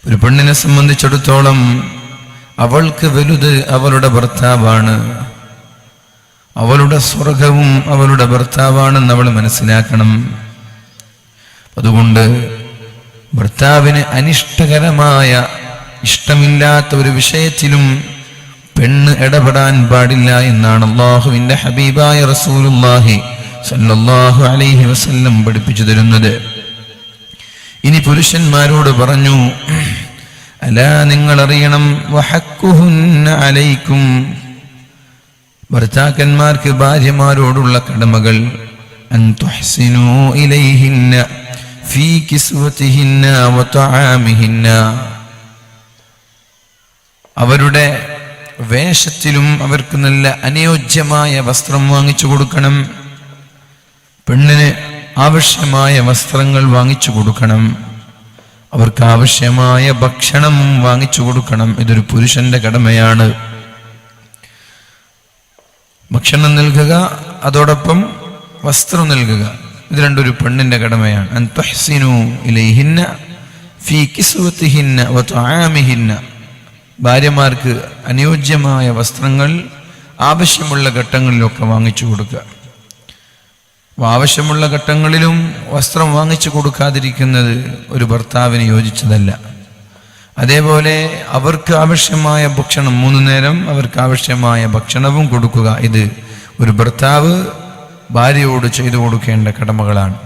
ഒരു പെണ്ണിനെ സംബന്ധിച്ചിടത്തോളം അവൾക്ക് വലുത് അവളുടെ ഭർത്താവാണ്. അവളുടെ സ്വർഗവും അവളുടെ ഭർത്താവാണെന്ന് അവൾ മനസ്സിലാക്കണം. അതുകൊണ്ട് ഭർത്താവിന് അനിഷ്ടകരമായ ഇഷ്ടമില്ലാത്ത ഒരു വിഷയത്തിലും പെണ്ണ് ഇടപെടാൻ പാടില്ല എന്നാണ് അല്ലാഹുവിന്റെ ഹബീബായ റസൂലുള്ളാഹി സ്വല്ലല്ലാഹു അലൈഹി വസല്ലം പഠിപ്പിച്ചു തരുന്നത്. ഇനി പുരുഷന്മാരോട് പറഞ്ഞു, അലാ നിങ്ങൾ അറിയണം, വഹഖുഹുന്ന അലൈക്കും, ഭർത്താക്കന്മാർക്ക് ഭാര്യമാരോടുള്ള കടമകൾ, അൻ തുഹ്സിനൂ ഇലൈഹിന്ന ഫീ കിസ്വതിഹിന്ന വതആമിഹിന്ന, അവരുടെ വേഷത്തിലും അവർക്ക് നല്ല അനുയോജ്യമായ വസ്ത്രം വാങ്ങിച്ചു കൊടുക്കണം. പെണ്ണിന് ആവശ്യമായ വസ്ത്രങ്ങൾ വാങ്ങിച്ചു കൊടുക്കണം. അവർക്ക് ആവശ്യമായ ഭക്ഷണം വാങ്ങിച്ചു കൊടുക്കണം. ഇതൊരു പുരുഷന്റെ കടമയാണ്. ഭക്ഷണം നൽകുക, അതോടൊപ്പം വസ്ത്രം നൽകുക, ഇത് രണ്ടൊരു പെണ്ണിന്റെ കടമയാണ്. അൻ തുഹ്സിനൂ ഇലൈഹിന്ന ഫീ കിസ്വതിഹിന്ന വതആമിഹിന്ന, ഭാര്യമാർക്ക് അനുയോജ്യമായ വസ്ത്രങ്ങൾ ആവശ്യമുള്ള ഘട്ടങ്ങളിലൊക്കെ വാങ്ങിച്ചു കൊടുക്കുക. ആവശ്യമുള്ള ഘട്ടങ്ങളിലും വസ്ത്രം വാങ്ങിച്ചു കൊടുക്കാതിരിക്കുന്നത് ഒരു ഭർത്താവിന് യോജിച്ചതല്ല. അതേപോലെ അവർക്ക് ആവശ്യമായ ഭക്ഷണം, 3 നേരം അവർക്ക് ആവശ്യമായ ഭക്ഷണവും കൊടുക്കുക, ഇത് ഒരു ഭർത്താവ് ഭാര്യയോട് ചെയ്തു കൊടുക്കേണ്ട കടമകളാണ്.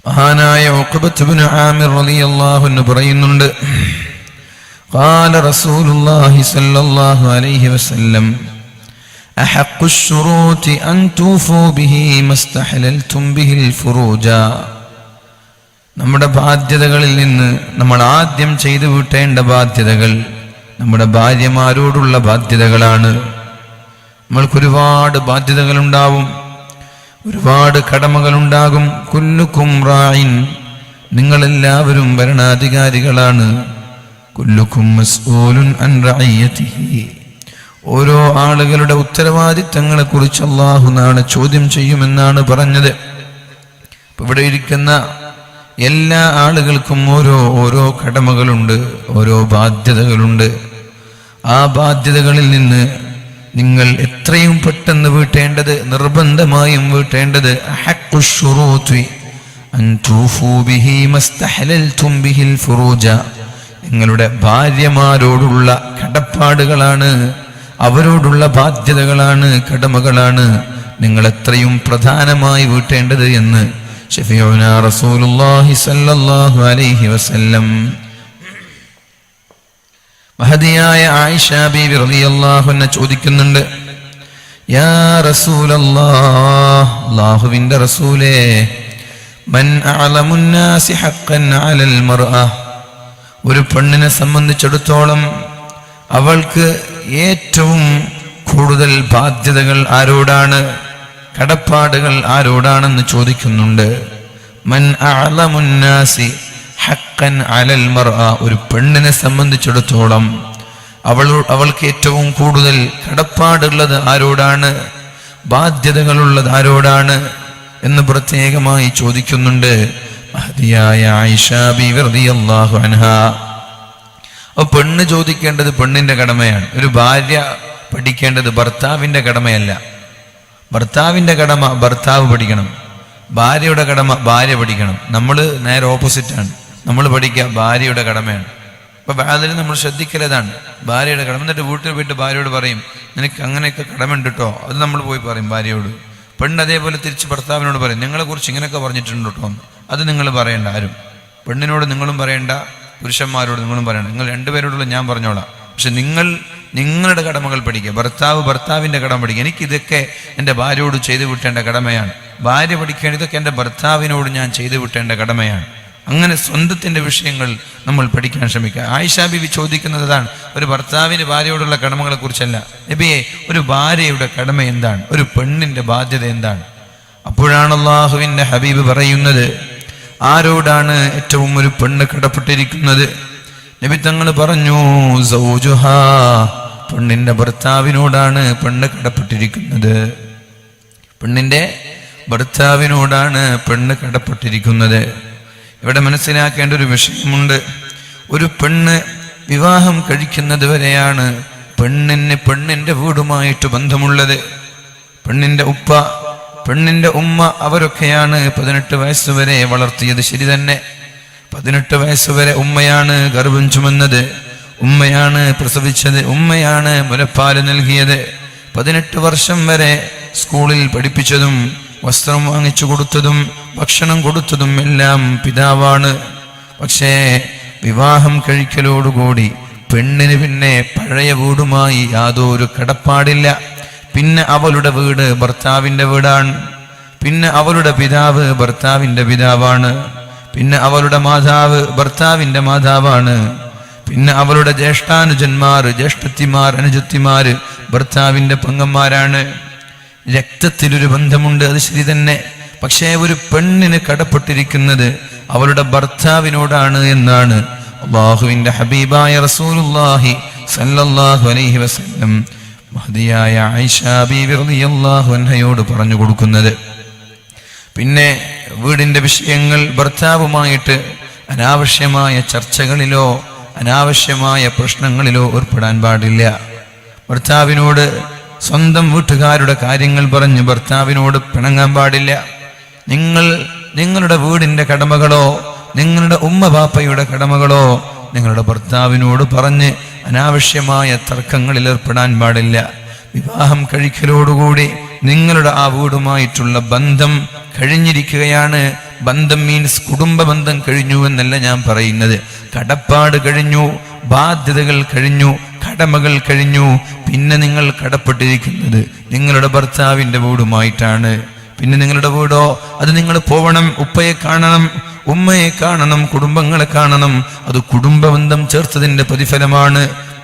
മഹാനായ ഉഖബത്ത് ഇബ്നു ആമിർ റളിയല്ലാഹു അൻഹു പറയുന്നുണ്ട്, ഖാല റസൂലുള്ളാഹി സ്വല്ലല്ലാഹു അലൈഹി വസല്ലം, അഹഖു ശുറൂതി അൻ തൂഫൂ ബിഹി മസ്തഹലൽതും ബിഹിൽ ഫുറൂജ, നമ്മുടെ ബാധ്യതകളിൽ നിന്ന് നമ്മൾ ആദ്യം ചെയ്തു വിട്ടേണ്ട ബാധ്യതകൾ നമ്മുടെ ഭാര്യമാരോടുള്ള ബാധ്യതകളാണ്. നമ്മൾക്കൊരുപാട് ബാധ്യതകളുണ്ടാവും, ഒരുപാട് കടമകളുണ്ടാകും. കുല്ലുക്കും റായിൻ, നിങ്ങളെല്ലാവരും ഭരണാധികാരികളാണ്. കുല്ലുക്കും മസ്ഊലുൻ അൻ റഇയതിഹി, ഓരോ ആളുകളുടെ ഉത്തരവാദിത്തങ്ങളെ കുറിച്ച് അല്ലാഹു നാളെ ചോദ്യം ചെയ്യുമെന്നാണ് പറഞ്ഞത്. ഇവിടെ ഇരിക്കുന്ന എല്ലാ ആളുകൾക്കും ഓരോ കടമകളുണ്ട്, ഓരോ ബാധ്യതകളുണ്ട്. ആ ബാധ്യതകളിൽ നിന്ന് നിങ്ങൾ എത്രയും പെട്ടെന്ന് വീട്ടേണ്ടത്, നിർബന്ധമായും വീട്ടേണ്ടത്, അഹഖു ശുറൂതി അൻ തൂഫൂ ബിഹി മസ്തഹലൽതും ബിഹിൽ ഫുറൂജ, നിങ്ങളുടെ ഭാര്യമാരോടുള്ള കടപ്പാടുകളാണ്, അവരോടുള്ള ബാധ്യതകളാണ്, കടമകളാണ് നിങ്ങൾ എത്രയും പ്രധാനമായി വീട്ടേണ്ടത് എന്ന് ശഫീഉനാ റസൂലുള്ളാഹി സ്വല്ലല്ലാഹു അലൈഹി വസല്ലം. മഹദിയായ ആയിഷ ബീവി റളിയല്ലാഹു അൻഹ ചോദിക്കുന്നുണ്ട്, യാ റസൂലല്ലാഹ്, അല്ലാഹുവിന്റെ റസൂലേ, മൻ അഅലമുൻ നാസി ഹഖ്ഖൻ അലൽ മർഅ, ഒരു പെണ്ണിനെ സംബന്ധിച്ചിടത്തോളം അവൾക്ക് ഏറ്റവും കൂടുതൽ ബാധ്യതകൾ ആരോടാണ്, കടപ്പാടുകൾ ആരോടാണെന്ന് ചോദിക്കുന്നുണ്ട്. മൻ അഅലമുൻ നാസി ഹഖ്ഖൻ അലൽ മർഅ, ഒരു പെണ്ണിനെ സംബന്ധിച്ചിടത്തോളം അവൾക്ക് ഏറ്റവും കൂടുതൽ കടപ്പാടുള്ളത് ആരോടാണ്, ബാധ്യതകളുള്ളത് ആരോടാണ് എന്ന് പ്രത്യേകമായി ചോദിക്കുന്നുണ്ട് മഹദിയായ ആയിഷ ബീവി റളിയല്ലാഹു അൻഹാ. അപ്പോൾ പെണ്ണ് ചോദിക്കേണ്ടത് പെണ്ണിന്റെ കടമയാണ്. ഒരു ഭാര്യ പഠിക്കേണ്ടത് ഭർത്താവിന്റെ കടമയല്ല. ഭർത്താവിന്റെ കടമ ഭർത്താവ് പഠിക്കണം, ഭാര്യയുടെ കടമ ഭാര്യ പഠിക്കണം. നമ്മൾ നേരെ ഓപ്പോസിറ്റാണ്. നമ്മൾ പഠിക്കുക ഭാര്യയുടെ കടമയാണ്. അപ്പൊ അതിൽ നമ്മൾ ശ്രദ്ധിക്കലതാണ് ഭാര്യയുടെ കടമ. എന്നിട്ട് വീട്ടിൽ പോയിട്ട് ഭാര്യയോട് പറയും, നിനക്ക് അങ്ങനെയൊക്കെ കടമുണ്ട് കേട്ടോ, അത് നമ്മൾ പോയി പറയും ഭാര്യയോട്. പെണ്ണ് അതേപോലെ തിരിച്ച് ഭർത്താവിനോട് പറയും, നിങ്ങളെ കുറിച്ച് ഇങ്ങനെയൊക്കെ പറഞ്ഞിട്ടുണ്ട് കേട്ടോ, അത് നിങ്ങൾ പറയണ്ട ആരും. പെണ്ണിനോട് നിങ്ങളും പറയണ്ട, പുരുഷന്മാരോട് നിങ്ങളും പറയണ്ട, നിങ്ങൾ രണ്ടുപേരോടുള്ള ഞാൻ പറഞ്ഞോളാം. പക്ഷെ നിങ്ങളുടെ കടമകൾ പഠിക്കുക. ഭർത്താവ് ഭർത്താവിന്റെ കടമ പഠിക്കുക. എനിക്കിതൊക്കെ എൻ്റെ ഭാര്യയോട് ചെയ്തു വിട്ടേണ്ട കടമയാണ്. ഭാര്യ പഠിക്കേണ്ട ഇതൊക്കെ എൻ്റെ ഭർത്താവിനോട് ഞാൻ ചെയ്തു വിട്ടേണ്ട കടമയാണ്. അങ്ങനെ സ്വന്തത്തിന്റെ വിഷയങ്ങൾ നമ്മൾ പഠിക്കാൻ ശ്രമിക്കുക. ആയിഷ ബീവി ചോദിക്കുന്നത് അതാണ്, ഒരു ഭർത്താവിന് ഭാര്യയോടുള്ള കടമകളെ കുറിച്ചല്ല. നബിയെ, ഒരു ഭാര്യയുടെ കടമ എന്താണ്, ഒരു പെണ്ണിന്റെ ബാധ്യത എന്താണ്? അപ്പോഴാണ് അല്ലാഹുവിന്റെ ഹബീബ് പറയുന്നത്, ആരോടാണ് ഏറ്റവും ഒരു പെണ്ണ് കടപ്പെട്ടിരിക്കുന്നത്? നബി തങ്ങൾ പറഞ്ഞു, സൗജുഹാ, പെണ്ണിന്റെ ഭർത്താവിനോടാണ് പെണ്ണ് കടപ്പെട്ടിരിക്കുന്നത്. പെണ്ണിന്റെ ഭർത്താവിനോടാണ് പെണ്ണ് കടപ്പെട്ടിരിക്കുന്നത്. ഇവിടെ മനസ്സിലാക്കേണ്ട ഒരു വിഷയമുണ്ട്. ഒരു പെണ്ണ് വിവാഹം കഴിക്കുന്നത് വരെയാണ് പെണ്ണിന്റെ വീടുമായിട്ട് ബന്ധമുള്ളത്. പെണ്ണിന്റെ ഉപ്പ, പെണ്ണിന്റെ ഉമ്മ അവരൊക്കെയാണ് 18 വയസ്സുവരെ വളർത്തിയത്. ശരി തന്നെ, 18 വയസ്സുവരെ ഉമ്മയാണ് ഗർഭം ചുമന്നത്, ഉമ്മയാണ് പ്രസവിച്ചത്, ഉമ്മയാണ് മുലപ്പാല് നൽകിയത്. 18 വർഷം വരെ സ്കൂളിൽ പഠിപ്പിച്ചതും വസ്ത്രം വാങ്ങിച്ചു കൊടുത്തതും ഭക്ഷണം കൊടുത്തതും എല്ലാം പിതാവാണ്. പക്ഷേ വിവാഹം കഴിക്കലോടുകൂടി പെണ്ണിന് പിന്നെ പഴയ വീടുമായി യാതൊരു കടപ്പാടില്ല. പിന്നെ അവളുടെ വീട് ഭർത്താവിൻ്റെ വീടാണ്. പിന്നെ അവളുടെ പിതാവ് ഭർത്താവിൻ്റെ പിതാവാണ്. പിന്നെ അവളുടെ മാതാവ് ഭർത്താവിൻ്റെ മാതാവാണ്. പിന്നെ അവളുടെ ജ്യേഷ്ഠാനുജന്മാർ, ജ്യേഷ്ഠത്തിമാർ, അനുജത്തിമാര് ഭർത്താവിൻ്റെ പെങ്ങന്മാരാണ്. രക്തത്തിലൊരു ബന്ധമുണ്ട്, അത് ശരി തന്നെ. പക്ഷേ ഒരു പെണ്ണിന് കടപ്പെട്ടിരിക്കുന്നത് അവളുടെ ഭർത്താവിനോടാണ് എന്നാണ് അല്ലാഹുവിൻ്റെ ഹബീബായ റസൂലുള്ളാഹി സല്ലല്ലാഹു അലൈഹി വസല്ലം മഹദിയായ ആയിഷ ബീവി റളിയല്ലാഹു അൻഹയോട് പറഞ്ഞു കൊടുക്കുന്നത്. പിന്നെ വീടിൻ്റെ വിഷയങ്ങൾ ഭർത്താവുമായിട്ട് അനാവശ്യമായ ചർച്ചകളിലോ അനാവശ്യമായ പ്രശ്നങ്ങളിലോ ഏർപ്പെടാൻ പാടില്ല. ഭർത്താവിനോട് സ്വന്തം വീട്ടുകാരുടെ കാര്യങ്ങൾ പറഞ്ഞ് ഭർത്താവിനോട് പിണങ്ങാൻ പാടില്ല. നിങ്ങളുടെ വീടിൻ്റെ കടമകളോ നിങ്ങളുടെ ഉമ്മ ബാപ്പയുടെ കടമകളോ നിങ്ങളുടെ ഭർത്താവിനോട് പറഞ്ഞ് അനാവശ്യമായ തർക്കങ്ങളിൽ ഏർപ്പെടാൻ പാടില്ല. വിവാഹം കഴിക്കലോടുകൂടി നിങ്ങളുടെ ആ വീടുമായിട്ടുള്ള ബന്ധം കഴിഞ്ഞിരിക്കുകയാണ്. ബന്ധം മീൻസ് കുടുംബ ബന്ധം കഴിഞ്ഞു എന്നല്ല ഞാൻ പറയുന്നത്. കടപ്പാട് കഴിഞ്ഞു, ബാധ്യതകൾ കഴിഞ്ഞു, കടമകൾ കഴിഞ്ഞു. പിന്നെ നിങ്ങൾ കടപ്പെട്ടിരിക്കുന്നത് നിങ്ങളുടെ ഭർത്താവിൻ്റെ വീടുമായിട്ടാണ്. പിന്നെ നിങ്ങളുടെ വീടോ, അത് നിങ്ങൾ പോവണം, ഉപ്പയെ കാണണം, ഉമ്മയെ കാണണം, കുടുംബങ്ങളെ കാണണം. അത് കുടുംബബന്ധം ചേർത്തതിൻ്റെ പ്രതിഫലമാണ്.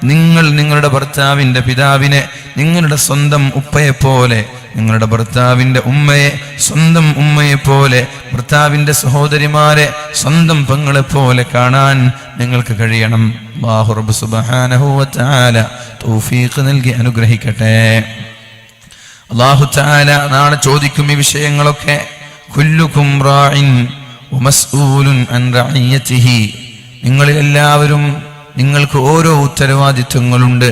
നിങ്ങൾ നിങ്ങളുടെ ഭർത്താവിൻ്റെ പിതാവിനെ നിങ്ങളുടെ സ്വന്തം ഉപ്പയെപ്പോലെ, നിങ്ങളുടെ ഭർത്താവിൻ്റെ ഉമ്മയെ സ്വന്തം ഉമ്മയെപ്പോലെ, ഭർത്താവിൻ്റെ സഹോദരിമാരെ സ്വന്തം പെങ്ങളെപ്പോലെ കാണാൻ നിങ്ങൾക്ക് കഴിയണം. അല്ലാഹു റബ്ബ് സുബ്ഹാനഹു വ തആല തൗഫീഖ് നൽകി അനുഗ്രഹിക്കട്ടെ. അല്ലാഹു തആല നാളെ ചോദിക്കും ഈ വിഷയങ്ങളൊക്കെ. കുല്ലുകും റാഇൻ വമസ്ഊലുൻ അൻ റഇയതിഹി. നിങ്ങളെല്ലാവരും, നിങ്ങൾക്ക് ഓരോ ഉത്തരവാദിത്വങ്ങളുണ്ട്.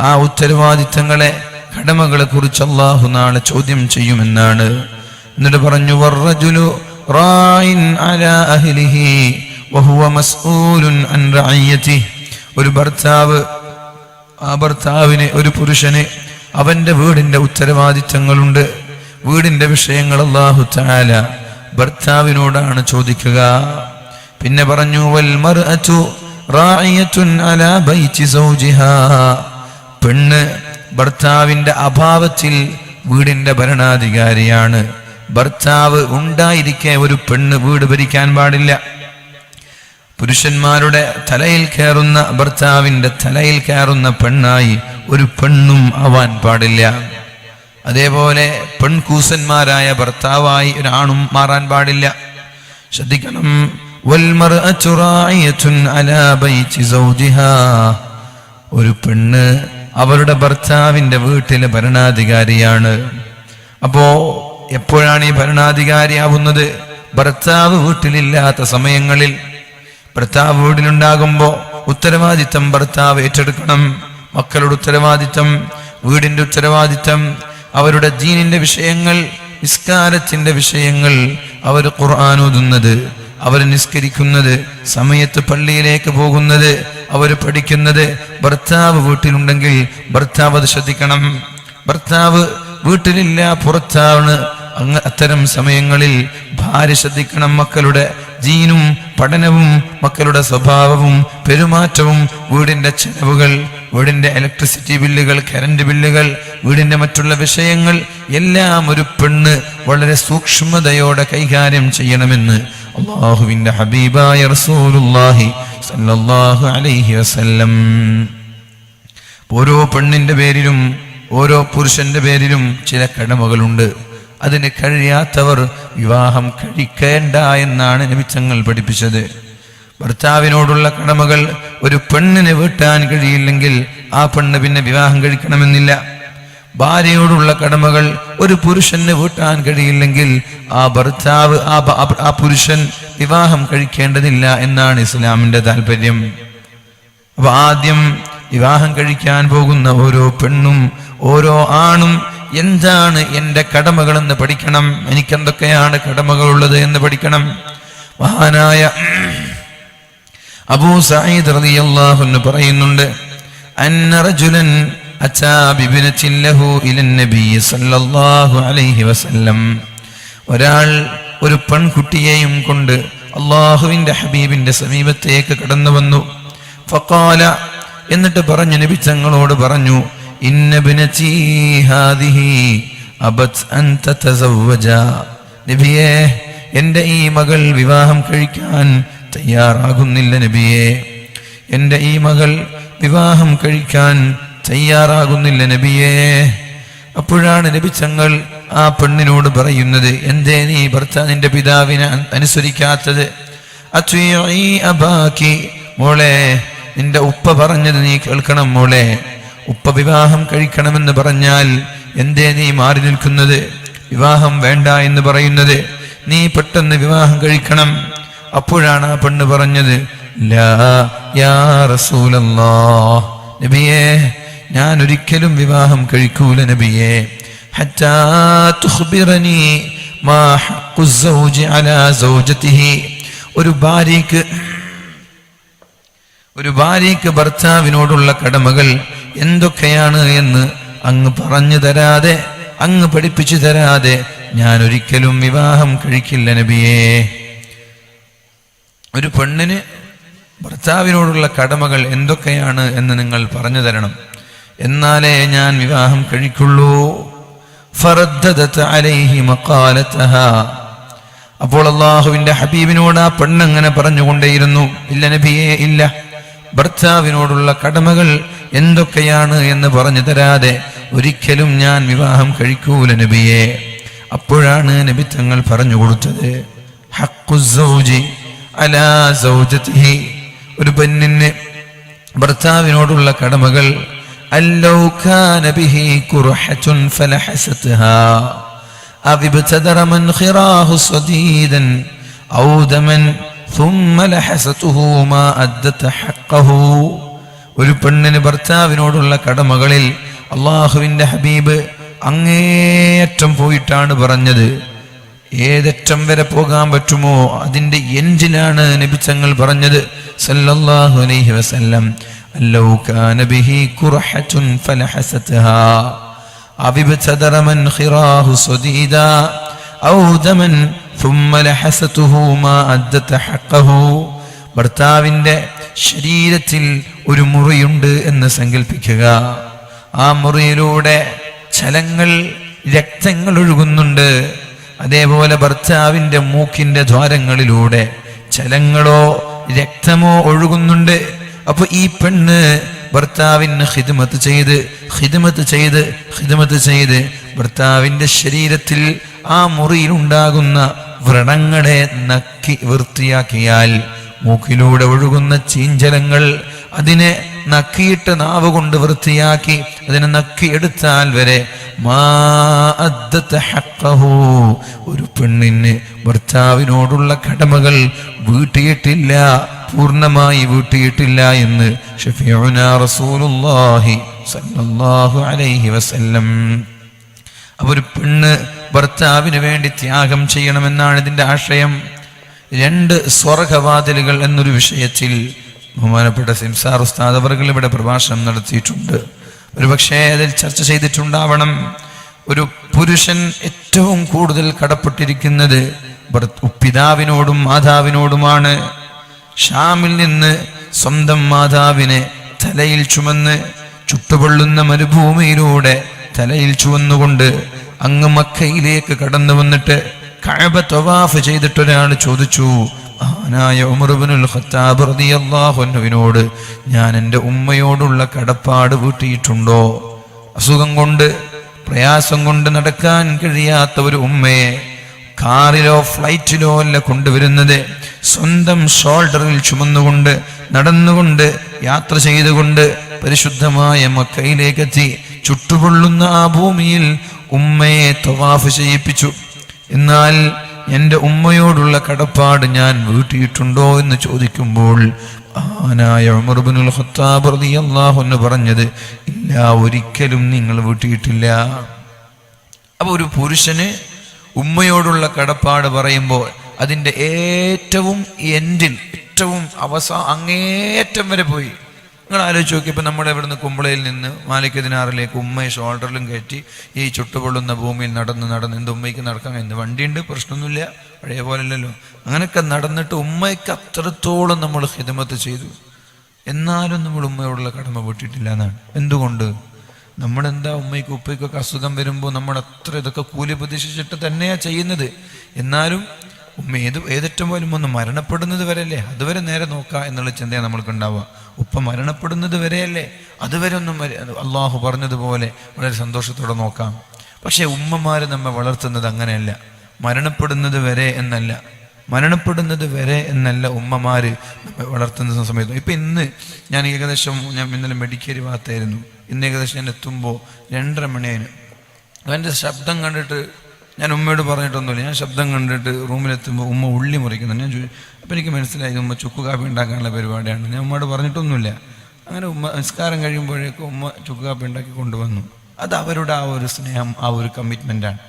ആ ഉത്തരവാദിത്വങ്ങളെ, കടമകളെ കുറിച്ച് അല്ലാഹു നാളെ ചോദ്യം ചെയ്യുമെന്നാണ്. എന്നിട്ട് പറഞ്ഞു വറജുലു റാഇൻ അലാ അഹ്ലിഹി വഹുവ മസ്ഊലുൻ അൻ റഇയതിഹി. ഒരു ഭർത്താവ്, ആ ഭർത്താവിന്, ഒരു പുരുഷന് അവന്റെ വീടിന്റെ ഉത്തരവാദിത്തങ്ങളുണ്ട്. വീടിന്റെ വിഷയങ്ങൾ അല്ലാഹു തആല ഭർത്താവിനോടാണ് ചോദിക്കുക. പിന്നെ പറഞ്ഞു വൽ മർഅതു റാഇയത്തുൻ അലാ ബൈതി സൗജിഹാ. പെണ്ണ് ഭർത്താവിന്റെ അഭാവത്തിൽ വീടിന്റെ ഭരണാധികാരിയാണ്. ഭർത്താവ് ഉണ്ടായിരിക്കെ ഒരു പെണ്ണ് വീട് ഭരിക്കാൻ പാടില്ല. പുരുഷന്മാരുടെ തലയിൽ കയറുന്ന, ഭർത്താവിന്റെ തലയിൽ കയറുന്ന പെണ്ണായി ഒരു പെണ്ണും ആവാൻ പാടില്ല. അതേപോലെ പെൺകൂസന്മാരായ ഭർത്താവായി ഒരാണും മാറാൻ പാടില്ല. ശ്രദ്ധിക്കണം. വൽമർഅതു റാഇയത്തുൻ അലാ ബൈതി സൗജിഹാ. ഒരു പെണ്ണ് അവളുടെ ഭർത്താവിന്റെ വീട്ടിലെ ഭരണാധികാരിയാണ്. അപ്പോ എപ്പോഴാണ് ഈ ഭരണാധികാരിയാവുന്നത്? ഭർത്താവ് വീട്ടിലില്ലാത്ത സമയങ്ങളിൽ. ഭർത്താവ് വീട്ടിലുണ്ടാകുമ്പോൾ ഉത്തരവാദിത്തം ഭർത്താവ് ഏറ്റെടുക്കണം. മക്കളുടെ ഉത്തരവാദിത്തം, വീടിന്റെ ഉത്തരവാദിത്തം, അവരുടെ ദീനിന്റെ വിഷയങ്ങൾ, നിസ്കാരത്തിന്റെ വിഷയങ്ങൾ, അവർ ഖുർആൻ ഓതുന്നത്, അവർ നിസ്കരിക്കുന്നത്, സമയത്ത് പള്ളിയിലേക്ക് പോകുന്നത്, അവർ പഠിക്കുന്നത്. ഭർത്താവ് വീട്ടിലുണ്ടെങ്കിൽ ഭർത്താവ് അത് ശ്രദ്ധിക്കണം. ഭർത്താവ് വീട്ടിലില്ല, പുറത്താണ്, അത്തരം സമയങ്ങളിൽ ഭാര്യ ശ്രദ്ധിക്കണം. മക്കളുടെ ദീനും പഠനവും, മക്കളുടെ സ്വഭാവവും പെരുമാറ്റവും, വീടിന്റെ ചെലവുകൾ, വീടിന്റെ ഇലക്ട്രിസിറ്റി ബില്ലുകൾ, കറണ്ട് ബില്ലുകൾ, വീടിന്റെ മറ്റുള്ള വിഷയങ്ങൾ എല്ലാം ഒരു പെണ്ണ് വളരെ സൂക്ഷ്മതയോടെ കൈകാര്യം ചെയ്യണമെന്ന് അല്ലാഹുവിന്റെ ഹബീബായ റസൂലുള്ളാഹി സ്വല്ലല്ലാഹു അലൈഹി വസല്ലം. ഓരോ പെണ്ണിന്റെ പേരിലും ഓരോ പുരുഷന്റെ പേരിലും ചില കടമകളുണ്ട്. അതിന് കഴിയാത്തവർ വിവാഹം കഴിക്കേണ്ട എന്നാണ് നബി തങ്ങൾ പഠിപ്പിച്ചത്. ഭർത്താവിനോടുള്ള കടമകൾ ഒരു പെണ്ണിന് വീട്ടാൻ കഴിയില്ലെങ്കിൽ ആ പെണ്ണ് പിന്നെ വിവാഹം കഴിക്കണമെന്നില്ല. ഭാര്യയോടുള്ള കടമകൾ ഒരു പുരുഷന് വീട്ടാൻ കഴിയില്ലെങ്കിൽ ആ ഭർത്താവ്, ആ പുരുഷൻ വിവാഹം കഴിക്കേണ്ടതില്ല എന്നാണ് ഇസ്ലാമിന്റെ താല്പര്യം. അപ്പൊ ആദ്യം വിവാഹം കഴിക്കാൻ പോകുന്ന ഓരോ പെണ്ണും ഓരോ ആണും എന്താണ് എൻ്റെ കടമകളെന്ന് പഠിക്കണം. എനിക്കെന്തൊക്കെയാണ് കടമകളുള്ളത് എന്ന് പഠിക്കണം. മഹാനായ അബൂ സഈദ് റളിയല്ലാഹു അൻഹു പറയുന്നുണ്ട്, അന്ന റജുലൻ അതാ ബിബിനത്തിൻ ലഹു ഇലൻ നബി സല്ലല്ലാഹു അലൈഹി വസല്ലം. ഒരാൾ ഒരു പെൺകുട്ടിയെയും കൊണ്ട് അല്ലാഹുവിന്റെ ഹബീബിന്റെ സമീപത്തേക്ക് കടന്നു വന്നു. ഫഖാല, എന്നിട്ട് പറഞ്ഞു, നബി തങ്ങളോട് പറഞ്ഞു, ഇന്ന ബിനതി ഹാദിഹി അബത് അൻ തതസവ്വജ. നബിയേ, എൻ്റെ ഈ മകൾ വിവാഹം കഴിക്കാൻ തയ്യാറാകുന്നില്ല നബിയേ, എൻ്റെ ഈ മകൾ വിവാഹം കഴിക്കാൻ തയ്യാറാകുന്നില്ല നബിയേ. അപ്പോഴാണ് നബി തങ്ങൾ ആ പെണ്ണിനോട് പറയുന്നത്, എന്തേ നീ നിന്റെ പിതാവിനെ അനുസരിക്കാത്തത്? അത്വീഇ അബാക്കി, മോളെ നിന്റെ ഉപ്പ പറഞ്ഞത് നീ കേൾക്കണം മോളെ. ഉപ്പ വിവാഹം കഴിക്കണമെന്ന് പറഞ്ഞാൽ എന്തേ നീ മാറി നിൽക്കുന്നത്? വിവാഹം വേണ്ട എന്ന് പറയുന്നത്? നീ പെട്ടെന്ന് വിവാഹം കഴിക്കണം. അപ്പോഴാണ് ആ പെണ്ണ് പറഞ്ഞത്, ലാ യാ റസൂലല്ലാഹ്, നബിയേ ഞാൻ ഒരിക്കലും വിവാഹം കഴിക്കൂല നബിയേ. ഹത്താ തുഖ്ബിറനി മാ ഹഖ്ഖു സൗജി അലാ സൗജതിഹി. ഒരു ഭാര്യയ്ക്ക് ഭർത്താവിനോടുള്ള കടമകൾ എന്തൊക്കെയാണ് എന്ന് അങ്ങ് പറഞ്ഞു തരാതെ, അങ്ങ് പഠിപ്പിച്ചു തരാതെ ഞാൻ ഒരിക്കലും വിവാഹം കഴിക്കില്ല നബിയേ. ഒരു പെണ്ണിന് ഭർത്താവിനോടുള്ള കടമകൾ എന്തൊക്കെയാണ് എന്ന് നിങ്ങൾ പറഞ്ഞു തരണം, എന്നാലേ ഞാൻ വിവാഹം കഴിക്കുള്ളൂ. ഫറദ്ദദത് അലൈഹി മഖാലതഹാ. അപ്പോൾ അല്ലാഹുവിന്റെ ഹബീബിനോട് ആ പെണ്ണങ്ങനെ പറഞ്ഞുകൊണ്ടേയിരുന്നു, ഇല്ല നബിയേ, ഇല്ല, ഭർത്താവിനോടുള്ള കടമകൾ എന്തൊക്കെയാണ് എന്ന് പറഞ്ഞു തരാതെ ഒരിക്കലും ഞാൻ വിവാഹം കഴിക്കൂല നബിയേ. അപ്പോഴാണ് നബി തങ്ങൾ പറഞ്ഞു കൊടുത്തത്, ഹഖ്ഖു സൗജി അലാ സൗജതിഹി. ഒരു പെണ്ണിന് ഭർത്താവിനോടുള്ള കടമകൾ, അല്ലൗ കാന ബിഹി ഖുർഹത്തുൻ ഫലഹസതഹാ അവിബ്തദറ മൻ ഖിറാഹു സദീദൻ ഔ ദമൻ ثم لحسته ما أدت حقه. ഒരു പെണ്ണിന് ഭർത്താവിനോടുള്ള കടമകളിൽ അള്ളാഹുവിന്റെ ഹബീബ് അങ്ങേയറ്റം പോയിട്ടാണ് പറഞ്ഞത്. ഏതറ്റം വരെ പോകാൻ പറ്റുമോ അതിന്റെ എൻഡിലാണ് നബി തങ്ങൾ പറഞ്ഞത് സല്ലല്ലാഹു അലൈഹി വസല്ലം, അല്ലൗ കാന ബിഹി ഖുർഹത്തുൻ ഫലഹസതഹാ അവിബ്തദറ മൻ ഖിറാഹു സദീദാ ഔ ദമൻ ثم لحسته ما أدت حقه. ഭർത്താവിന്റെ ശരീരത്തിൽ ഒരു മുറിയുണ്ട് എന്ന് സങ്കല്പിക്കുക. ആ മുറിയിലൂടെ ചലങ്ങൾ, രക്തങ്ങൾ ഒഴുകുന്നുണ്ട്. അതേപോലെ ഭർത്താവിന്റെ മൂക്കിന്റെ ദ്വാരങ്ങളിലൂടെ ചലങ്ങളോ രക്തമോ ഒഴുകുന്നുണ്ട്. അപ്പൊ ഈ പെണ്ണ് ഭർത്താവിന് ഖിദ്മത്ത് ചെയ്ത് ഭർത്താവിന്റെ ശരീരത്തിൽ ആ മുറിയിൽ ഉണ്ടാകുന്ന വ്രണങ്ങളെ നക്കി വൃത്തിയാക്കിയാൽ, മൂക്കിലൂടെ ഒഴുകുന്ന ചീഞ്ചലങ്ങൾ അതിനെ നക്കിയിട്ട് നാവ് കൊണ്ട് വൃത്തിയാക്കി അതിനെ നക്കിയെടുത്താൽ വരെ മാ അദ്ദത ഹഖ്ഖഹു, ഒരു പെണ്ണിന് ഭർത്താവിനോടുള്ള കടമകൾ വീട്ടിയിട്ടില്ല, പൂർണ്ണമായി വീട്ടിയിട്ടില്ല എന്ന് ഷഫീഉനാ റസൂലുള്ളാഹി സ്വല്ലല്ലാഹു അലൈഹി വസല്ലം. അപ്പോൾ ഒരു പെണ്ണ് ഭർത്താവിന് വേണ്ടി ത്യാഗം ചെയ്യണമെന്നാണ് ഇതിന്റെ ആശയം. 2 സ്വർഗവാതിലുകൾ എന്നൊരു വിഷയത്തിൽ ബഹുമാനപ്പെട്ട സിംസാർ ഉസ്താദ് അവർകൾ ഇവിടെ പ്രഭാഷണം നടത്തിയിട്ടുണ്ട്. ഒരു പക്ഷേ അതിൽ ചർച്ച ചെയ്തിട്ടുണ്ടാവണം. ഒരു പുരുഷൻ ഏറ്റവും കൂടുതൽ കടപ്പെട്ടിരിക്കുന്നത് പിതാവിനോടും മാതാവിനോടുമാണ്. ഷാമിൽ നിന്ന് സ്വന്തം മാതാവിനെ തലയിൽ ചുമന്ന് ചുട്ടുപൊള്ളുന്ന മരുഭൂമിയിലൂടെ തലയിൽ ചുവന്നുകൊണ്ട് അങ്ങ് മക്കയിലേക്ക് കടന്നു വന്നിട്ട് കഅബ തവാഫ് ചെയ്തിട്ടൊരാൾ ചോദിച്ചു, മഹാനായ ഉമർ ഇബ്നുൽ ഖത്താബ് റളിയല്ലാഹു അൻഹുവിനോട്, ഞാൻ എൻ്റെ ഉമ്മയോടുള്ള കടപ്പാട് വീട്ടിയിട്ടുണ്ടോ? അസുഖം കൊണ്ട്, പ്രയാസം കൊണ്ട് നടക്കാൻ കഴിയാത്ത ഒരു ഉമ്മയെ കാറിലോ ഫ്ലൈറ്റിലോ അല്ല കൊണ്ടുവരുന്നത്, സ്വന്തം ഷോൾഡറിൽ ചുമന്നുകൊണ്ട് നടന്നുകൊണ്ട് യാത്ര ചെയ്തുകൊണ്ട് പരിശുദ്ധമായ മക്കയിലേക്കെത്തി ചുട്ടുപൊള്ളുന്ന ആ ഭൂമിയിൽ ഉമ്മയെ തവാഫ് ചെയ്യിപ്പിച്ചു. എന്നാൽ എൻ്റെ ഉമ്മയോടുള്ള കടപ്പാട് ഞാൻ വീട്ടിയിട്ടുണ്ടോ എന്ന് ചോദിക്കുമ്പോൾ മഹാനായ ഉമർ ഇബ്നുൽ ഖത്താബ് റളിയല്ലാഹു അൻഹു പറഞ്ഞത്, ഇല്ല, ഒരിക്കലും നിങ്ങൾ വീട്ടിയിട്ടില്ല. അപ്പൊ ഒരു പുരുഷന് ഉമ്മയോടുള്ള കടപ്പാട് പറയുമ്പോൾ അതിൻ്റെ ഏറ്റവും എൻഡിൽ, ഏറ്റവും അങ്ങേറ്റം വരെ പോയി. നിങ്ങൾ ആലോചിച്ച് നോക്കി, ഇപ്പം നമ്മുടെ ഇവിടുന്ന് കുമ്പളയിൽ നിന്ന് മാലിക് ദിനാറിലേക്ക് ഉമ്മയെ ഷോൾഡറിലും കയറ്റി ഈ ചുട്ടുപൊള്ളുന്ന ഭൂമിയിൽ നടന്ന് എന്ത് ഉമ്മയ്ക്ക് നടക്കാൻ, എന്ത് വണ്ടിയുണ്ട്, പ്രശ്നമൊന്നുമില്ല, പഴയ പോലല്ലോ. അങ്ങനെയൊക്കെ നടന്നിട്ട് ഉമ്മയ്ക്ക് അത്രത്തോളം നമ്മൾ ഖിദ്മത്ത് ചെയ്തു. എന്നാലും നമ്മൾ ഉമ്മയോടുള്ള കടമ വീട്ടിയിട്ടില്ല എന്നാണ്. എന്തുകൊണ്ട്? നമ്മളെന്താ ഉമ്മയ്ക്ക് ഉപ്പയ്ക്കൊക്കെ അസുഖം വരുമ്പോൾ നമ്മൾ അത്ര ഇതൊക്കെ കൂലി പ്രതീക്ഷിച്ചിട്ട് തന്നെയാണ് ചെയ്യുന്നത്. എന്നാലും ഉമ്മ ഏതറ്റം പോലും ഒന്ന് മരണപ്പെടുന്നത് വരെയല്ലേ, അതുവരെ നേരെ നോക്കുക എന്നുള്ള ചിന്തയാണ് നമ്മൾക്ക് ഉണ്ടാവുക. ഉപ്പ മരണപ്പെടുന്നത് വരെയല്ലേ, അതുവരെ ഒന്നും അള്ളാഹു പറഞ്ഞതുപോലെ വളരെ സന്തോഷത്തോടെ നോക്കാം. പക്ഷെ ഉമ്മമാര് നമ്മെ വളർത്തുന്നത് അങ്ങനെയല്ല. മരണപ്പെടുന്നത് വരെ എന്നല്ല ഉമ്മമാര് നമ്മെ വളർത്തുന്ന സമയത്ത്. ഇപ്പം ഇന്ന് ഞാൻ ഇന്നലെ മെഡിക്കേരി ഭാഗത്തായിരുന്നു. ഇന്ന് ഏകദേശം ഞാൻ എത്തുമ്പോൾ 2:30 മണിയായിരുന്നു. എൻ്റെ ശബ്ദം കണ്ടിട്ട് ഞാൻ ഉമ്മയോട് പറഞ്ഞിട്ടൊന്നുമില്ല. ഞാൻ ശബ്ദം കണ്ടിട്ട് റൂമിലെത്തുമ്പോൾ ഉമ്മ ഉള്ളി മുറിക്കുന്നു. ഞാൻ അപ്പം എനിക്ക് മനസ്സിലായി ഉമ്മ ചുക്ക് കാപ്പി ഉണ്ടാക്കാനുള്ള പരിപാടിയാണ്. ഞാൻ ഉമ്മയോട് പറഞ്ഞിട്ടൊന്നുമില്ല. അങ്ങനെ ഉമ്മ നിസ്കാരം കഴിയുമ്പോഴേക്കും ഉമ്മ ചുക്ക് കാപ്പി ഉണ്ടാക്കി കൊണ്ടുവന്നു. അത് അവരുടെ ആ ഒരു സ്നേഹം, ആ ഒരു കമ്മിറ്റ്മെൻറ്റാണ്.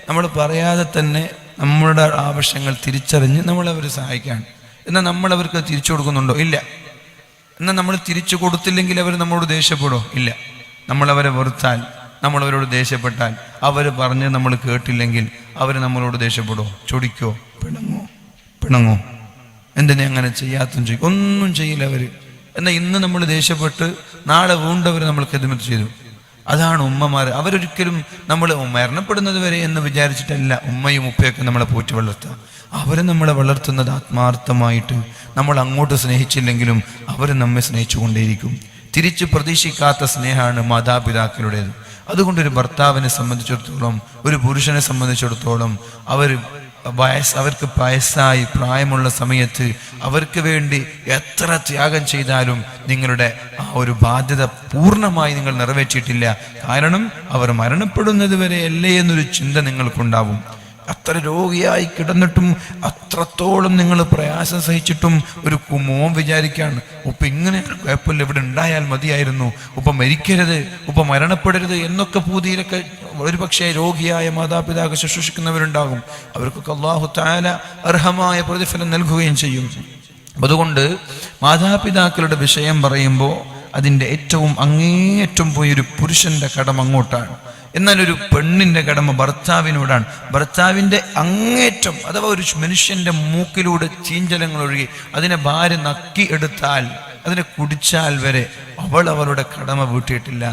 നമ്മൾ പറയാതെ തന്നെ നമ്മുടെ ആവശ്യങ്ങൾ തിരിച്ചറിഞ്ഞ് നമ്മളവർ സഹായിക്കുകയാണ്. എന്നാൽ നമ്മളവർക്ക് തിരിച്ചു കൊടുക്കുന്നുണ്ടോ? ഇല്ല. എന്നാൽ നമ്മൾ തിരിച്ചു കൊടുത്തില്ലെങ്കിൽ അവർ നമ്മളോട് ദേഷ്യപ്പെടോ? ഇല്ല. നമ്മളവരെ വെറുത്താൽ, നമ്മളവരോട് ദേഷ്യപ്പെട്ടാൽ, അവർ പറഞ്ഞ് നമ്മൾ കേട്ടില്ലെങ്കിൽ അവർ നമ്മളോട് ദേഷ്യപ്പെടോ? ചൊടിക്കോ? പിണങ്ങോ? എന്തിനെ അങ്ങനെ ചെയ്യാത്തും ചെയ്യും? ഒന്നും ചെയ്യില്ല അവർ. എന്നാൽ ഇന്ന് നമ്മൾ ദേഷ്യപ്പെട്ട് നാളെ വീണ്ടവർ നമ്മൾ ഖിദ്മത്ത് ചെയ്തു. അതാണ് ഉമ്മമാർ. അവരൊരിക്കലും നമ്മൾ മരണപ്പെടുന്നത് വരെ എന്ന് വിചാരിച്ചിട്ടല്ല ഉമ്മയും ഉപ്പയൊക്കെ നമ്മളെ പോറ്റി വളർത്തുക. അവർ നമ്മളെ വളർത്തുന്നത് ആത്മാർത്ഥമായിട്ട്. നമ്മൾ അങ്ങോട്ട് സ്നേഹിച്ചില്ലെങ്കിലും അവർ നമ്മെ സ്നേഹിച്ചു കൊണ്ടേയിരിക്കും. തിരിച്ച് പ്രതീക്ഷിക്കാത്ത സ്നേഹമാണ് മാതാപിതാക്കളുടേത്. അതുകൊണ്ടൊരു ഭർത്താവിനെ സംബന്ധിച്ചിടത്തോളം, ഒരു പുരുഷനെ സംബന്ധിച്ചിടത്തോളം അവർക്ക് വയസ്സായി പ്രായമുള്ള സമയത്ത് അവർക്ക് വേണ്ടി എത്ര ത്യാഗം ചെയ്താലും നിങ്ങളുടെ ആ ഒരു ബാധ്യത പൂർണ്ണമായി നിങ്ങൾ നിറവേറ്റിയിട്ടില്ല. കാരണം അവർ മരണപ്പെടുന്നത് വരെ അല്ലേ എന്നൊരു ചിന്ത നിങ്ങൾക്കുണ്ടാവും. അത്ര രോഗിയായി കിടന്നിട്ടും അത്രത്തോളം നിങ്ങൾ പ്രയാസം സഹിച്ചിട്ടും ഒരു മോൻ വിചാരിക്കാണ്, ഉപ്പ ഇങ്ങനെ കുഴപ്പമില്ല, ഇവിടെ ഉണ്ടായാൽ മതിയായിരുന്നു, ഉപ്പ മരിക്കരുത്, ഉപ്പ മരണപ്പെടരുത് എന്നൊക്കെ പൂതിയിലൊക്കെ ഒരുപക്ഷെ രോഗിയായ മാതാപിതാക്കൾ ശുശ്രൂഷിക്കുന്നവരുണ്ടാകും. അവർക്കൊക്കെ അല്ലാഹു തആല അർഹമായ പ്രതിഫലം നൽകുകയും ചെയ്യും. അതുകൊണ്ട് മാതാപിതാക്കളുടെ വിഷയം പറയുമ്പോൾ അതിൻ്റെ ഏറ്റവും അങ്ങേയറ്റം പോയൊരു പുരുഷന്റെ കടമ അങ്ങോട്ടാണ്. എന്നാൽ ഒരു പെണ്ണിന്റെ കടമ ഭർത്താവിനോടാണ്. ഭർത്താവിൻ്റെ അങ്ങേറ്റം, അഥവാ ഒരു മനുഷ്യന്റെ മൂക്കിലൂടെ ചീഞ്ചലങ്ങൾ ഒഴുകി അതിനെ ഭാര്യ നക്കി എടുത്താൽ, അതിനെ കുടിച്ചാൽ വരെ അവളുടെ കടമ വീട്ടിയിട്ടില്ല.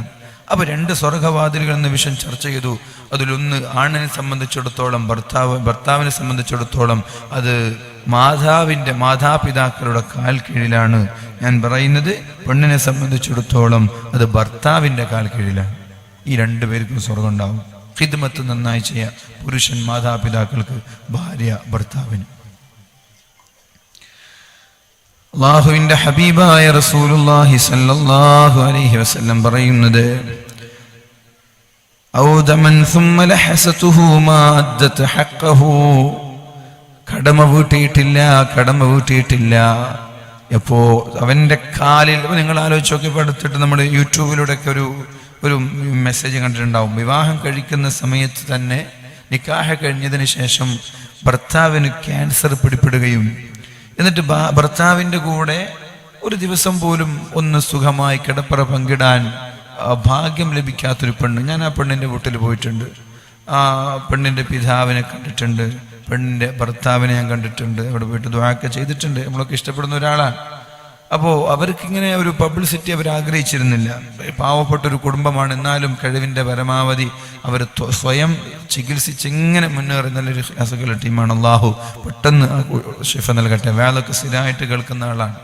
അപ്പൊ 2 സ്വർഗവാതിലുകൾ എന്ന വിഷയം ചർച്ച ചെയ്തു. അതിലൊന്ന് ആണിനെ സംബന്ധിച്ചിടത്തോളം, ഭർത്താവിനെ സംബന്ധിച്ചിടത്തോളം അത് മാതാപിതാക്കളുടെ കാൽ കീഴിലാണ്. ഞാൻ പറയുന്നത് പെണ്ണിനെ സംബന്ധിച്ചിടത്തോളം അത് ഭർത്താവിൻ്റെ കാൽ കീഴിലാണ്. ഈ 2 പേർക്കും സ്വർഗം ഉണ്ടാവും. ഖിദ്മത്ത് നന്നായി ചെയ്യാം. പുരുഷൻ മാതാപിതാക്കൾക്ക്, ഭാര്യ ഭർത്താവിന്. അല്ലാഹുവിൻ്റെ ഹബീബായ റസൂലുള്ളാഹി സ്വല്ലല്ലാഹു അലൈഹി വസല്ലം പറയുന്നത്, ഔദമൻ സുമ്മ ലഹസതുഹു മാ അദ്ദത ഹഖഹു. കടമ വീട്ടിയിട്ടില്ല. എപ്പോ അവൻ്റെ കാലിൽ, നിങ്ങൾ ആലോചിച്ച് നോക്കി, അടുത്തിട്ട് നമ്മുടെ യൂട്യൂബിലൂടെയൊക്കെ ഒരു മെസ്സേജ് കണ്ടിട്ടുണ്ടാവും. വിവാഹം കഴിക്കുന്ന സമയത്ത് തന്നെ, നിക്കാഹ് കഴിഞ്ഞതിന് ശേഷം ഭർത്താവിന് ക്യാൻസർ പിടിപ്പെടുകയും എന്നിട്ട് ഭർത്താവിൻ്റെ കൂടെ ഒരു ദിവസം പോലും ഒന്ന് സുഖമായി കിടപ്പറ പങ്കിടാൻ ഭാഗ്യം ലഭിക്കാത്തൊരു പെണ്ണ്. ഞാൻ ആ പെണ്ണിൻ്റെ വീട്ടിൽ പോയിട്ടുണ്ട്. ആ പെണ്ണിൻ്റെ പിതാവിനെ കണ്ടിട്ടുണ്ട്, പെണ്ണിൻ്റെ ഭർത്താവിനെ ഞാൻ കണ്ടിട്ടുണ്ട്. അവിടെ പോയിട്ട് ദുആയൊക്കെ ചെയ്തിട്ടുണ്ട്. നമ്മളൊക്കെ ഇഷ്ടപ്പെടുന്ന ഒരാളാണ്. അപ്പോൾ അവർക്കിങ്ങനെ ഒരു പബ്ലിസിറ്റി അവർ ആഗ്രഹിച്ചിരുന്നില്ല. പാവപ്പെട്ടൊരു കുടുംബമാണ്. എന്നാലും കഴിവിൻ്റെ പരമാവധി അവർ സ്വയം ചികിത്സിച്ച് ഇങ്ങനെ മുന്നേറി നല്ലൊരു അസുഖമുള്ള ടീമാണ്. അല്ലാഹു പെട്ടെന്ന് ശിഫ നൽകട്ടെ. വേളൊക്കെ സ്ഥിരമായിട്ട് കേൾക്കുന്ന ആളാണ്.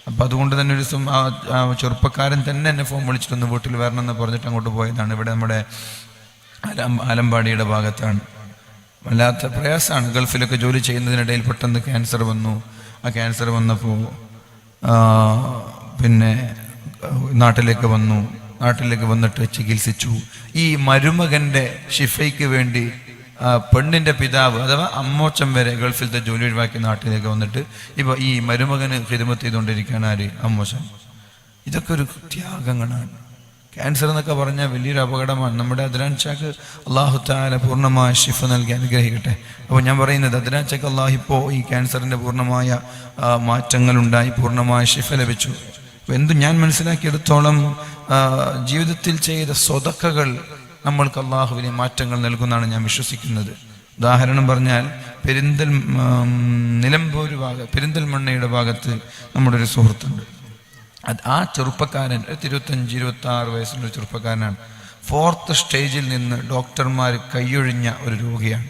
അപ്പം അതുകൊണ്ട് തന്നെ ഒരു ദിവസം ആ ചെറുപ്പക്കാരൻ തന്നെ എന്നെ ഫോൺ വിളിച്ചിട്ടൊന്ന് വീട്ടിൽ വരണം എന്ന് പറഞ്ഞിട്ട് അങ്ങോട്ട് പോയതാണ്. ഇവിടെ നമ്മുടെ ആലമ്പാടിയുടെ ഭാഗത്താണ്. വല്ലാത്ത പ്രയാസമാണ്. ഗൾഫിലൊക്കെ ജോലി ചെയ്യുന്നതിനിടയിൽ പെട്ടെന്ന് ക്യാൻസർ വന്നു. ആ ക്യാൻസർ വന്നപ്പോൾ പിന്നെ നാട്ടിലേക്ക് വന്നിട്ട് ചികിത്സിച്ചു. ഈ മരുമകൻ്റെ ഷിഫയ്ക്ക് വേണ്ടി പെണ്ണിൻ്റെ പിതാവ് അഥവാ അമ്മോച്ചൻ വരെ ഗൾഫിലത്തെ ജോലി ഒഴിവാക്കി നാട്ടിലേക്ക് വന്നിട്ട് ഇപ്പോൾ ഈ മരുമകന് ഖിദ്മത്ത് ചെയ്തുകൊണ്ടിരിക്കുകയാണ് ആര്? അമ്മോച്ചൻ. ഇതൊക്കെ ഒരു ത്യാഗങ്ങളാണ്. ക്യാൻസർ എന്നൊക്കെ പറഞ്ഞാൽ വലിയൊരു അപകടമാണ്. നമ്മുടെ അദ്നാൻ ഷാക്ക് അള്ളാഹു തആല പൂർണ്ണമായ ശിഫ നൽകി അനുഗ്രഹിക്കട്ടെ. അപ്പോൾ ഞാൻ പറയുന്നത് അദ്നാൻ ഷാക്ക് അള്ളാഹു ഇപ്പോൾ ഈ ക്യാൻസറിൻ്റെ പൂർണ്ണമായ മാറ്റങ്ങളുണ്ടായി, പൂർണ്ണമായ ശിഫ ലഭിച്ചു. എന്തും ഞാൻ മനസ്സിലാക്കിയെടുത്തോളം ജീവിതത്തിൽ ചെയ്ത സ്വതക്കകൾ നമ്മൾക്ക് അള്ളാഹു വലിയ മാറ്റങ്ങൾ നൽകുന്നതാണ് ഞാൻ വിശ്വസിക്കുന്നത്. ഉദാഹരണം പറഞ്ഞാൽ നിലമ്പൂർ പെരിന്തൽമണ്ണയുടെ ഭാഗത്ത് നമ്മുടെ ഒരു സുഹൃത്തുണ്ട്. ആ ചെറുപ്പക്കാരൻ 25-26 വയസ്സുള്ള ചെറുപ്പക്കാരനാണ്. 4th സ്റ്റേജിൽ നിന്ന് ഡോക്ടർമാർ കൈയൊഴിഞ്ഞ ഒരു രോഗിയാണ്.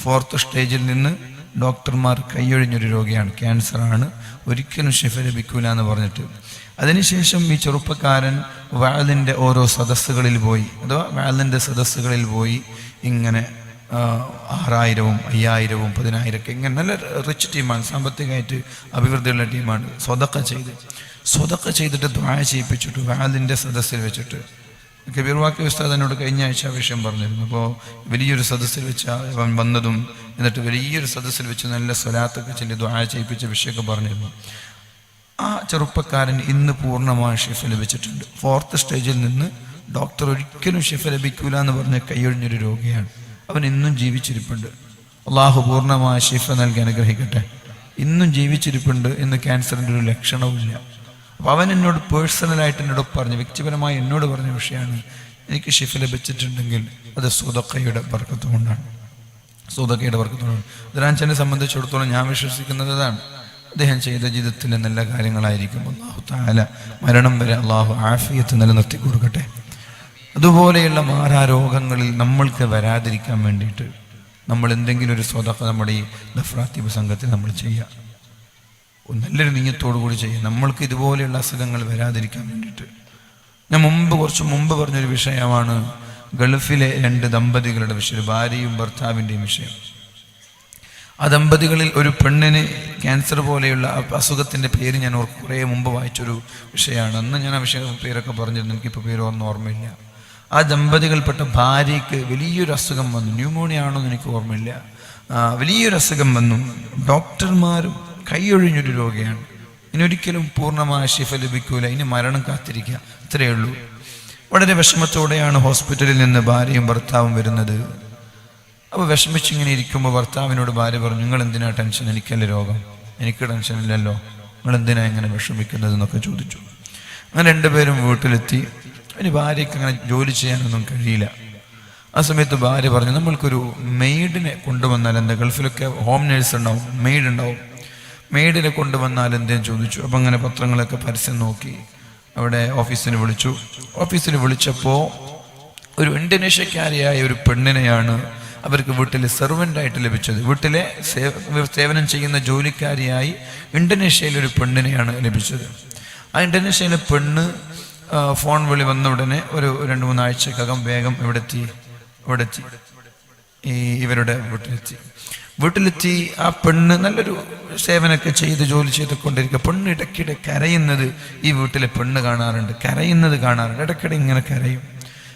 4th സ്റ്റേജിൽ നിന്ന് ഡോക്ടർമാർ കൈയൊഴിഞ്ഞൊരു രോഗിയാണ്. ക്യാൻസറാണ്, ഒരിക്കലും ശിഫ ലഭിക്കൂല എന്ന് പറഞ്ഞിട്ട്. അതിനുശേഷം ഈ ചെറുപ്പക്കാരൻ വഅലിൻ്റെ ഓരോ സദസ്സുകളിൽ പോയി, അഥവാ വഅലിൻ്റെ സദസ്സുകളിൽ പോയി ഇങ്ങനെ 6000, 5000, 10000 ഇങ്ങനെ നല്ല റിച്ച് ടീമാണ്, സാമ്പത്തികമായിട്ട് അഭിവൃദ്ധിയുള്ള ടീമാണ്. സ്വതക്ക ചെയ്തിട്ട് ദുആ ചെയ്യിപ്പിച്ചിട്ട് വഅലിൻ്റെ സദസ്സിൽ വെച്ചിട്ട് കബീർ വാക്കി ഉസ്താദ് എന്നോട് കഴിഞ്ഞ ആഴ്ച വിഷയം പറഞ്ഞിരുന്നു. അപ്പോൾ വലിയൊരു സദസ്സിൽ വെച്ച് അവൻ വന്നതും എന്നിട്ട് വലിയൊരു സദസ്സിൽ വെച്ച് നല്ല സ്വലാത്തൊക്കെ ചൊല്ലി ദുആ ചെയ്യിപ്പിച്ച വിഷയമൊക്കെ പറഞ്ഞിരുന്നു. ആ ചെറുപ്പക്കാരൻ ഇന്ന് പൂർണ്ണമായ ശിഫ ലഭിച്ചിട്ടുണ്ട്. 4th സ്റ്റേജിൽ നിന്ന് ഡോക്ടർ ഒരിക്കലും ശിഫ ലഭിക്കൂല എന്ന് പറഞ്ഞ് കൈയൊഴിഞ്ഞൊരു രോഗിയാണ്. അവൻ ഇന്നും ജീവിച്ചിരിപ്പുണ്ട്. അള്ളാഹു പൂർണ്ണമായ ശിഫ നൽകി അനുഗ്രഹിക്കട്ടെ. ഇന്നും ജീവിച്ചിരിപ്പുണ്ട് എന്ന് ക്യാൻസറിൻ്റെ ഒരു ലക്ഷണവുമില്ല. അപ്പോൾ അവൻ എന്നോട് പേഴ്സണലായിട്ട് എന്നോട് പറഞ്ഞു, വ്യക്തിപരമായി എന്നോട് പറഞ്ഞ വിഷയമാണ്, എനിക്ക് ശിഫ ലഭിച്ചിട്ടുണ്ടെങ്കിൽ അത് സ്വതക്കയുടെ ബർക്കത്ത് കൊണ്ടാണ്. ദ്രാൻചനെ സംബന്ധിച്ചിടത്തോളം ഞാൻ വിശ്വസിക്കുന്നത് അതാണ്. അദ്ദേഹം ചെയ്ത ജീവിതത്തിലെ നല്ല കാര്യങ്ങളായിരിക്കും. അല്ലാഹു തആല മരണം വരെ അള്ളാഹു ആഫിയത്ത് നിലനിർത്തി കൊടുക്കട്ടെ. അതുപോലെയുള്ള മാറാരോഗങ്ങളിൽ നമ്മൾക്ക് വരാതിരിക്കാൻ വേണ്ടിയിട്ട് നമ്മൾ എന്തെങ്കിലും ഒരു സ്വതക്ക നമ്മുടെ ഈ ദഫ്രാത്തീബ് സംഘത്തിൽ നമ്മൾ ചെയ്യുക. നല്ലൊരു നീയത്തോടു കൂടി ചെയ്യുക, നമ്മൾക്ക് ഇതുപോലെയുള്ള അസുഖങ്ങൾ വരാതിരിക്കാൻ വേണ്ടിയിട്ട്. ഞാൻ കുറച്ച് മുമ്പ് പറഞ്ഞൊരു വിഷയമാണ് ഗൾഫിലെ 2 ദമ്പതികളുടെ വിഷയം, ഭാര്യയും ഭർത്താവിൻ്റെയും വിഷയം. ആ ദമ്പതികളിൽ ഒരു പെണ്ണിന് ക്യാൻസർ പോലെയുള്ള അസുഖത്തിൻ്റെ പേര് ഞാൻ കുറേ മുമ്പ് വായിച്ചൊരു വിഷയമാണ്. അന്ന് ഞാൻ ആ പേരൊക്കെ പറഞ്ഞിരുന്നു, എനിക്കിപ്പോൾ പേര് ഓർമ്മയില്ല. ആ ദമ്പതികൾപ്പെട്ട ഭാര്യയ്ക്ക് വലിയൊരു അസുഖം വന്നു. ന്യൂമോണിയ ആണോ എന്ന് എനിക്ക് ഓർമ്മയില്ല. വലിയൊരു അസുഖം വന്നു. ഡോക്ടർമാരും കൈയൊഴിഞ്ഞൊരു രോഗിയാണ്. ഇനിയൊരിക്കലും പൂർണ്ണമായ ശിഫ ലഭിക്കൂല, ഇനി മരണം കാത്തിരിക്കുക, ഇത്രയേ ഉള്ളൂ. വളരെ വിഷമത്തോടെയാണ് ഹോസ്പിറ്റലിൽ നിന്ന് ഭാര്യയും ഭർത്താവും വരുന്നത്. അപ്പോൾ വിഷമിച്ചിങ്ങനെ ഇരിക്കുമ്പോൾ ഭർത്താവിനോട് ഭാര്യ പറഞ്ഞു, നിങ്ങൾ എന്തിനാ ടെൻഷൻ? എനിക്കല്ലേ രോഗം, എനിക്ക് ടെൻഷൻ ഇല്ലല്ലോ, നിങ്ങൾ എന്തിനാ ഇങ്ങനെ വിഷമിക്കുന്നത് എന്നൊക്കെ ചോദിച്ചു. അങ്ങനെ 2 പേരും വീട്ടിലെത്തി. ഇനി ഭാര്യയ്ക്ക് അങ്ങനെ ജോലി ചെയ്യാനൊന്നും കഴിയില്ല. ആ സമയത്ത് ഭാര്യ പറഞ്ഞു, നമ്മൾക്കൊരു മെയ്ഡിനെ കൊണ്ടുവന്നാൽ എന്താ? ഗൾഫിലൊക്കെ ഹോം നേഴ്സ് ഉണ്ടാവും, മെയ്ഡ് ഉണ്ടാവും, മെയ്ഡിനെ കൊണ്ടുവന്നാൽ എന്തേലും ചോദിച്ചു. അപ്പം അങ്ങനെ പത്രങ്ങളൊക്കെ പരസ്യം നോക്കി അവിടെ ഓഫീസിന് വിളിച്ചു. ഓഫീസിൽ വിളിച്ചപ്പോൾ ഒരു ഇന്തോനേഷ്യക്കാരിയായ ഒരു പെണ്ണിനെയാണ് അവർക്ക് വീട്ടിലെ സെർവൻ്റായിട്ട് ലഭിച്ചത്. വീട്ടിലെ സേവനം ചെയ്യുന്ന ജോലിക്കാരിയായി ഇന്തോനേഷ്യയിലൊരു പെണ്ണിനെയാണ് ലഭിച്ചത്. ആ ഇന്തോനേഷ്യയിലെ പെണ്ണ് ഫോൺ വിളി വന്ന ഉടനെ ഒരു 2-3 ആഴ്ചക്കകം വേഗം ഇവിടെത്തി ഇവരുടെ വീട്ടിലെത്തി. ആ പെണ്ണ് നല്ലൊരു സേവനമൊക്കെ ചെയ്ത് ജോലി ചെയ്തുകൊണ്ടിരിക്കുക. പെണ്ണ് ഇടയ്ക്കിടെ കരയുന്നത് ഈ വീട്ടിലെ പെണ്ണ് കാണാറുണ്ട്, ഇടയ്ക്കിടെ ഇങ്ങനെ കരയും.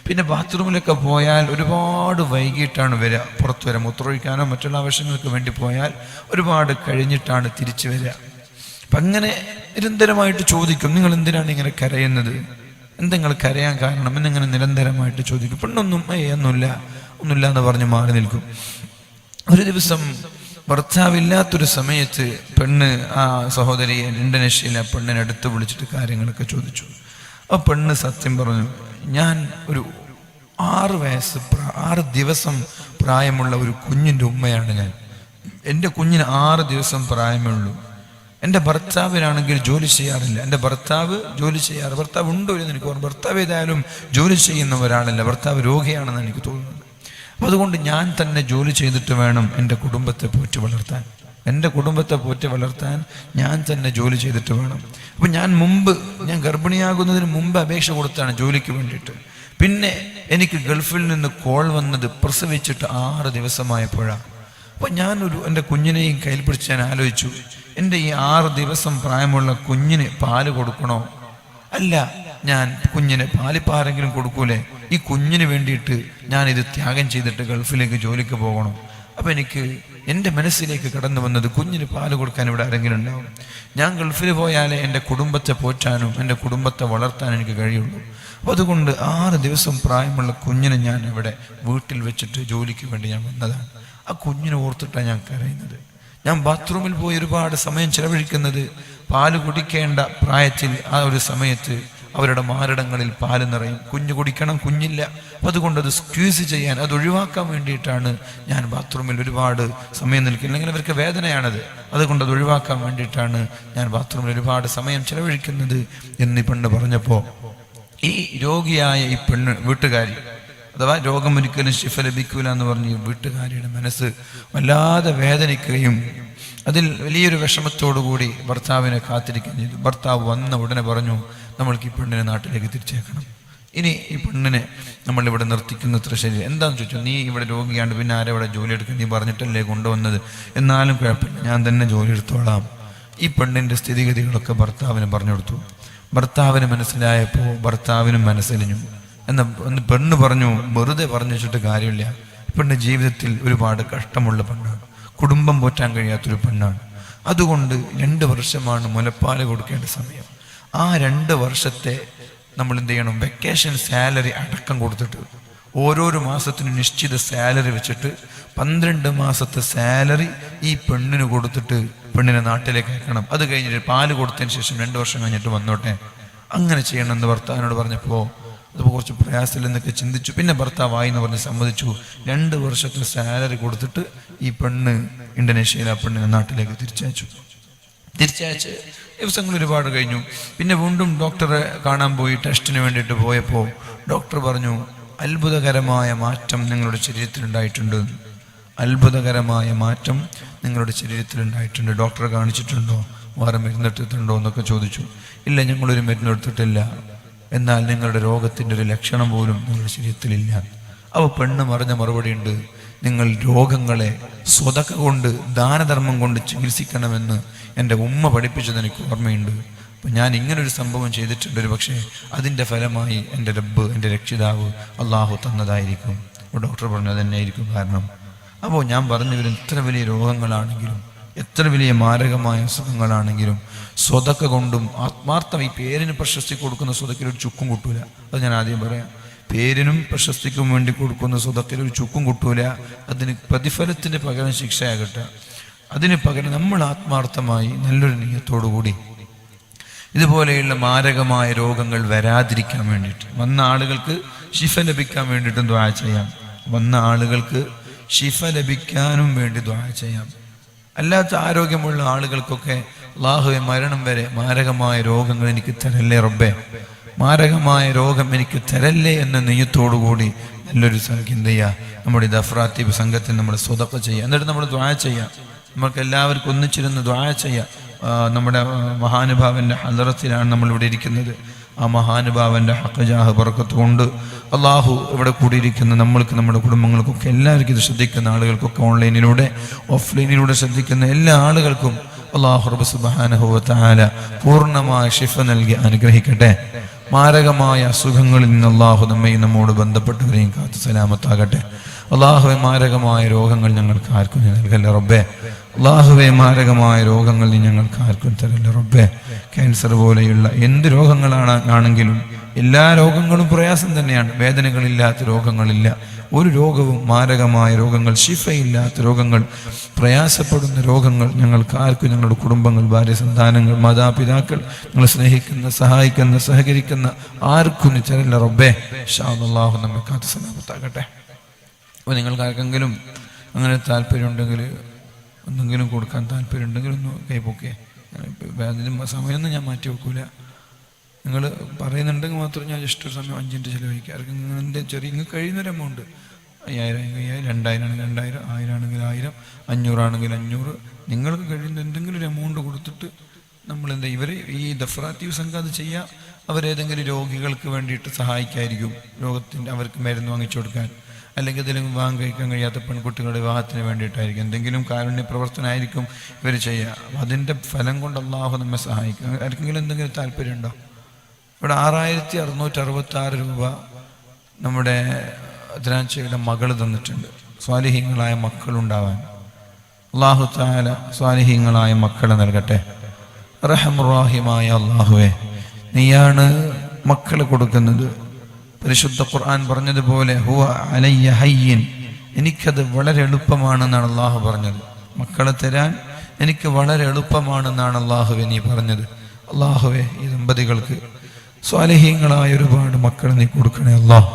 പിന്നെ ബാത്റൂമിലൊക്കെ പോയാൽ ഒരുപാട് വൈകിട്ടാണ് പുറത്തു വരിക. മൂത്രമൊഴിക്കാനോ മറ്റുള്ള ആവശ്യങ്ങൾക്ക് വേണ്ടി പോയാൽ ഒരുപാട് കഴിഞ്ഞിട്ടാണ് തിരിച്ചു വരിക. അപ്പം അങ്ങനെ നിരന്തരമായിട്ട് ചോദിക്കും, നിങ്ങൾ എന്തിനാണ് ഇങ്ങനെ കരയുന്നത്, എന്തെങ്കിലും കരയാൻ കാരണം എന്നിങ്ങനെ നിരന്തരമായിട്ട് ചോദിക്കും. പെണ്ണൊന്നും ഒന്നുമില്ല എന്ന് പറഞ്ഞ് മാറി നിൽക്കും. ഒരു ദിവസം ഭർത്താവില്ലാത്തൊരു സമയത്ത് പെണ്ണ് ആ സഹോദരിയെ ഇന്തോനേഷ്യയിലെ പെണ്ണിനെ അടുത്ത് വിളിച്ചിട്ട് കാര്യങ്ങളൊക്കെ ചോദിച്ചു. ആ പെണ്ണ് സത്യം പറഞ്ഞു, ഞാൻ ഒരു 6 ദിവസം പ്രായമുള്ള ഒരു കുഞ്ഞിൻ്റെ ഉമ്മയാണ് ഞാൻ. എൻ്റെ കുഞ്ഞിന് 6 ദിവസം പ്രായമേ ഉള്ളൂ. എൻ്റെ ഭർത്താവിനാണെങ്കിൽ ജോലി ചെയ്യാറില്ല. എൻ്റെ ഭർത്താവ് ഉണ്ടോ എന്ന് എനിക്ക് ഓർമ്മ. ഭർത്താവ് ഏതായാലും ജോലി ചെയ്യുന്ന ഒരാളല്ല, ഭർത്താവ് രോഗിയാണെന്ന് എനിക്ക് തോന്നുന്നത്. അപ്പം അതുകൊണ്ട് ഞാൻ തന്നെ ജോലി ചെയ്തിട്ട് വേണം എൻ്റെ കുടുംബത്തെ പോറ്റി വളർത്താൻ ഞാൻ തന്നെ ജോലി ചെയ്തിട്ട് വേണം. അപ്പം ഞാൻ ഗർഭിണിയാകുന്നതിന് മുമ്പ് അപേക്ഷ കൊടുത്താണ് ജോലിക്ക് വേണ്ടിയിട്ട്. പിന്നെ എനിക്ക് ഗൾഫിൽ നിന്ന് കോൾ വന്നത് പ്രസവിച്ചിട്ട് 6 ദിവസമായപ്പോഴാണ്. അപ്പോൾ എൻ്റെ കുഞ്ഞിനെയും കയ്യിൽ പിടിച്ച് ഞാൻ ആലോചിച്ചു, എൻ്റെ ഈ 6 ദിവസം പ്രായമുള്ള കുഞ്ഞിന് പാല് കൊടുക്കണോ? അല്ല, ഞാൻ കുഞ്ഞിന് പാലിപ്പാരെങ്കിലും കൊടുക്കൂലേ? ഈ കുഞ്ഞിന് വേണ്ടിയിട്ട് ഞാനിത് ത്യാഗം ചെയ്തിട്ട് ഗൾഫിലേക്ക് ജോലിക്ക് പോകണം. അപ്പം എനിക്ക് എൻ്റെ മനസ്സിലേക്ക് കടന്നു വന്നത് കുഞ്ഞിന് പാല് കൊടുക്കാൻ ഇവിടെ ആരെങ്കിലും ഉണ്ടാവും. ഞാൻ ഗൾഫിൽ പോയാലേ എൻ്റെ കുടുംബത്തെ പോറ്റാനും എൻ്റെ കുടുംബത്തെ വളർത്താനും എനിക്ക് കഴിയുള്ളൂ. അപ്പോൾ അതുകൊണ്ട് 6 ദിവസം പ്രായമുള്ള കുഞ്ഞിനെ ഞാൻ ഇവിടെ വീട്ടിൽ വെച്ചിട്ട് ജോലിക്ക് വേണ്ടി ഞാൻ വന്നതാണ്. ആ കുഞ്ഞിനെ ഓർത്തിട്ടാണ് ഞാൻ കരയുന്നത്. ഞാൻ ബാത്റൂമിൽ പോയി ഒരുപാട് സമയം ചെലവഴിക്കുന്നത് പാല് കുടിക്കേണ്ട പ്രായത്തിൽ ആ ഒരു സമയത്ത് അവരുടെ മാരടങ്ങളിൽ പാല് നിറയും. കുഞ്ഞ് കുടിക്കണം, കുഞ്ഞില്ല. അപ്പം അതുകൊണ്ട് അത് സ്ക്യൂസ് ചെയ്യാൻ, അത് ഒഴിവാക്കാൻ വേണ്ടിയിട്ടാണ് ഞാൻ ബാത്റൂമിൽ ഒരുപാട് സമയം നിൽക്കുന്നത്. അല്ലെങ്കിൽ അവർക്ക് വേദനയാണത്. അതുകൊണ്ട് അത് ഒഴിവാക്കാൻ വേണ്ടിയിട്ടാണ് ഞാൻ ബാത്റൂമിൽ ഒരുപാട് സമയം ചെലവഴിക്കുന്നത് എന്ന് പെണ്ണ് പറഞ്ഞപ്പോൾ ഈ രോഗിയായ ഈ പെണ്ണ് വീട്ടുകാരി, അഥവാ രോഗം ഒരിക്കലും ശിഫ ലഭിക്കൂല എന്ന് പറഞ്ഞ് ഈ വീട്ടുകാരിയുടെ മനസ്സ് വല്ലാതെ വേദനിക്കുകയും അതിൽ വലിയൊരു വിഷമത്തോടുകൂടി ഭർത്താവിനെ കാത്തിരിക്കുകയും ചെയ്തു. ഭർത്താവ് വന്ന ഉടനെ പറഞ്ഞു, നമ്മൾക്ക് ഈ പെണ്ണിനെ നാട്ടിലേക്ക് തിരിച്ചേക്കണം. ഇനി ഈ പെണ്ണിനെ നമ്മളിവിടെ നിർത്തിക്കുന്നത്ര ശരി. എന്താണെന്ന് ചോദിച്ചു, നീ ഇവിടെ രോഗിയാണ്ട് പിന്നെ ആരെവിടെ ജോലി എടുക്കുക, നീ പറഞ്ഞിട്ടല്ലേ കൊണ്ടുവന്നത്, എന്നാലും കുഴപ്പമില്ല, ഞാൻ തന്നെ ജോലി എടുത്തോളാം. ഈ പെണ്ണിൻ്റെ സ്ഥിതിഗതികളൊക്കെ ഭർത്താവിന് പറഞ്ഞു കൊടുത്തു. ഭർത്താവിന് മനസ്സിലായപ്പോൾ ഭർത്താവിനും മനസ്സലിഞ്ഞു. എന്ന് പെണ്ണ് പറഞ്ഞു, വെറുതെ പറഞ്ഞു വെച്ചിട്ട് കാര്യമില്ല. പെണ്ണ് ജീവിതത്തിൽ ഒരുപാട് കഷ്ടമുള്ള പെണ്ണാണ്, കുടുംബം പോറ്റാൻ കഴിയാത്തൊരു പെണ്ണാണ്. അതുകൊണ്ട് 2 വർഷമാണ് മുലപ്പാല് കൊടുക്കേണ്ട സമയം. ആ 2 വർഷത്തെ നമ്മൾ എന്ത് ചെയ്യണം, വെക്കേഷൻ സാലറി അടക്കം കൊടുത്തിട്ട് ഓരോരോ മാസത്തിനും നിശ്ചിത സാലറി വെച്ചിട്ട് 12 മാസത്തെ സാലറി ഈ പെണ്ണിന് കൊടുത്തിട്ട് പെണ്ണിനെ നാട്ടിലേക്ക് അയക്കണം. അത് കഴിഞ്ഞിട്ട് പാല് കൊടുത്തതിന് ശേഷം 2 വർഷം കഴിഞ്ഞിട്ട് വന്നോട്ടെ. അങ്ങനെ ചെയ്യണമെന്ന് ഭർത്താവിനോട് പറഞ്ഞപ്പോൾ അതിപ്പോൾ കുറച്ച് പ്രയാസത്തിൽ എന്നൊക്കെ ചിന്തിച്ചു. പിന്നെ ഭർത്താവായി എന്ന് പറഞ്ഞ് സമ്മതിച്ചു. 2 വർഷത്തെ സാലറി കൊടുത്തിട്ട് ഈ പെണ്ണ് ഇന്തോനേഷ്യയിൽ ആ പെണ്ണിനെ നാട്ടിലേക്ക് തിരിച്ചയച്ചു. ദിവസങ്ങൾ ഒരുപാട് കഴിഞ്ഞു. പിന്നെ വീണ്ടും ഡോക്ടറെ കാണാൻ പോയി ടെസ്റ്റിന് വേണ്ടിയിട്ട് പോയപ്പോൾ ഡോക്ടർ പറഞ്ഞു, അത്ഭുതകരമായ മാറ്റം നിങ്ങളുടെ ശരീരത്തിലുണ്ടായിട്ടുണ്ട്. അത്ഭുതകരമായ മാറ്റം നിങ്ങളുടെ ശരീരത്തിലുണ്ടായിട്ടുണ്ട്. ഡോക്ടറെ കാണിച്ചിട്ടുണ്ടോ, വേറെ മരുന്നെടുത്തിട്ടുണ്ടോ എന്നൊക്കെ ചോദിച്ചു. ഇല്ല, ഞങ്ങളൊരു മരുന്നെടുത്തിട്ടില്ല. എന്നാൽ നിങ്ങളുടെ രോഗത്തിൻ്റെ ഒരു ലക്ഷണം പോലും നിങ്ങളുടെ ശരീരത്തിലില്ല. അപ്പോൾ പെണ്ണ് പറഞ്ഞ മറുപടി ഉണ്ട്, നിങ്ങൾ രോഗങ്ങളെ സ്വതക്ക കൊണ്ട് ദാനധർമ്മം കൊണ്ട് ചികിത്സിക്കണമെന്ന് എൻ്റെ ഉമ്മ പഠിപ്പിച്ചത് എനിക്ക് ഓർമ്മയുണ്ട്. അപ്പം ഞാൻ ഇങ്ങനൊരു സംഭവം ചെയ്തിട്ടുണ്ട്. ഒരു പക്ഷേ അതിൻ്റെ ഫലമായി എൻ്റെ റബ്ബ്, എൻ്റെ രക്ഷിതാവ് അള്ളാഹു തന്നതായിരിക്കും. അപ്പോൾ ഡോക്ടർ പറഞ്ഞു അതന്നെയായിരിക്കും കാരണം. അപ്പോൾ ഞാൻ പറഞ്ഞു വരും, എത്ര വലിയ രോഗങ്ങളാണെങ്കിലും എത്ര വലിയ മാരകമായ അസുഖങ്ങളാണെങ്കിലും സ്വതക്ക കൊണ്ടും ആത്മാർത്ഥം, ഈ പേരിന് പ്രശസ്തി കൊടുക്കുന്ന സ്വതക്കിൽ ഒരു ചുക്കും കിട്ടൂല. അത് ഞാൻ ആദ്യം പറയാം. പേരിനും പ്രശസ്തിക്കും വേണ്ടി കൊടുക്കുന്ന സ്വതക്കിൽ ഒരു ചുക്കും കിട്ടൂല. അതിന് പ്രതിഫലത്തിന് പകരം ശിക്ഷയാകട്ടെ. അതിന് പകരം നമ്മൾ ആത്മാർത്ഥമായി നല്ലൊരു നിയത്തോടുകൂടി ഇതുപോലെയുള്ള മാരകമായ രോഗങ്ങൾ വരാതിരിക്കാൻ വേണ്ടിയിട്ട്, വന്ന ആളുകൾക്ക് ശിഫ ലഭിക്കാൻ വേണ്ടിയിട്ടും ദുആ ചെയ്യാം. വന്ന ആളുകൾക്ക് ശിഫ ലഭിക്കാനും വേണ്ടി ദുആ ചെയ്യാം. അല്ലാത്ത ആരോഗ്യമുള്ള ആളുകൾക്കൊക്കെ അല്ലാഹുവേ മരണം വരെ മാരകമായ രോഗങ്ങൾ എനിക്ക് തരല്ലേ റബ്ബേ, മാരകമായ രോഗം എനിക്ക് തരല്ലേ എന്ന നെയ്യത്തോടുകൂടി നല്ലൊരു എന്ത് ചെയ്യുക, നമ്മുടെ ദഫ്രാത്തീബ് സംഘത്തിൽ നമ്മൾ സ്വതക്ക ചെയ്യുക. എന്നിട്ട് നമ്മൾ ദുആ ചെയ്യാം. നമുക്ക് എല്ലാവർക്കും ഒന്നിച്ചിരുന്ന് ദുആ ചെയ്യാം. നമ്മുടെ മഹാനുഭാവൻ്റെ ഹദറത്തിലാണ് നമ്മളിവിടെ ഇരിക്കുന്നത്. ആ മഹാനുഭാവൻ്റെ ഹഖജാഹ് ബർക്കത്ത് കൊണ്ട് അള്ളാഹു ഇവിടെ കൂടിയിരിക്കുന്ന നമ്മൾക്ക്, നമ്മുടെ കുടുംബങ്ങൾക്കൊക്കെ, എല്ലാവർക്കും ഇത് ശ്രദ്ധിക്കുന്ന ആളുകൾക്കൊക്കെ, ഓൺലൈനിലൂടെ ഓഫ്ലൈനിലൂടെ ശ്രദ്ധിക്കുന്ന എല്ലാ ആളുകൾക്കും അള്ളാഹു റബ്ബ് സുബ്ഹാനഹു വ തആല പൂർണ്ണമായ ശിഫ നൽകി അനുഗ്രഹിക്കട്ടെ. മാരകമായ അസുഖങ്ങളിൽ നിന്ന് അള്ളാഹു നമ്മയും നമ്മോട് ബന്ധപ്പെട്ടവരെയും കാത്തു സലാമത്താകട്ടെ. അള്ളാഹുവെ മാരകമായ രോഗങ്ങൾ ഞങ്ങൾക്ക് ആർക്കും നൽകല്ല റബ്ബേ. അള്ളാഹുവെ മാരകമായ രോഗങ്ങൾ നീ ഞങ്ങൾക്ക് ആർക്കും തരല്ല റബ്ബേ. ക്യാൻസർ പോലെയുള്ള എന്ത് രോഗങ്ങളാണെങ്കിലും എല്ലാ രോഗങ്ങളും പ്രയാസം തന്നെയാണ്. വേദനകളില്ലാത്ത രോഗങ്ങളില്ല. ഒരു രോഗവും, മാരകമായ രോഗങ്ങൾ, ശിഫയില്ലാത്ത രോഗങ്ങൾ, പ്രയാസപ്പെടുന്ന രോഗങ്ങൾ ഞങ്ങൾക്ക് ആർക്കും, ഞങ്ങളുടെ കുടുംബങ്ങൾ, ഭാര്യ, സന്താനങ്ങൾ, മാതാപിതാക്കൾ, ഞങ്ങൾ സ്നേഹിക്കുന്ന, സഹായിക്കുന്ന, സഹകരിക്കുന്ന ആർക്കും നീ തരല്ല റബ്ബേ. ഇൻഷാ അല്ലാഹു നമ്മെ കാത്തു സലാമത്താകട്ടെ. അപ്പോൾ നിങ്ങൾക്ക് ആർക്കെങ്കിലും അങ്ങനെ താല്പര്യമുണ്ടെങ്കിൽ, എന്തെങ്കിലും കൊടുക്കാൻ താല്പര്യമുണ്ടെങ്കിൽ ഒന്ന് കൈപ്പൊക്കെ. അതിന് സമയമൊന്നും ഞാൻ മാറ്റി വെക്കൂല. നിങ്ങൾ പറയുന്നുണ്ടെങ്കിൽ മാത്രം ഞാൻ ജസ്റ്റ് ഒരു സമയം 5 മിനിറ്റ് ചിലവഴിക്കുക. ആർക്കെങ്കിലും എൻ്റെ ചെറിയ നിങ്ങൾക്ക് കഴിയുന്നൊരു എമൗണ്ട്, 5000 2000 ആണെങ്കിൽ 2000, 1000 ആണെങ്കിൽ 1000, 500 ആണെങ്കിൽ 500, നിങ്ങൾക്ക് കഴിയുന്ന എന്തെങ്കിലും ഒരു എമൗണ്ട് കൊടുത്തിട്ട് നമ്മളെന്താ ഇവർ ഈ ദഫ്രാത്തീവ് സംഘം അത് ചെയ്യുക. അവരേതെങ്കിലും രോഗികൾക്ക് വേണ്ടിയിട്ട് സഹായിക്കായിരിക്കും. രോഗത്തിൻ്റെ അവർക്ക് മരുന്ന് വാങ്ങിച്ചു കൊടുക്കാൻ, അല്ലെങ്കിൽ എന്തെങ്കിലും വിവാഹം കഴിക്കാൻ കഴിയാത്ത പെൺകുട്ടികളുടെ വിവാഹത്തിന് വേണ്ടിയിട്ടായിരിക്കും. എന്തെങ്കിലും കാരുണ്യ പ്രവർത്തനമായിരിക്കും ഇവർ ചെയ്യുക. അതിൻ്റെ ഫലം കൊണ്ട് അള്ളാഹു നമ്മെ സഹായിക്കും. ആർക്കെങ്കിലും എന്തെങ്കിലും താല്പര്യമുണ്ടോ? ഇവിടെ 6666 രൂപ നമ്മുടെ ദ്രാക്ഷയുടെ മകൾ തന്നിട്ടുണ്ട്. സ്വാലിഹീങ്ങളായ മക്കളുണ്ടാവാൻ അല്ലാഹു തആല സ്വാലിഹീങ്ങളായ മക്കളെ നൽകട്ടെ. റഹ്മുറാഹിമായ അല്ലാഹുവേ, നീയാണ് മക്കളെ കൊടുക്കുന്നത്. പരിശുദ്ധ ഖുർആൻ പറഞ്ഞതുപോലെ ഹുവ അലയ്യ ഹയ്യിൻ, എനിക്കത് വളരെ എളുപ്പമാണെന്നാണ് അല്ലാഹു പറഞ്ഞത്. മക്കളെ തരാൻ എനിക്ക് വളരെ എളുപ്പമാണെന്നാണ് അല്ലാഹുവേ നീ പറഞ്ഞത്. അല്ലാഹുവേ, ഈ ദമ്പതികൾക്ക് സ്വാലിഹീങ്ങളായ ഒരുപാട് മക്കളെ നീ കൊടുക്കണേ അല്ലാഹ്.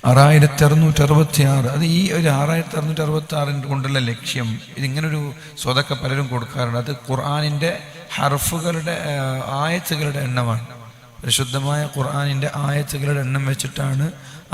6666, അത് ഈ ഒരു 6666 കൊണ്ടുള്ള ലക്ഷ്യം. ഇതിങ്ങനൊരു സ്വതക്ക പലരും കൊടുക്കാറുണ്ട്. അത് ഖുർആനിൻ്റെ ഹർഫുകളുടെ ആയത്തുകളുടെ എണ്ണമാണ്. പരിശുദ്ധമായ ഖുർആനിൻ്റെ ആയത്തുകളുടെ എണ്ണം വെച്ചിട്ടാണ്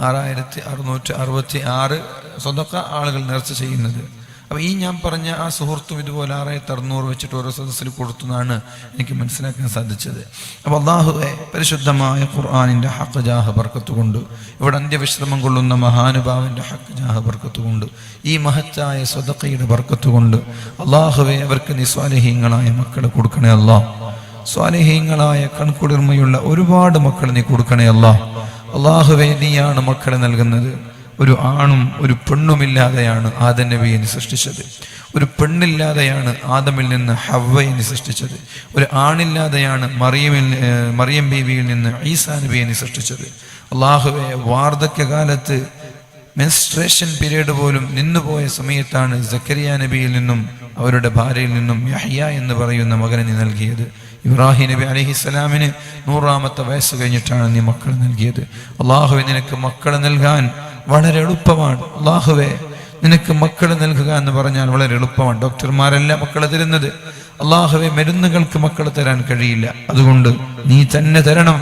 6666 സ്വതക്ക ആളുകൾ നേർച്ച ചെയ്യുന്നത്. അപ്പോൾ ഈ ഞാൻ പറഞ്ഞ ആ സുഹൃത്തും ഇതുപോലെ 6600 വെച്ചിട്ട് ഓരോ സദസ്സിൽ കൊടുത്തുന്നാണ് എനിക്ക് മനസ്സിലാക്കാൻ സാധിച്ചത്. അപ്പോൾ അല്ലാഹുവേ, പരിശുദ്ധമായ ഖുർആനിൻ്റെ ഹഖ് ജാഹ ബർക്കത്ത് കൊണ്ട്, ഇവിടെ അന്ത്യവിശ്രമം കൊള്ളുന്ന മഹാനുഭാവൻ്റെ ഹഖ് ജാഹ ബർക്കത്ത് കൊണ്ട്, ഈ മഹത്തായ സ്വതക്കയുടെ ബർക്കത്ത് കൊണ്ട് അല്ലാഹുവേ, അവർക്ക് നീ സ്വാലിഹീങ്ങളായ മക്കളെ കൊടുക്കണേ അല്ലാഹ്. സ്വാലിഹീങ്ങളായ കൺകുളിർമയുള്ള ഒരുപാട് മക്കളെ നീ കൊടുക്കണേ അല്ലാഹ്. അല്ലാഹുവേ, നീയാണ് മക്കളെ നൽകുന്നത്. ഒരു ആണും ഒരു പെണ്ണുമില്ലാതെയാണ് ആദം നബിയെ സൃഷ്ടിച്ചത്. ഒരു പെണ്ണില്ലാതെയാണ് ആദമിൽ നിന്ന് ഹവ്വയെ സൃഷ്ടിച്ചത്. ഒരു ആണില്ലാതെയാണ് മറിയം ബീവിയിൽ നിന്ന് ഈസാ നബിയെ സൃഷ്ടിച്ചത്. അല്ലാഹുവേ, വാർദ്ധക്യകാലത്ത് മെൻസ്ട്രേഷൻ പീരീഡ് പോലും നിന്നുപോയ സമയത്താണ് സക്കരിയ നബിയിൽ നിന്നും അവരുടെ ഭാര്യയിൽ നിന്നും യഹ്യ എന്ന് പറയുന്ന മകനെ നീ നൽകിയത്. ഇബ്രാഹിം നബി അലൈഹിസ്സലാമിന് 100ാമത്തെ വയസ്സ് കഴിഞ്ഞിട്ടാണ് നീ മക്കൾ നൽകിയത്. അല്ലാഹുവേ, നിനക്ക് മക്കളെ നൽകാൻ വളരെ എളുപ്പമാണ്. അല്ലാഹുവേ, നിനക്ക് മക്കളെ നൽകുക എന്ന് പറഞ്ഞാൽ വളരെ എളുപ്പമാണ്. ഡോക്ടർമാരല്ല മക്കളെ തരുന്നത്. അല്ലാഹുവേ, മരുന്നുകൾക്ക് മക്കളെ തരാൻ കഴിയില്ല. അതുകൊണ്ട് നീ തന്നെ തരണം.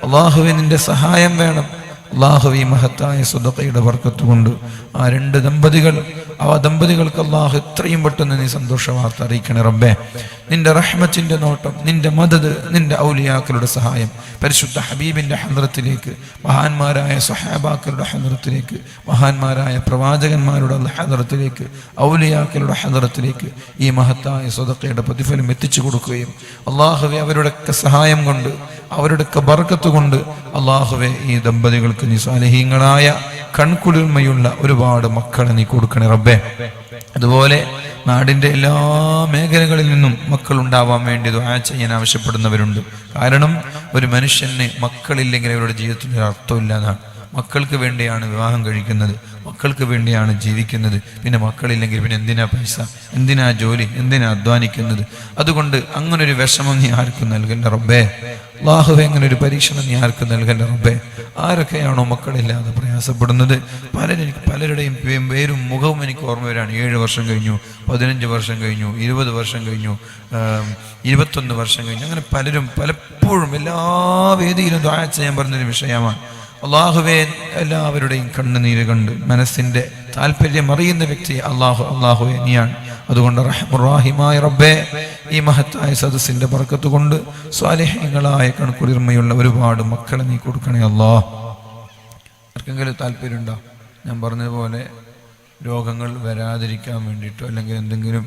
അല്ലാഹുവേ, നിന്റെ സഹായം വേണം. അല്ലാഹുവേ, മഹത്തായ സ്വതക്കയുടെ ബർക്കത്ത് കൊണ്ട് ആ 2 ദമ്പതികൾ, ആ ദമ്പതികൾക്ക് അല്ലാഹു എത്രയും പെട്ടെന്ന് നീ സന്തോഷ വാർത്ത അറിയിക്കണേ റബ്ബേ. നിന്റെ റഹ്മത്തിന്റെ നോട്ടം, നിന്റെ മദദ്, നിന്റെ ഔലിയാക്കളുടെ സഹായം പരിശുദ്ധ ഹബീബിന്റെ ഹദ്റത്തിലേക്ക്, മഹാന്മാരായ സ്വഹാബാക്കളുടെ ഹദ്റത്തിലേക്ക്, മഹാന്മാരായ പ്രവാചകന്മാരുടെ ഹദ്റത്തിലേക്ക്, ഔലിയാക്കളുടെ ഹദ്റത്തിലേക്ക് ഈ മഹത്തായ സ്വതക്കയുടെ പ്രതിഫലം എത്തിച്ചു കൊടുക്കുകയും അല്ലാഹുവേ, അവരുടെയൊക്കെ സഹായം കൊണ്ട്, അവരുടെയൊക്കെ ബർക്കത്ത് കൊണ്ട് അല്ലാഹുവേ, ഈ ദമ്പതികൾക്ക് നീ സ്വാലിഹീങ്ങളായ കൺകുളിർമയുള്ള ഒരുപാട് മക്കളെ നീ കൊടുക്കണേ റബ്ബേ. അതുപോലെ നാടിൻ്റെ എല്ലാ മേഖലകളിൽ നിന്നും മക്കൾ ഉണ്ടാവാൻ വേണ്ടി ദുആ ചെയ്യാൻ ആവശ്യപ്പെടുന്നവരുണ്ട്. കാരണം ഒരു മനുഷ്യന് മക്കളില്ലെങ്കിൽ അവരുടെ ജീവിതത്തിൽ ഒരു അർത്ഥമില്ല എന്നാണ്. മക്കൾക്ക് വേണ്ടിയാണ് വിവാഹം കഴിക്കുന്നത്, മക്കൾക്ക് വേണ്ടിയാണ് ജീവിക്കുന്നത്. പിന്നെ മക്കളില്ലെങ്കിൽ പിന്നെ എന്തിനാ പൈസ, എന്തിനാ ജോലി, എന്തിനാ അധ്വാനിക്കുന്നത്? അതുകൊണ്ട് അങ്ങനൊരു വിഷമം നീ ആർക്കും നൽകല്ല റബ്ബേ. അല്ലാഹുവേ, അങ്ങനെ ഒരു പരീക്ഷണം നീ ആർക്കും നൽകല്ല റബ്ബേ. ആരൊക്കെയാണോ മക്കളില്ലാതെ പ്രയാസപ്പെടുന്നത്, പലരുടെയും പേരും മുഖവും എനിക്ക് ഓർമ്മ വരാണ്. 7 വർഷം കഴിഞ്ഞു, 15 വർഷം കഴിഞ്ഞു, 20 വർഷം കഴിഞ്ഞു, 21 വർഷം കഴിഞ്ഞു. അങ്ങനെ പലപ്പോഴും എല്ലാ വേദിയിലും ദുആ ചെയ്യാൻ പറഞ്ഞൊരു വിഷയമാണ്. അല്ലാഹുവേ, എല്ലാവരുടെയും കണ്ണുനീര് കണ്ട് മനസ്സിന്റെ താല്പര്യം അറിയുന്ന വ്യക്തി അല്ലാഹുവേ നീയാണ്. അതുകൊണ്ട് റഹ്മുറാഹിമായ റബ്ബേ, ഈ മഹത്തായ സദസ്സിന്റെ ബർക്കത്ത് കൊണ്ട് സ്വാലിഹീങ്ങളായ കൺകുളിർമയുള്ള ഒരുപാട് മക്കളെ നീ കൊടുക്കണേ അല്ലാഹ്. ആർക്കെങ്കിലും താല്പര്യമുണ്ടോ? ഞാൻ പറഞ്ഞതുപോലെ രോഗങ്ങൾ വരാതിരിക്കാൻ വേണ്ടിയിട്ടോ അല്ലെങ്കിൽ എന്തെങ്കിലും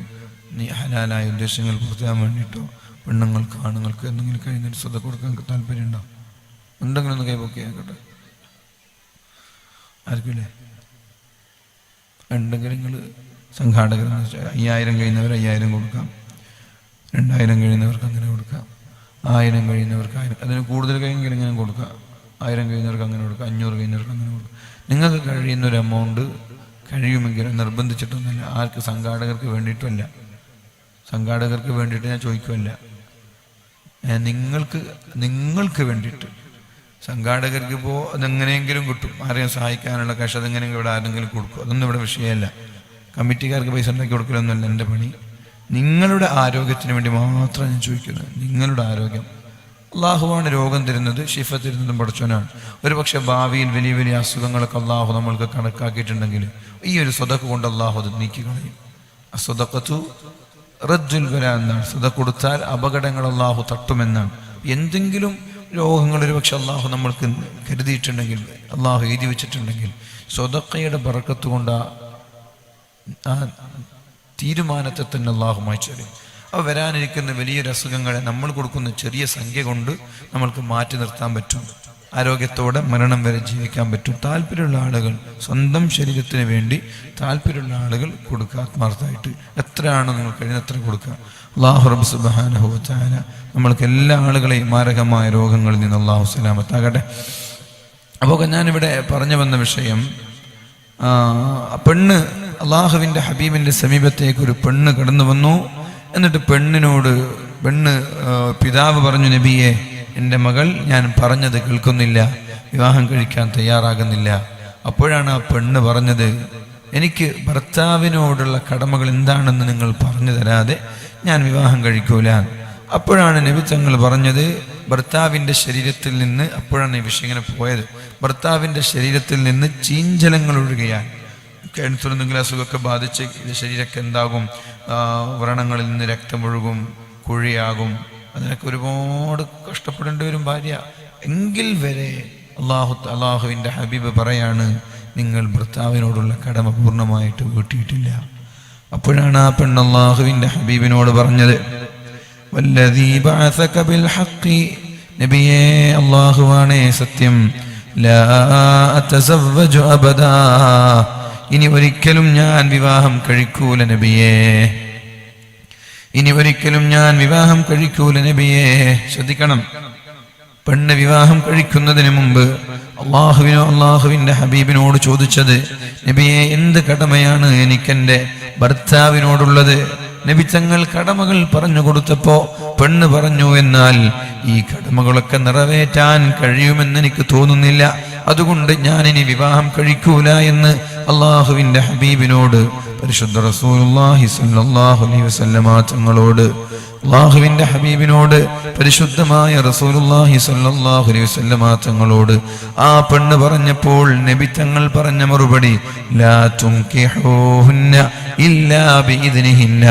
നീ ഹലാലായ ഉദ്ദേശങ്ങൾ പൂർത്തിയാൻ വേണ്ടിയിട്ടോ പെണ്ണുങ്ങൾക്ക് ആണുങ്ങൾക്ക് എന്തെങ്കിലും കഴിഞ്ഞൊരു സ്വതം കൊടുക്കാൻ താല്പര്യമുണ്ടോ? ഉണ്ടെങ്കിലും ഒന്ന് കൈപൊക്കി ആക്കട്ടെ. ആർക്കില്ലേ? ഉണ്ടെങ്കിൽ നിങ്ങൾ സംഘാടകർ 5000 കഴിയുന്നവർ 5000 കൊടുക്കാം, 2000 കഴിയുന്നവർക്ക് അങ്ങനെ കൊടുക്കാം, 1000 കഴിയുന്നവർക്ക് 1000, അതിന് കൂടുതൽ കഴിയുമെങ്കിൽ ഇങ്ങനെ കൊടുക്കാം. 1000 കഴിയുന്നവർക്ക് അങ്ങനെ കൊടുക്കാം, 500 കഴിയുന്നവർക്ക് അങ്ങനെ കൊടുക്കാം. നിങ്ങൾക്ക് കഴിയുന്നൊരു എമൗണ്ട് കഴിയുമെങ്കിൽ നിർബന്ധിച്ചിട്ടൊന്നുമില്ല. ആർക്ക്? സംഘാടകർക്ക് വേണ്ടിയിട്ടല്ല, സംഘാടകർക്ക് വേണ്ടിയിട്ട് ഞാൻ ചോദിക്കുമല്ല, നിങ്ങൾക്ക് വേണ്ടിയിട്ട്. സംഘാടകർക്ക് ഇപ്പോൾ അതെങ്ങനെയെങ്കിലും കിട്ടും, ആരെയും സഹായിക്കാനുള്ള കാശ് അതെങ്ങനെയെങ്കിലും ഇവിടെ ആരെങ്കിലും കൊടുക്കും, അതൊന്നും ഇവിടെ വിഷയമല്ല. കമ്മിറ്റിക്കാർക്ക് പൈസ ഉണ്ടാക്കി കൊടുക്കലൊന്നുമല്ല എൻ്റെ പണി. നിങ്ങളുടെ ആരോഗ്യത്തിന് വേണ്ടി മാത്രം ഞാൻ ചോദിക്കുന്നത്. നിങ്ങളുടെ ആരോഗ്യം, അള്ളാഹുവാണ് രോഗം തരുന്നത്, ശിഫ തരുന്നതും പടച്ചോനാണ്. ഒരു പക്ഷെ ഭാവിയിൽ വലിയ വലിയ അസുഖങ്ങളൊക്കെ അള്ളാഹു നമ്മൾക്ക് കണക്കാക്കിയിട്ടുണ്ടെങ്കിൽ ഈ ഒരു സ്വതക്ക് കൊണ്ട് അള്ളാഹു അത് നീക്കിക്കളയും. അസ്വതക്കത്തു റദ്ദുൽ ബലാ എന്നാണ്. സ്വതക്ക് കൊടുത്താൽ അപകടങ്ങൾ അള്ളാഹു തട്ടുമെന്നാണ്. എന്തെങ്കിലും രോഗങ്ങൾ ഒരു പക്ഷെ അള്ളാഹു നമ്മൾക്ക് കരുതിയിട്ടുണ്ടെങ്കിൽ, അള്ളാഹു എഴുതി വെച്ചിട്ടുണ്ടെങ്കിൽ, സ്വതക്കയുടെ ബറക്കത്ത് കൊണ്ട് ആ തീരുമാനത്തെ തന്നെ അള്ളാഹു മായ്ച്ചറിയും. അപ്പോൾ വരാനിരിക്കുന്ന വലിയൊരു അസുഖങ്ങളെ നമ്മൾ കൊടുക്കുന്ന ചെറിയ സംഖ്യ കൊണ്ട് നമ്മൾക്ക് മാറ്റി നിർത്താൻ പറ്റും. ആരോഗ്യത്തോടെ മരണം വരെ ജീവിക്കാൻ പറ്റും. താല്പര്യമുള്ള ആളുകൾ, സ്വന്തം ശരീരത്തിന് വേണ്ടി താല്പര്യമുള്ള ആളുകൾ കൊടുക്കുക. ആത്മാർത്ഥമായിട്ട് എത്രയാണോ നിങ്ങൾ കഴിയുന്ന അത്ര കൊടുക്കുക. അല്ലാഹു റബ്ബ് സുബ്ഹാനഹു വ തആല നമ്മൾക്ക് എല്ലാ ആളുകളെയും മാരകമായ രോഗങ്ങളിൽ നിന്ന് അല്ലാഹു സലാമത്താകട്ടെ. അപ്പോൾ ഞാനിവിടെ പറഞ്ഞു വന്ന വിഷയം, പെണ്ണ് അള്ളാഹുവിൻ്റെ ഹബീബിൻ്റെ സമീപത്തേക്ക് ഒരു പെണ്ണ് കടന്നു വന്നു. എന്നിട്ട് പെണ്ണ് പിതാവ് പറഞ്ഞു, നബിയെ, എൻ്റെ മകൾ ഞാൻ പറഞ്ഞത് കേൾക്കുന്നില്ല, വിവാഹം കഴിക്കാൻ തയ്യാറാകുന്നില്ല. അപ്പോഴാണ് ആ പെണ്ണ് പറഞ്ഞത്, എനിക്ക് ഭർത്താവിനോടുള്ള കടമകൾ എന്താണെന്ന് നിങ്ങൾ പറഞ്ഞു തരാതെ ഞാൻ വിവാഹം കഴിക്കൂല. അപ്പോഴാണ് നബി തങ്ങൾ പറഞ്ഞത്, ഭർത്താവിൻ്റെ ശരീരത്തിൽ നിന്ന്, അപ്പോഴാണ് ഈ വിഷയം ഇങ്ങനെ പോയത്, ഭർത്താവിൻ്റെ ശരീരത്തിൽ നിന്ന് ചീഞ്ചലങ്ങൾ ഒഴുകിയാൽ, ക്യാൻസർ എന്തെങ്കിലും അസുഖമൊക്കെ ബാധിച്ച് ശരീരമൊക്കെ എന്താകും, വ്രണങ്ങളിൽ നിന്ന് രക്തമൊഴുകും, കുഴിയാകും, അതിനൊക്കെ ഒരുപാട് കഷ്ടപ്പെടേണ്ടി വരും ഭാര്യ. എങ്കിൽ വരെ അള്ളാഹുവിൻ്റെ ഹബീബ് പറയാണ്, നിങ്ങൾ ഭർത്താവിനോടുള്ള കടമ പൂർണ്ണമായിട്ട് വീട്ടിയിട്ടില്ല. അപ്പോഴാണ് ആ പെണ്ണ് അള്ളാഹുവിൻ്റെ ഹബീബിനോട് പറഞ്ഞത്, വല്ലദീ ബഅസക ബിൽ ഹഖ്, നബിയേ, അല്ലാഹുവാണേ സത്യം, ലാ അതസവ്വജു അബദാ, ഇനി ഒരിക്കലും ഞാൻ വിവാഹം കഴിക്കൂല നബിയേ, ഇനി ഒരിക്കലും ഞാൻ വിവാഹം കഴിക്കൂല നബിയേ. ശ്രദ്ധിക്കണം, പെണ്ണ് വിവാഹം കഴിക്കുന്നതിന് മുമ്പ് അള്ളാഹുവിന്റെ ഹബീബിനോട് ചോദിച്ചത്, നബിയെ, എന്ത് കടമയാണ് എനിക്കെന്റെ ഭർത്താവിനോടുള്ളത്? നബി തങ്ങൾ കടമകൾ പറഞ്ഞു കൊടുത്തപ്പോ പെണ്ണ് പറഞ്ഞു, എന്നാൽ ഈ കടമകളൊക്കെ നിറവേറ്റാൻ കഴിയുമെന്ന് എനിക്ക് തോന്നുന്നില്ല, അതുകൊണ്ട് ഞാൻ ഇനി വിവാഹം കഴിക്കൂല എന്ന് അള്ളാഹുവിന്റെ ഹബീബിനോട്, പരിശുദ്ധ റസൂലുള്ളാഹി സ്വല്ലല്ലാഹു അലൈഹി വസല്ലമ തങ്ങളോട്, അള്ളാഹുവിന്റെ ഹബീബിനോട്, പരിശുദ്ധമായ റസൂലുള്ളാഹി സ്വല്ലല്ലാഹു അലൈഹി വസല്ലമ തങ്ങളോട് ആ പെണ്ണ് പറഞ്ഞപ്പോൾ നബി തങ്ങൾ പറഞ്ഞ മറുപടി, ലാ തുൻകിഹൂഹുന്ന ഇല്ലാ ബിഇദ്നിഹിന്ന,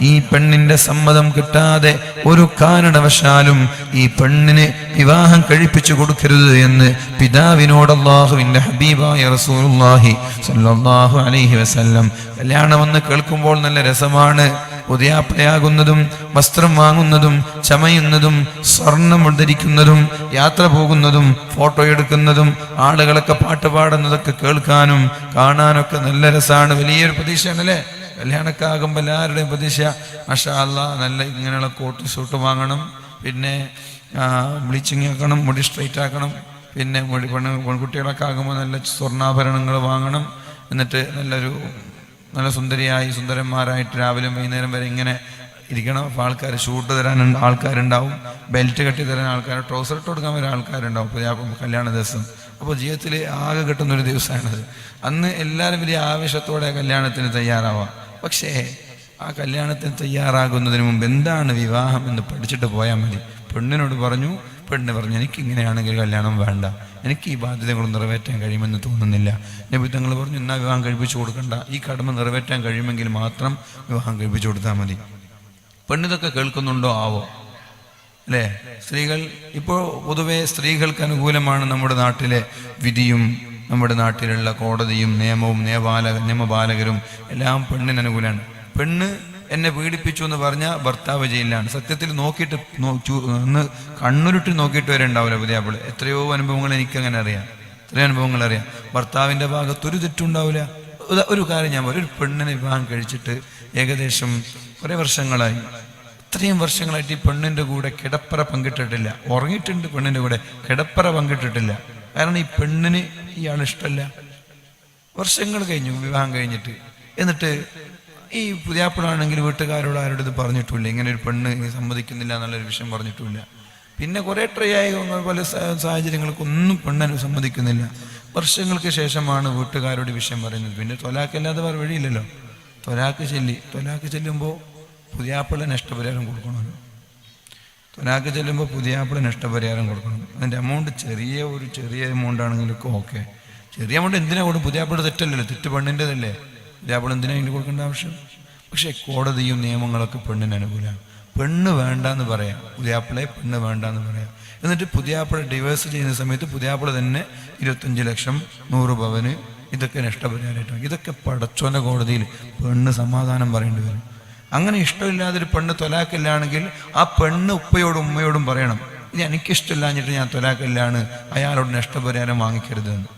ഈ പെണ്ണിന്റെ സമ്മതം കിട്ടാതെ ഒരു കാരണവശാലും ഈ പെണ്ണിന് വിവാഹം കഴിപ്പിച്ചു കൊടുക്കരുത് എന്ന് പിതാവിനോട് അള്ളാഹുവിന്റെ ഹബീബായ റസൂലുള്ളാഹി സ്വല്ലല്ലാഹു അലൈഹി വസല്ലം. കല്യാണമെന്ന് കേൾക്കുമ്പോൾ നല്ല രസമാണ്. ഉദയാപ്രയാകുന്നതും വസ്ത്രം വാങ്ങുന്നതും ചമയുന്നതും സ്വർണം ധരിക്കുന്നതും യാത്ര പോകുന്നതും ഫോട്ടോ എടുക്കുന്നതും ആളുകളൊക്കെ പാട്ട് പാടുന്നതൊക്കെ കേൾക്കാനും കാണാനൊക്കെ നല്ല രസമാണ്. വലിയൊരു പ്രതീക്ഷയാണല്ലേ കല്യാണമൊക്കെ ആകുമ്പോൾ എല്ലാവരുടെയും പ്രതീക്ഷ, മാഷാ അല്ലാ, നല്ല ഇങ്ങനെയുള്ള കോട്ട് സൂട്ട് വാങ്ങണം, പിന്നെ ബ്ലീച്ചിങ് ആക്കണം, മുടി സ്ട്രൈറ്റ് ആക്കണം, പിന്നെ പെൺകുട്ടികളൊക്കെ ആകുമ്പോൾ നല്ല സ്വർണ്ണാഭരണങ്ങൾ വാങ്ങണം, എന്നിട്ട് നല്ല സുന്ദരന്മാരായിട്ട് രാവിലെ വൈകുന്നേരം വരെ ഇങ്ങനെ ഇരിക്കണം. അപ്പോൾ ആൾക്കാർ ഷൂട്ട് തരാൻ ആൾക്കാരുണ്ടാവും, ബെൽറ്റ് കെട്ടി തരാൻ ആൾക്കാർ, ട്രൗസർ ഇട്ട് കൊടുക്കാൻ വരെ ആൾക്കാരുണ്ടാവും കല്യാണ ദിവസം. അപ്പോൾ ജീവിതത്തിൽ ആകെ കിട്ടുന്നൊരു ദിവസമാണത്. അന്ന് എല്ലാവരും വലിയ ആവേശത്തോടെ കല്യാണത്തിന് തയ്യാറാവാം. പക്ഷേ ആ കല്യാണത്തിന് തയ്യാറാകുന്നതിന് മുമ്പ് എന്താണ് വിവാഹം എന്ന് പഠിച്ചിട്ട് പോയാൽ മതി. പെണ്ണ് പറഞ്ഞു, എനിക്ക് ഇങ്ങനെയാണെങ്കിൽ കല്യാണം വേണ്ട, എനിക്ക് ഈ ബാധ്യതകൾ നിറവേറ്റാൻ കഴിയുമെന്ന് തോന്നുന്നില്ല. നബി തങ്ങൾ പറഞ്ഞു, എന്നാൽ വിവാഹം കഴിപ്പിച്ചു കൊടുക്കണ്ട, ഈ കടമ നിറവേറ്റാൻ കഴിയുമെങ്കിൽ മാത്രം വിവാഹം കഴിപ്പിച്ചു കൊടുത്താൽ മതി. പെണ്ണിതൊക്കെ കേൾക്കുന്നുണ്ടോ ആവോ അല്ലേ? സ്ത്രീകൾ ഇപ്പോൾ പൊതുവെ സ്ത്രീകൾക്ക് അനുകൂലമാണ് നമ്മുടെ നാട്ടിലെ വിധിയും, നമ്മുടെ നാട്ടിലുള്ള കോടതിയും നിയമവും നിയമപാലകരും എല്ലാം പെണ്ണിന് അനുകൂലമാണ്. പെണ്ണ് എന്നെ പീഡിപ്പിച്ചു എന്ന് പറഞ്ഞാൽ ഭർത്താവ് ജയിലിലാണ്. സത്യത്തിൽ നോക്കിയിട്ട് ഒന്ന് കണ്ണുരുട്ടി നോക്കിയിട്ട് വരെ ഉണ്ടാവില്ല പുതിയാപ്പിള്. എത്രയോ അനുഭവങ്ങൾ എനിക്കങ്ങനെ അറിയാം, എത്രയോ അനുഭവങ്ങൾ അറിയാം. ഭർത്താവിൻ്റെ ഭാഗത്തൊരു തെറ്റുണ്ടാവില്ല. ഒരു കാര്യം ഞാൻ പറയും, ഒരു പെണ്ണിനെ വിവാഹം കഴിച്ചിട്ട് ഏകദേശം കുറേ വർഷങ്ങളായി, ഇത്രയും വർഷങ്ങളായിട്ട് ഈ പെണ്ണിൻ്റെ കൂടെ കിടപ്പറ പങ്കിട്ടിട്ടില്ല. ഉറങ്ങിയിട്ടുണ്ട് പെണ്ണിൻ്റെ കൂടെ, കിടപ്പറ പങ്കിട്ടിട്ടില്ല. കാരണം ഈ പെണ്ണിന് ഇയാൾ ഇഷ്ടമല്ല. വർഷങ്ങൾ കഴിഞ്ഞു വിവാഹം കഴിഞ്ഞിട്ട്. എന്നിട്ട് ഈ പുതിയാപ്പിളാണെങ്കിൽ വീട്ടുകാരോട് ആരോട് ഇത് പറഞ്ഞിട്ടില്ല, ഇങ്ങനെ ഒരു പെണ്ണ് സമ്മതിക്കുന്നില്ല എന്നുള്ളൊരു വിഷയം പറഞ്ഞിട്ടില്ല. പിന്നെ കുറേ ട്രൈ ആയി, പല സാഹചര്യങ്ങൾക്കൊന്നും പെണ്ണന് സമ്മതിക്കുന്നില്ല. വർഷങ്ങൾക്ക് ശേഷമാണ് വീട്ടുകാരോട് വിഷയം പറയുന്നത്. പിന്നെ തൊലാക്കല്ലാതെ വേറെ വഴിയില്ലല്ലോ. തൊലാക്ക് ചെല്ലുമ്പോൾ പുതിയാപ്പിള നഷ്ടപരിഹാരം കൊടുക്കണമല്ലോ. തൊലാക്ക് ചെല്ലുമ്പോൾ പുതിയാപ്പിള നഷ്ടപരിഹാരം കൊടുക്കണം. അതിൻ്റെ എമൗണ്ട് ചെറിയ എമൗണ്ട് ആണെങ്കിലൊക്കെ ഓക്കെ. ചെറിയ എമൗണ്ട് എന്തിനാ കൊടുക്കും? പുതിയാപ്പിള തെറ്റല്ലല്ലോ, തെറ്റ് പെണ്ണിൻ്റെതല്ലേ. പുതിയാപ്പിള എന്തിനാ ഇതിന് കൊടുക്കേണ്ട ആവശ്യം? പക്ഷേ കോടതിയും നിയമങ്ങളൊക്കെ പെണ്ണിന് അനുകൂലമാണ്. പെണ്ണ് വേണ്ടാന്ന് പറയാം, പുതിയാപ്പിളെ പെണ്ണ് വേണ്ടാന്ന് പറയാം. എന്നിട്ട് പുതിയാപ്പിള ഡിവേഴ്സ് ചെയ്യുന്ന സമയത്ത് പുതിയാപ്പിള തന്നെ 25 ലക്ഷം 100 പവന് ഇതൊക്കെ നഷ്ടപരിഹാരമായിട്ടാണ്. ഇതൊക്കെ പടച്ചോന്റെ കോടതിയിൽ പെണ്ണ് സമാധാനം പറയേണ്ടി വരും. അങ്ങനെ ഇഷ്ടമില്ലാതൊരു പെണ്ണ് തൊലാക്കില്ലാണെങ്കിൽ ആ പെണ്ണ് ഉപ്പയോടും ഉമ്മയോടും പറയണം, ഇത് എനിക്കിഷ്ടമില്ലാഞ്ഞിട്ട് ഞാൻ തൊലാക്കല്ലാണ്, അയാളോട് നഷ്ടപരിഹാരം വാങ്ങിക്കരുതെന്ന്.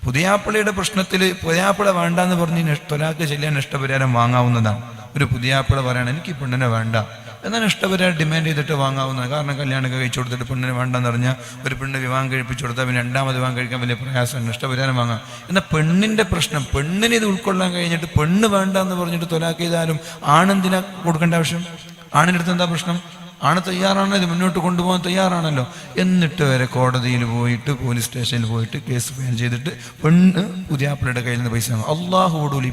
പുതിയാപ്പിളയുടെ പ്രശ്നത്തിൽ പുതിയാപ്പിള വേണ്ടാന്ന് പറഞ്ഞ് തൊലാക്ക് ചെല്ലാൻ നഷ്ടപരിഹാരം വാങ്ങാവുന്നതാണ്. ഒരു പുതിയാപ്പിള പറയണം എനിക്ക് ഈ പെണ്ണിനെ വേണ്ട, എന്നാൽ നഷ്ടപരിഹാരം ഡിമാൻഡ് ചെയ്തിട്ട് വാങ്ങാവുന്നതാണ്. കാരണം കല്യാണമൊക്കെ കഴിച്ചു കൊടുത്തിട്ട് പെണ്ണിനെ വേണ്ടെന്ന് പറഞ്ഞാൽ ഒരു പെണ്ണ് വിവാഹം കഴിപ്പിച്ചു കൊടുത്താൽ പിന്നെ രണ്ടാമത് വിവാഹം കഴിക്കാൻ വലിയ പ്രയാസമാണ്, നഷ്ടപരിഹാരം വാങ്ങാം. എന്നാൽ പെണ്ണിൻ്റെ പ്രശ്നം, പെണ്ണിന് ഇത് ഉൾക്കൊള്ളാൻ കഴിഞ്ഞിട്ട് പെണ്ണ് വേണ്ട എന്ന് പറഞ്ഞിട്ട് തൊലാക്ക് ചെയ്താലും ആണെന്തിനാ കൊടുക്കേണ്ട ആവശ്യം? ആണിൻ്റെ അടുത്ത് എന്താ പ്രശ്നം? ആണ് തയ്യാറാണ്, ഇത് മുന്നോട്ട് കൊണ്ടുപോകാൻ തയ്യാറാണല്ലോ. എന്നിട്ട് വരെ കോടതിയിൽ പോയിട്ട് പോലീസ് സ്റ്റേഷനിൽ പോയിട്ട് കേസ് ഫയൽ ചെയ്തിട്ട് പെണ്ണ് പുതിയാപ്പിളയുടെ കയ്യിൽ നിന്ന് പൈസ വാങ്ങും. അള്ളാഹു ഓടൂല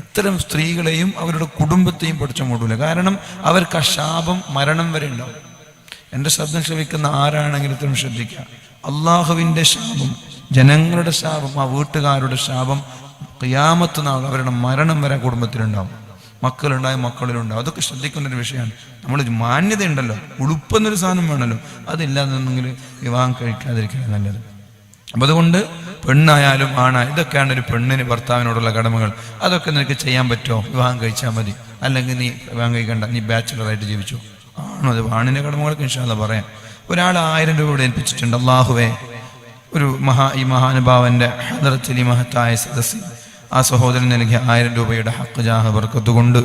ഇത്തരം സ്ത്രീകളെയും അവരുടെ കുടുംബത്തെയും പഠിച്ച മൂടൂല. കാരണം അവർക്ക് ആ ശാപം മരണം വരെ ഉണ്ടാവും. എൻ്റെ ശബ്ദം ശ്രവിക്കുന്ന ആരാണെങ്കിലും ഇത്തരം ശ്രദ്ധിക്കുക. അള്ളാഹുവിൻ്റെ ശാപം, ജനങ്ങളുടെ ശാപം, ആ വീട്ടുകാരുടെ ശാപം ഖിയാമത്ത് നാൾ അവരുടെ മരണം വരെ കുടുംബത്തിലുണ്ടാവും. മക്കളുണ്ടായും മക്കളിലുണ്ടാവും. അതൊക്കെ ശ്രദ്ധിക്കുന്നൊരു വിഷയമാണ്. നമ്മൾ മാന്യതയുണ്ടല്ലോ, ഉളുപ്പെന്നൊരു സാധനം വേണമല്ലോ, അതില്ലാതെന്നെങ്കിൽ വിവാഹം കഴിക്കാതിരിക്കുക നല്ലത്. അപ്പം അതുകൊണ്ട് പെണ്ണായാലും ആണായാലും ഇതൊക്കെയാണ് ഒരു പെണ്ണിന് ഭർത്താവിനോടുള്ള കടമകൾ. അതൊക്കെ നിനക്ക് ചെയ്യാൻ പറ്റുമോ? വിവാഹം കഴിച്ചാൽ മതി, അല്ലെങ്കിൽ നീ വിവാഹം കഴിക്കണ്ട, നീ ബാച്ചിലറായിട്ട് ജീവിച്ചു. ആണോ? അത് ആണിൻ്റെ കടമകളൊക്കെ ഇൻഷാ അല്ലാഹ് പറയാം. ഒരാൾ 1000 രൂപ ഇവിടെ ഏൽപ്പിച്ചിട്ടുണ്ട്. അള്ളാഹുവേ, ഈ മഹാനുഭാവന്റെ ഹദറത്തിൽ ഈ മഹത്തായ സദസ്സിൽ ആ സഹോദരൻ നൽകിയ 1000 രൂപയുടെ ഹഖ് ജാഹ ബർക്കത്ത് കൊണ്ട്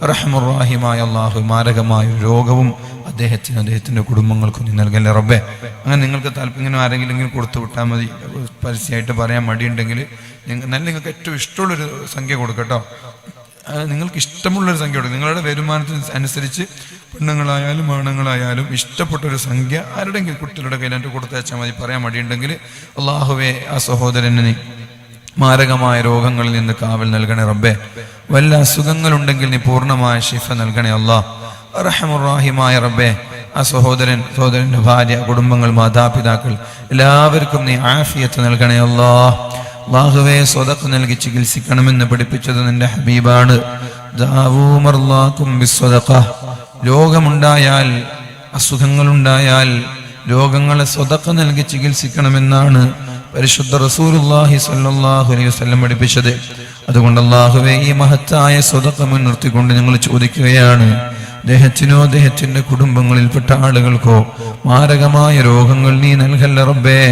റഹ്മുർ-റഹീമായ അള്ളാഹു മാരകമായ ഒരു രോഗവും അദ്ദേഹത്തിൻ്റെ കുടുംബങ്ങൾക്കും നീ നൽകല്ലേ റബ്ബേ. അങ്ങനെ നിങ്ങൾക്ക് താല്പര്യം ആരെങ്കിലും കൊടുത്തു വിട്ടാൽ മതി. പരസ്യമായിട്ട് പറയാൻ മടിയുണ്ടെങ്കിൽ നിങ്ങൾക്ക് ഏറ്റവും ഇഷ്ടമുള്ളൊരു സംഖ്യ കൊടുക്കട്ടോ. നിങ്ങൾക്ക് ഇഷ്ടമുള്ളൊരു സംഖ്യ കൊടുക്കും. നിങ്ങളുടെ വരുമാനത്തിന് അനുസരിച്ച് പെണ്ണുങ്ങളായാലും ആണുങ്ങളായാലും ഇഷ്ടപ്പെട്ടൊരു സംഖ്യ ആരുടെങ്കിലും കുട്ടികളുടെ കയ്യിലായിട്ട് കൊടുത്തയച്ചാൽ മതി. പറയാൻ മടിയുണ്ടെങ്കിൽ അള്ളാഹുവേ, ആ സഹോദരന് നീ മാരകമായ രോഗങ്ങളിൽ നിന്ന് കാവൽ നൽകണേ റബ്ബേ. വല്ല അസുഖങ്ങളുണ്ടെങ്കിൽ നീ പൂർണ്ണമായ ശിഫ നൽകണേ അല്ലാഹ്. റഹ്മുർ-റഹീമായ റബ്ബേ, ആ സഹോദരന്റെ ഭാര്യ, കുടുംബങ്ങൾ, മാതാപിതാക്കൾ എല്ലാവർക്കും നീ ആഫിയത്ത് നൽകണേ അല്ലാഹ്. അല്ലാഹുവേ, സ്വതഖ നൽകി ചികിത്സിക്കണമെന്ന് പഠിപ്പിച്ചത് നിന്റെ ഹബീബാണ്. ദാവൂ മർലാക്കും ബിസ്സദഖ. രോഗമുണ്ടായാൽ, അസുഖങ്ങളുണ്ടായാൽ രോഗങ്ങളെ സ്വതഖ നൽകി ചികിത്സിക്കണമെന്നാണ് പരിശുദ്ധ റസൂലുള്ളാഹി സ്വല്ലല്ലാഹു അലൈഹി വസല്ലം പഠിപ്പിച്ചത്. അതുകൊണ്ട് അല്ലാഹുവേ, ഈ മഹത്തായ സ്വതഖ മുൻനിർത്തിക്കൊണ്ട് ഞങ്ങൾ ചോദിക്കുകയാണ്, അദ്ദേഹത്തിനോ അദ്ദേഹത്തിന്റെ കുടുംബങ്ങളിൽപ്പെട്ട ആളുകൾക്കോ മാരകമായ രോഗങ്ങൾ നീ നൽകല്ലേ റബ്ബേ.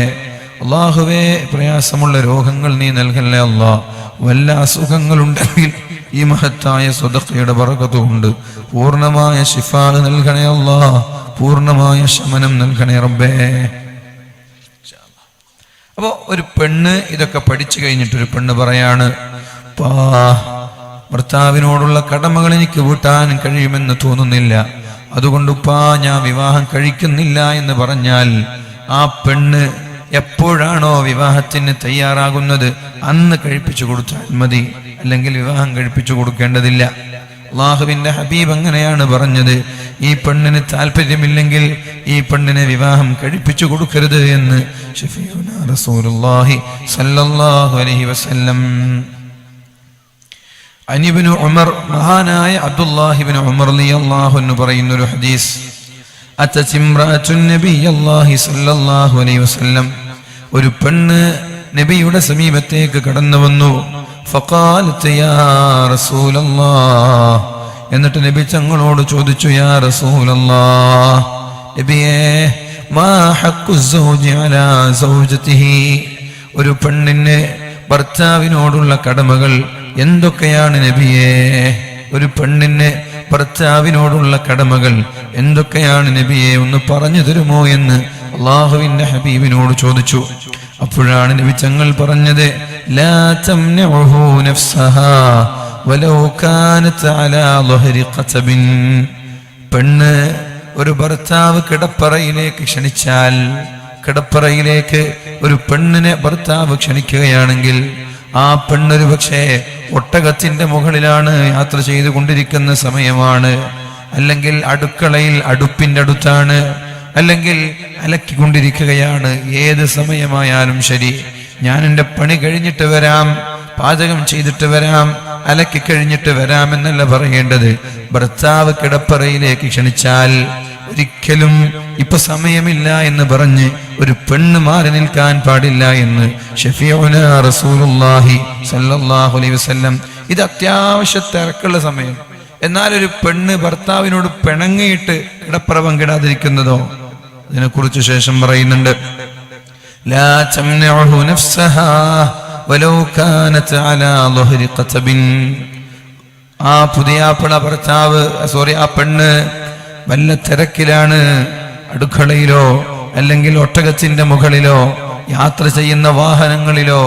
അല്ലാഹുവേ, പ്രയാസമുള്ള രോഗങ്ങൾ നീ നൽകല്ലേ അല്ലാഹ്. വല്ല അസുഖങ്ങളുണ്ടെങ്കിൽ ഈ മഹത്തായ സ്വതഖയുടെ ബറകത്ത് കൊണ്ട് പൂർണ്ണമായ ശിഫാ നൽകണേ അല്ലാഹ്, പൂർണ്ണമായ ശമനം നൽകണേ റബ്ബേ. അപ്പോൾ ഒരു പെണ്ണ് ഇതൊക്കെ പഠിച്ചു കഴിഞ്ഞിട്ടൊരു പെണ്ണ് പറയാണ്, ഭർത്താവിനോടുള്ള കടമകൾ എനിക്ക് വീട്ടാൻ കഴിയുമെന്ന് തോന്നുന്നില്ല, അതുകൊണ്ട് ഞാൻ വിവാഹം കഴിക്കുന്നില്ല എന്ന് പറഞ്ഞാൽ ആ പെണ്ണ് എപ്പോഴാണോ വിവാഹത്തിന് തയ്യാറാകുന്നത് അന്ന് കഴിപ്പിച്ചു കൊടുത്താൽ മതി, അല്ലെങ്കിൽ വിവാഹം കഴിപ്പിച്ചു കൊടുക്കേണ്ടതില്ല. അല്ലാഹുവിന്റെ ഹബീബ് അങ്ങനെയാണ് പറഞ്ഞത്. ഈ പെണ്ണിന് താല്പര്യമില്ലെങ്കിൽ ഈ പെണ്ണിനെ വിവാഹം കഴിപ്പിച്ചു കൊടുക്കരുത് എന്ന് ശഫീഉനാ റസൂലുള്ളാഹി സ്വല്ലല്ലാഹു അലൈഹി വസല്ലം. അനിബ്നു ഉമർ, മഹാനായ അബ്ദുല്ലാഹി ഇബ്നു ഉമർ റളിയല്ലാഹു അൻഹു പറയുന്ന ഒരു ഹദീസ്, അത്തസിംറാത്തുൻ നബിയല്ലാഹി സ്വല്ലല്ലാഹു അലൈഹി വസല്ലം, ഒരു പെണ്ണ് നബിയുടെ സമീപത്തേക്ക് കടന്നു വന്നു. ഫഖാലത്ത് യാ റസൂലല്ലാഹ്, എന്നിട്ട് നബി തങ്ങളോട് ചോദിച്ചു, യാ റസൂലല്ലാഹ്, നബിയേ, മാ ഹഖ്ഖു സൗജി അലാ സൗജതിഹി, ഒരു പെണ്ണിന് ഭർത്താവിനോടുള്ള കടമകൾ എന്തൊക്കെയാണ് നബിയേ? ഒരു പെണ്ണിന് ഭർത്താവിനോടുള്ള കടമകൾ എന്തൊക്കെയാണ് നബിയെ, ഒന്ന് പറഞ്ഞു തരുമോ എന്ന് അല്ലാഹുവിന്റെ ഹബീബിനോട് ചോദിച്ചു. അപ്പോഴാണ് നബി തങ്ങൾ പറഞ്ഞത്, ലാ തംനഉഹു നഫ്സഹാ വലൗ കാനത് അലാ ളഹരി ഖതബിൻ, പെണ്ണ് ഒരു ഭർത്താവ് കിടപ്പറയിലേക്ക് ക്ഷണിച്ചാൽ, കിടപ്പറയിലേക്ക് ഒരു പെണ്ണിനെ ഭർത്താവ് ക്ഷണിക്കുകയാണെങ്കിൽ ആ പെണ്ണൊരു പക്ഷേ ഒട്ടകത്തിന്റെ മുകളിലാണ് യാത്ര ചെയ്തുകൊണ്ടിരിക്കുന്ന സമയമാണ്, അല്ലെങ്കിൽ അടുക്കളയിൽ അടുപ്പിന്റെ അടുത്താണ്, അല്ലെങ്കിൽ അലക്കിക്കൊണ്ടിരിക്കുകയാണ്. ഏത് സമയമായാലും ശരി, ഞാൻ എൻ്റെ പണി കഴിഞ്ഞിട്ട് വരാം, പാചകം ചെയ്തിട്ട് വരാം, അലക്കി കഴിഞ്ഞിട്ട് വരാം എന്നല്ല പറയേണ്ടത്. ഭർത്താവ് കിടപ്പറയിലേക്ക് ക്ഷണിച്ചാൽ ഒരിക്കലും ഇപ്പൊ സമയമില്ല എന്ന് പറഞ്ഞ് ഒരു പെണ്ണ് മാറി നിൽക്കാൻ പാടില്ല എന്ന് ഷഫീഉനാ റസൂലുള്ളാഹി സ്വല്ലല്ലാഹു അലൈഹി വസല്ലം. ഇത് അത്യാവശ്യ തിരക്കുള്ള സമയം. എന്നാൽ ഒരു പെണ്ണ് ഭർത്താവിനോട് പിണങ്ങിയിട്ട് കിടപ്പറ പങ്കിടാതിരിക്കുന്നതോ അതിനെക്കുറിച്ച് ശേഷം പറയുന്നുണ്ട്, ലാ തംനഉഹു നഫ്സഹാ വലൗ കാനത് അലാ ളുഹരി ഖതബിൻ. ആ പുതിയാപ്പിള ഭർത്താവ് ആ പെണ്ണ് വല്ല തിരക്കിലാണ്, അടുക്കളയിലോ അല്ലെങ്കിൽ ഒട്ടകത്തിന്റെ മുകളിലോ യാത്ര ചെയ്യുന്ന വാഹനങ്ങളിലോ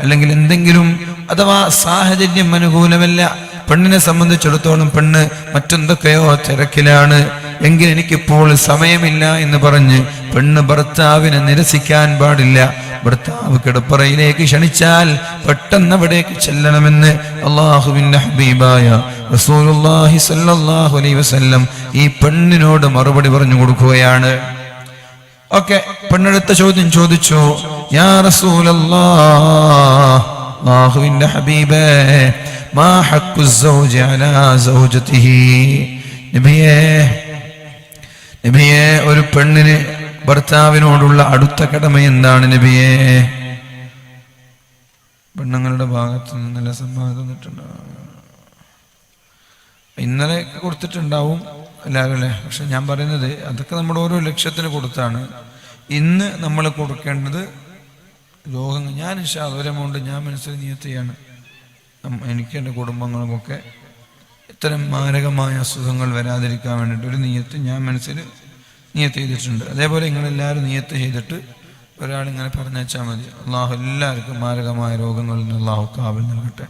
അല്ലെങ്കിൽ എന്തെങ്കിലും അഥവാ സാഹചര്യം അനുകൂലമല്ല, പെണ്ണിനെ സംബന്ധിച്ചിടത്തോളം പെണ്ണ് മറ്റെന്തൊക്കെയോ തിരക്കിലാണ് എങ്കിൽ എനിക്കിപ്പോൾ സമയമില്ല എന്ന് പറഞ്ഞ് പെണ്ണ് ഭർത്താവിനെ നിരസിക്കാൻ പാടില്ല. ഭർത്താവ് കിടപ്പറയിലേക്ക് ക്ഷണിച്ചാൽ പെട്ടെന്ന് അവിടേക്ക് ചെല്ലണമെന്ന് അള്ളാഹുവിന്റെ ഹബീബായ റസൂലുള്ളാഹി സ്വല്ലല്ലാഹു അലൈഹി വസല്ലം ഈ പെണ്ണിനോട് മറുപടി പറഞ്ഞു കൊടുക്കുകയാണ്. ഓക്കെ, പെണ്ണെടുത്ത ചോദ്യം ചോദിച്ചു, യാ റസൂലല്ലാഹ്, അല്ലാഹുവിന്റെ ഹബീബേ, മാ ഹഖ്ഖു സൗജി അലാ സൗജതിഹി. നബിയേ, ഒരു പെണ്ണിന് ഭർത്താവിനോടുള്ള അടുത്ത കടമ എന്താണ് നബിയേ? പെണ്ണുങ്ങളുടെ ഭാഗത്ത് നിന്ന് നല്ല സമ്മാനം തന്നിട്ടുണ്ടാവും, ഇന്നലെ കൊടുത്തിട്ടുണ്ടാവും എല്ലാവരും അല്ലേ? പക്ഷെ ഞാൻ പറയുന്നത് അതൊക്കെ നമ്മുടെ ഓരോ ലക്ഷ്യത്തിന് കൊടുത്താണ്. ഇന്ന് നമ്മൾ കൊടുക്കേണ്ടത് രോഗങ്ങൾ. ഞാൻ ഒരു എമൗണ്ട് ഞാൻ മനസ്സിൽ നിയത്ത് ചെയ്യാണ്, എനിക്ക് എൻ്റെ കുടുംബങ്ങൾക്കൊക്കെ ഇത്തരം മാരകമായ അസുഖങ്ങൾ വരാതിരിക്കാൻ വേണ്ടിയിട്ട് ഒരു നിയത്ത് ഞാൻ മനസ്സിൽ നിയത്ത് ചെയ്തിട്ടുണ്ട്. അതേപോലെ നിങ്ങളെല്ലാവരും നിയത്ത് ചെയ്തിട്ട് ഒരാളിങ്ങനെ പറഞ്ഞാൽ മതി. അള്ളാഹു എല്ലാവർക്കും മാരകമായ രോഗങ്ങളിൽ നിന്ന് അള്ളാഹു കാവൽ നൽകട്ടെ.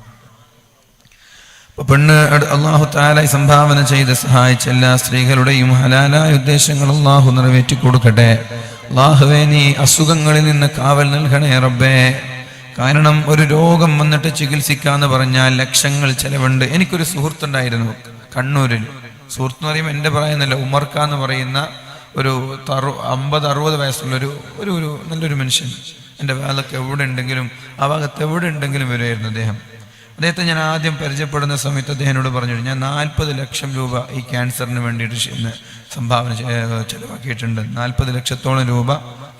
അപ്പൊ പെണ്ണ് അള്ളാഹു തആല സംഭാവന ചെയ്ത് സഹായിച്ച എല്ലാ സ്ത്രീകളുടെയും ഹലാലായ ഉദ്ദേശങ്ങൾ അള്ളാഹു നിറവേറ്റി കൊടുക്കട്ടെ. അള്ളാഹുവേ, നീ അസുഖങ്ങളിൽ നിന്ന് കാവൽ നൽകണേ റബ്ബേ. കാരണം ഒരു രോഗം വന്നിട്ട് ചികിത്സിക്കാന്ന് പറഞ്ഞാൽ ലക്ഷങ്ങൾ ചെലവുണ്ട്. എനിക്കൊരു സുഹൃത്തുണ്ടായിരുന്നു കണ്ണൂരിൽ. സുഹൃത്ത് എന്ന് പറയുമ്പോൾ എൻ്റെ പ്രായമല്ല, ഉമർക്ക എന്ന് പറയുന്ന ഒരു 50-60 വയസ്സുള്ള ഒരു നല്ലൊരു മനുഷ്യൻ. എൻ്റെ ഭാഗത്ത് എവിടെ ഉണ്ടെങ്കിലും ആ ഭാഗത്ത് എവിടെ ഉണ്ടെങ്കിലും വരുമായിരുന്നു അദ്ദേഹം. അദ്ദേഹത്തെ ഞാൻ ആദ്യം പരിചയപ്പെടുന്ന സമയത്ത് അദ്ദേഹനോട് പറഞ്ഞു, ഞാൻ 40 ലക്ഷം രൂപ ഈ ക്യാൻസറിന് വേണ്ടിയിട്ട് സംഭാവന ചിലവാക്കിയിട്ടുണ്ട്. 40 ലക്ഷത്തോളം രൂപ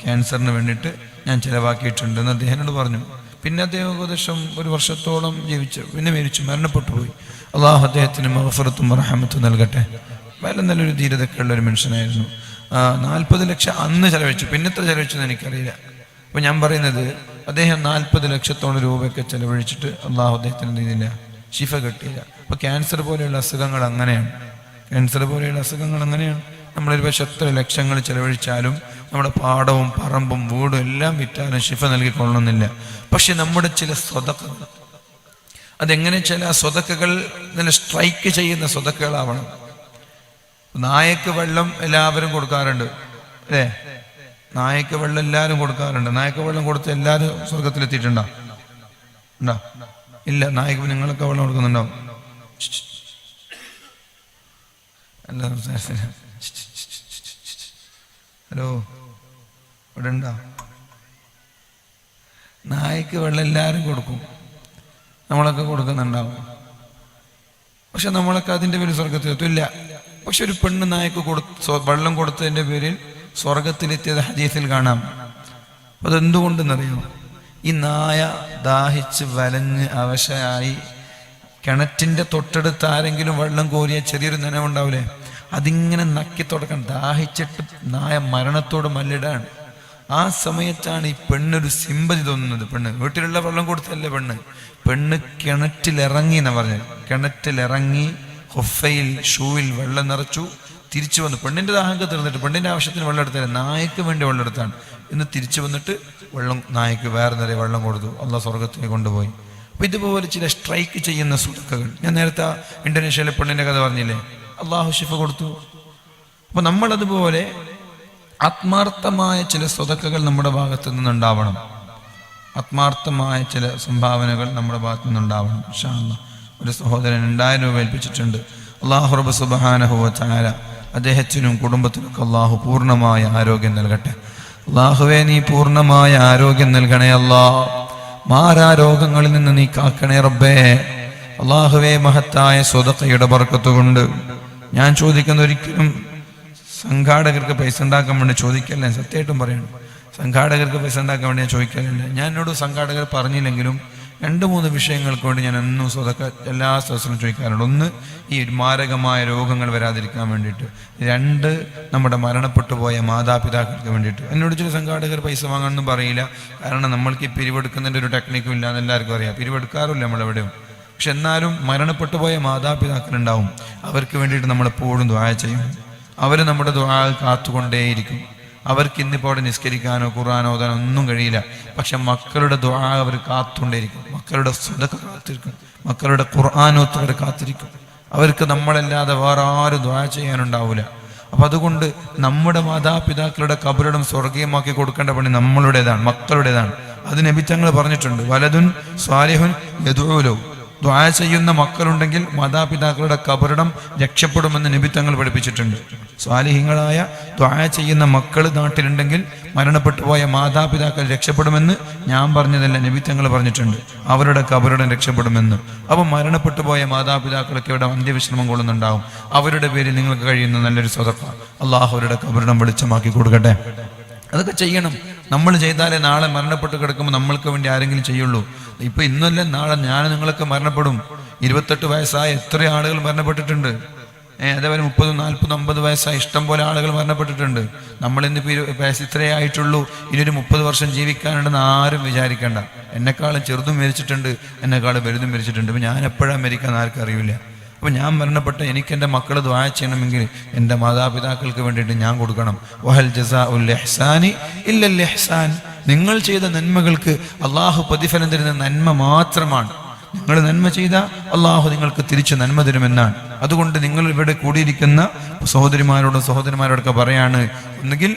ക്യാൻസറിന് വേണ്ടിയിട്ട് ഞാൻ ചിലവാക്കിയിട്ടുണ്ട് എന്ന് അദ്ദേഹനോട് പറഞ്ഞു. പിന്നെ അദ്ദേഹം ഏകദേശം 1 വർഷത്തോളം ജീവിച്ചു, പിന്നെ മരണപ്പെട്ടു പോയി. അള്ളാഹു അദ്ദേഹത്തിന് മഗ്ഫിറത്തും റഹ്മത്തും നൽകട്ടെ. വളരെ നല്ലൊരു ധീരതയൊക്കെ ഉള്ള ഒരു മനുഷ്യനായിരുന്നു. 40 ലക്ഷം അന്ന് ചെലവഴിച്ചു, പിന്നെ എത്ര ചെലവഴിച്ചെന്ന് എനിക്കറിയില്ല. അപ്പൊ ഞാൻ പറയുന്നത്, അദ്ദേഹം 40 ലക്ഷത്തോളം രൂപയൊക്കെ ചെലവഴിച്ചിട്ട് അള്ളാഹു അദ്ദേഹത്തിന് എന്തില്ല, ശിഫ കിട്ടിയില്ല. അപ്പൊ ക്യാൻസർ പോലെയുള്ള അസുഖങ്ങൾ അങ്ങനെയാണ്. നമ്മളൊരു പക്ഷെ എത്ര ലക്ഷങ്ങൾ ചെലവഴിച്ചാലും നമ്മുടെ പാടവും പറമ്പും വീടും എല്ലാം വിറ്റാലും ശിഫ നൽകിക്കൊള്ളണമെന്നില്ല. പക്ഷെ നമ്മുടെ ചില സ്വതക്കകൾ, അതെങ്ങനെ ചില സ്വതക്കകൾ നല്ല സ്ട്രൈക്ക് ചെയ്യുന്ന സ്വതക്കകളാവണം. നായക്ക് വെള്ളം എല്ലാവരും കൊടുക്കാറുണ്ട് അല്ലേ? നായക്ക് വെള്ളം എല്ലാവരും കൊടുക്കാറുണ്ട്. നായക്ക് വെള്ളം കൊടുത്ത് എല്ലാവരും സ്വർഗത്തിലെത്തിയിട്ടുണ്ടോ? ഉണ്ടോ? ഇല്ല. നായക്ക് നിങ്ങളൊക്കെ വെള്ളം കൊടുക്കുന്നുണ്ടോ? ഹലോ, ഇവിടെ ഉണ്ടോ? നായക്ക് വെള്ളം എല്ലാവരും കൊടുക്കും, നമ്മളൊക്കെ കൊടുക്കുന്നുണ്ടാവും. പക്ഷെ നമ്മളൊക്കെ അതിൻ്റെ പേരിൽ സ്വർഗത്തിലെത്തില്ല. പക്ഷെ ഒരു പെണ്ണ് നായക്ക് വെള്ളം കൊടുത്തതിൻ്റെ പേരിൽ സ്വർഗത്തിലെത്തിയത് ഹദീസിൽ കാണാം. അതെന്തുകൊണ്ടെന്നറിയോ? ഈ നായ ദാഹിച്ച് വലഞ്ഞ് അവശയായി കിണറ്റിന്റെ തൊട്ടടുത്ത് ആരെങ്കിലും വെള്ളം കോരിയ ചെറിയൊരു നനവുണ്ടാവില്ലേ, അതിങ്ങനെ നക്കി തുടക്കണം. ദാഹിച്ചിട്ട് നായ മരണത്തോട് മല്ലിടാണ്. ആ സമയത്താണ് ഈ പെണ്ണൊരു സിമ്പതി തോന്നുന്നത്. പെണ്ണ് വീട്ടിലുള്ള വെള്ളം കൊടുത്തല്ലേ പെണ്ണ് കിണറ്റിലിറങ്ങി എന്നാ പറഞ്ഞത്. കിണറ്റിലിറങ്ങി ഹുഫയിൽ ഷൂവിൽ വെള്ളം നിറച്ചു, തിരിച്ചു വന്നു. പെണ്ണിന്റെ ദാഹമൊക്കെ തീർന്നിട്ട് പെണ്ണിന്റെ ആവശ്യത്തിന് വെള്ളം എടുത്തല്ലേ, നായക്ക് വേണ്ടി വെള്ളം എടുത്താണ്. ഇന്ന് തിരിച്ചു വന്നിട്ട് നായക്ക് വേറെ നിറയെ വെള്ളം കൊടുത്തു. അള്ളാഹ് സ്വർഗത്തിലേക്ക് കൊണ്ടുപോയി. അപ്പൊ ഇതുപോലെ ചില സ്ട്രൈക്ക് ചെയ്യുന്ന സുദഖകൾ, ഞാൻ നേരത്തെ ഇന്തോനേഷ്യയിലെ പെണ്ണിന്റെ കഥ പറഞ്ഞില്ലേ, അള്ളാഹു ശിഫ കൊടുത്തു. അപ്പൊ നമ്മളതുപോലെ ആത്മാർത്ഥമായ ചില സ്വതക്കകൾ നമ്മുടെ ഭാഗത്തു നിന്നുണ്ടാവണം. ആത്മാർത്ഥമായ ചില സംഭാവനകൾ നമ്മുടെ ഭാഗത്തു നിന്നുണ്ടാവണം. ഇൻഷാ അല്ലാഹ്. ഒരു സഹോദരൻ 2000 രൂപ ഏൽപ്പിച്ചിട്ടുണ്ട്. അല്ലാഹു റബ്ബ് സുബ്ഹാനഹു വ തആല അദ്ദേഹത്തിനും കുടുംബത്തിനൊക്കെ അള്ളാഹു പൂർണ്ണമായ ആരോഗ്യം നൽകട്ടെ. അള്ളാഹുവേ, നീ പൂർണ്ണമായ ആരോഗ്യം നൽകണേ അല്ലാഹ്. മാരാരോഗങ്ങളിൽ നിന്ന് നീ കാക്കണേ റബ്ബേ. അള്ളാഹുവേ, മഹത്തായ സ്വതക്കയുടെ ബർക്കത്ത് കൊണ്ട് ഞാൻ ചോദിക്കുന്ന, ഒരിക്കലും സംഘാടകർക്ക് പൈസ ഉണ്ടാക്കാൻ വേണ്ടി ചോദിക്കല്ലേ, സത്യമായിട്ടും പറയണം. സംഘാടകർക്ക് പൈസ ഉണ്ടാക്കാൻ വേണ്ടി ഞാൻ ചോദിക്കലില്ല. ഞാൻ എന്നോട് സംഘാടകർ പറഞ്ഞില്ലെങ്കിലും 2-3 വിഷയങ്ങൾക്ക് വേണ്ടി ഞാൻ എന്നും സ്വതക്ക എല്ലാ ദിവസവും ചോദിക്കാറുണ്ട്. ഒന്ന്, ഈ മാരകമായ രോഗങ്ങൾ വരാതിരിക്കാൻ വേണ്ടിയിട്ട്. 2, നമ്മുടെ മരണപ്പെട്ടു പോയ മാതാപിതാക്കൾക്ക് വേണ്ടിയിട്ട്. എന്നോട് ചില സംഘാടകർ പൈസ വാങ്ങാനൊന്നും പറയില്ല, കാരണം നമ്മൾക്ക് ഈ പിരിവെടുക്കുന്നതിൻ്റെ ഒരു ടെക്നിക്കും ഇല്ല എന്ന് എല്ലാവർക്കും അറിയാം. പിരിവെടുക്കാറില്ല നമ്മളെവിടെയും. പക്ഷെ എന്നാലും മരണപ്പെട്ടു പോയ മാതാപിതാക്കളുണ്ടാവും, അവർക്ക് വേണ്ടിയിട്ട് നമ്മളെപ്പോഴും ദുആ ചെയ്യും. അവർ നമ്മുടെ ദുആ കാത്തുകൊണ്ടേയിരിക്കും. അവർക്ക് ഇന്നിപ്പോൾ അവിടെ നിസ്കരിക്കാനോ ഖുർആനോ ഓതാനോ ഒന്നും കഴിയില്ല, പക്ഷെ മക്കളുടെ ദുആ അവർ കാത്തുകൊണ്ടേയിരിക്കും. മക്കളുടെ സ്വതക്ക കാത്തിരിക്കും, മക്കളുടെ ഖുർആനോത്ത് അവർ കാത്തിരിക്കും. അവർക്ക് നമ്മളല്ലാതെ വേറെ ആരും ദുആ ചെയ്യാനുണ്ടാവില്ല. അപ്പം അതുകൊണ്ട് നമ്മുടെ മാതാപിതാക്കളുടെ ഖബറിടം സ്വർഗീയമാക്കി കൊടുക്കേണ്ട പണി നമ്മളുടേതാണ്, മക്കളുടേതാണ്. അത് നബി തങ്ങൾ പറഞ്ഞിട്ടുണ്ട്. വലതുൻ സ്വാലിഹുൻ യദ്ഉ ലഹു. ദുആ ചെയ്യുന്ന മക്കളുണ്ടെങ്കിൽ മാതാപിതാക്കളുടെ ഖബറിടം രക്ഷപ്പെടുമെന്ന് നബി തങ്ങൾ പഠിപ്പിച്ചിട്ടുണ്ട്. സ്വാലിഹീങ്ങളായ ദുആ ചെയ്യുന്ന മക്കൾ നാട്ടിലുണ്ടെങ്കിൽ മരണപ്പെട്ടു പോയ മാതാപിതാക്കൾ രക്ഷപ്പെടുമെന്ന് ഞാൻ പറഞ്ഞതല്ല, നബി തങ്ങൾ പറഞ്ഞിട്ടുണ്ട്. അവരുടെ ഖബറിടം രക്ഷപ്പെടുമെന്ന്. അപ്പം മരണപ്പെട്ടു പോയ മാതാപിതാക്കളൊക്കെ ഇവിടെ അന്ത്യവിശ്രമം കൊള്ളുന്നുണ്ടാവും. അവരുടെ പേരിൽ നിങ്ങൾക്ക് കഴിയുന്ന നല്ലൊരു സ്വതക്ക അള്ളാഹു അവരുടെ ഖബറിടം വെളിച്ചമാക്കി കൊടുക്കട്ടെ. അതൊക്കെ ചെയ്യണം. നമ്മൾ ചെയ്താലേ നാളെ മരണപ്പെട്ട് കിടക്കുമ്പോൾ നമ്മൾക്ക് വേണ്ടി ആരെങ്കിലും ചെയ്യുള്ളൂ. ഇപ്പൊ ഇന്നല്ല നാളെ ഞാൻ നിങ്ങളൊക്കെ മരണപ്പെടും. 28 വയസ്സായ എത്ര ആളുകൾ മരണപ്പെട്ടിട്ടുണ്ട്. അതേപോലെ 30, 40, 50 വയസ്സായ ഇഷ്ടം പോലെ ആളുകൾ മരണപ്പെട്ടിട്ടുണ്ട്. നമ്മളിന്നിപ്പോൾ വയസ്സ് ഇത്രയേ ആയിട്ടുള്ളൂ, ഇനിയൊരു 30 വർഷം ജീവിക്കാനുണ്ടെന്ന് ആരും വിചാരിക്കേണ്ട. എന്നെക്കാളും ചെറുതും മരിച്ചിട്ടുണ്ട്, എന്നെക്കാളും വലുതും മരിച്ചിട്ടുണ്ട്. ഇപ്പം ഞാൻ എപ്പോഴാണ് മരിക്കാന്ന് ആർക്കും അറിയില്ല. അപ്പോൾ ഞാൻ മരണപ്പെട്ട എനിക്ക് എൻ്റെ മക്കൾ ദുആ ചെയ്യണമെങ്കിൽ എൻ്റെ മാതാപിതാക്കൾക്ക് വേണ്ടിയിട്ട് ഞാൻ കൊടുക്കണം. വഹൽ ജസാഉൽ ഇഹ്സാനി ഇല്ലൽ ഇഹ്സാൻ. നിങ്ങൾ ചെയ്ത നന്മകൾക്ക് അള്ളാഹു പ്രതിഫലം തരുന്ന നന്മ മാത്രമാണ്. നിങ്ങൾ നന്മ ചെയ്താൽ അള്ളാഹു നിങ്ങൾക്ക് തിരിച്ചു നന്മ തരുമെന്നാണ്. അതുകൊണ്ട് നിങ്ങൾ ഇവിടെ കൂടിയിരിക്കുന്ന സഹോദരന്മാരോടൊക്കെ പറയാണ്, ഒന്നുകിൽ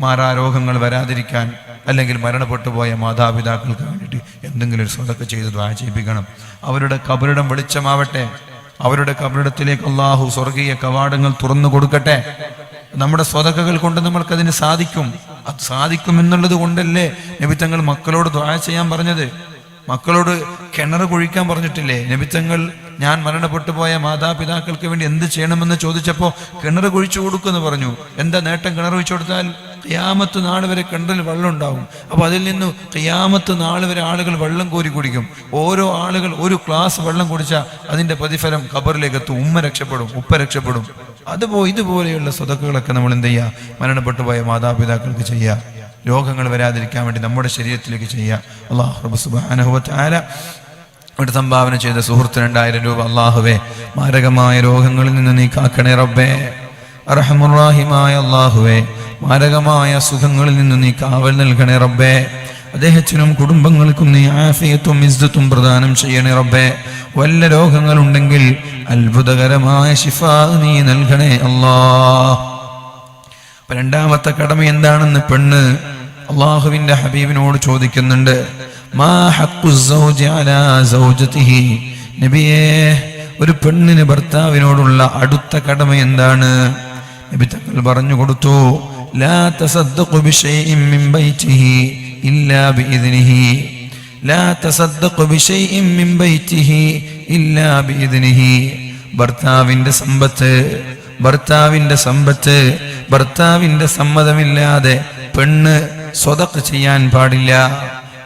മാറാരോഗങ്ങൾ വരാതിരിക്കാൻ, അല്ലെങ്കിൽ മരണപ്പെട്ടു പോയ മാതാപിതാക്കൾക്ക് വേണ്ടിയിട്ട് എന്തെങ്കിലും ഒരു സ്വതക്ക ചെയ്ത് ദുആ ചെയ്യിപ്പിക്കണം. അവരുടെ ഖബറിടം വെളിച്ചമാവട്ടെ. അവരുടെ ഖബറിടത്തിലേക്ക് അള്ളാഹു സ്വർഗീയ കവാടങ്ങൾ തുറന്നു കൊടുക്കട്ടെ. നമ്മുടെ സ്വതക്കകൾ കൊണ്ട് നമ്മൾക്കതിന് സാധിക്കും. അത് സാധിക്കും എന്നുള്ളത് കൊണ്ടല്ലേ നബി തങ്ങൾ മക്കളോട് ദുആ ചെയ്യാൻ പറഞ്ഞത്. മക്കളോട് കിണർ കുഴിക്കാൻ പറഞ്ഞിട്ടില്ലേ നബി തങ്ങൾ? ഞാൻ മരണപ്പെട്ടു പോയ മാതാപിതാക്കൾക്ക് വേണ്ടി എന്ത് ചെയ്യണമെന്ന് ചോദിച്ചപ്പോൾ കിണർ കുഴിച്ചു കൊടുക്കുമെന്ന് പറഞ്ഞു. എന്താ നേട്ടം കിണർ കുഴിച്ചു കൊടുത്താൽ? ഖിയാമത്ത് നാൾ വരെ കിണറിൽ വെള്ളം ഉണ്ടാവും. അപ്പോൾ അതിൽ നിന്ന് ഖിയാമത്ത് നാൾ വരെ ആളുകൾ വെള്ളം കോരി കുടിക്കും. ഓരോ ആളുകൾ ഒരു ഗ്ലാസ് വെള്ളം കുടിച്ചാൽ അതിൻ്റെ പ്രതിഫലം ഖബറിലേക്ക് എത്തും. ഉപ്പ രക്ഷപ്പെടും. ഇതുപോലെയുള്ള സ്വതക്കുകളൊക്കെ നമ്മൾ എന്ത് ചെയ്യുക? മരണപ്പെട്ടു പോയ മാതാപിതാക്കൾക്ക് ചെയ്യുക. രോഗങ്ങൾ വരാതിരിക്കാൻ വേണ്ടി നമ്മുടെ ശരീരത്തിലേക്ക് ചെയ്യുക. അല്ലാഹു റബ്ബ് സുബ്ഹാനഹു വ തആല ഒരു സംഭാവന ചെയ്ത സുഹൃത്ത് 2000 രൂപ. അല്ലാഹുവേ, മാരകമായ രോഗങ്ങളിൽ നിന്ന് നീ കാക്കണേ റബ്ബേ. അർഹമുർ റഹീമായ അല്ലാഹുവേ, മാരകമായ സുഖങ്ങളിൽ നിന്ന് നീ കാവൽ നൽകണേ റബ്ബേ. അദ്ദേഹത്തിനും കുടുംബങ്ങൾക്കും നീ ആഫിയത്തും ഇസ്സത്തും പ്രദാനം ചെയ്യണേ റബ്ബേ. വല്ല രോഗങ്ങളുണ്ടെങ്കിൽ അത്ഭുതകരമായ ശിഫാ നീ നൽകണേ അല്ലാഹ്. രണ്ടാമത്തെ കടമ എന്താണെന്ന് പെണ്ണ് അള്ളാഹുവിന്റെ ഹബീബിനോട് ചോദിക്കുന്നുണ്ട്. മാ ഹഖ്ഖു സൗജി അലാ സൗജതിഹി. നബിയേ, ഒരു പെണ്ണിന് ഭർത്താവിനോടുള്ള അടുത്ത കടമ എന്താണ്? നബി തങ്ങൾ പറഞ്ഞു കൊടുത്തു, ലാ തസദ്ദഖു ബിശൈഇൻ മിൻ ബൈതിഹി ഇല്ലാ ബിഇദ്നിഹി. ലാ തസദ്ദഖു ബിശൈഇൻ മിൻ ബൈതിഹി ഇല്ലാ ബിഇദ്നിഹി. ഭർത്താവിന്റെ സമ്പത്ത് ഭർത്താവിന്റെ സമ്മതമില്ലാതെ പെണ്ണ് സ്വതക്ക ചെയ്യാൻ പാടില്ല.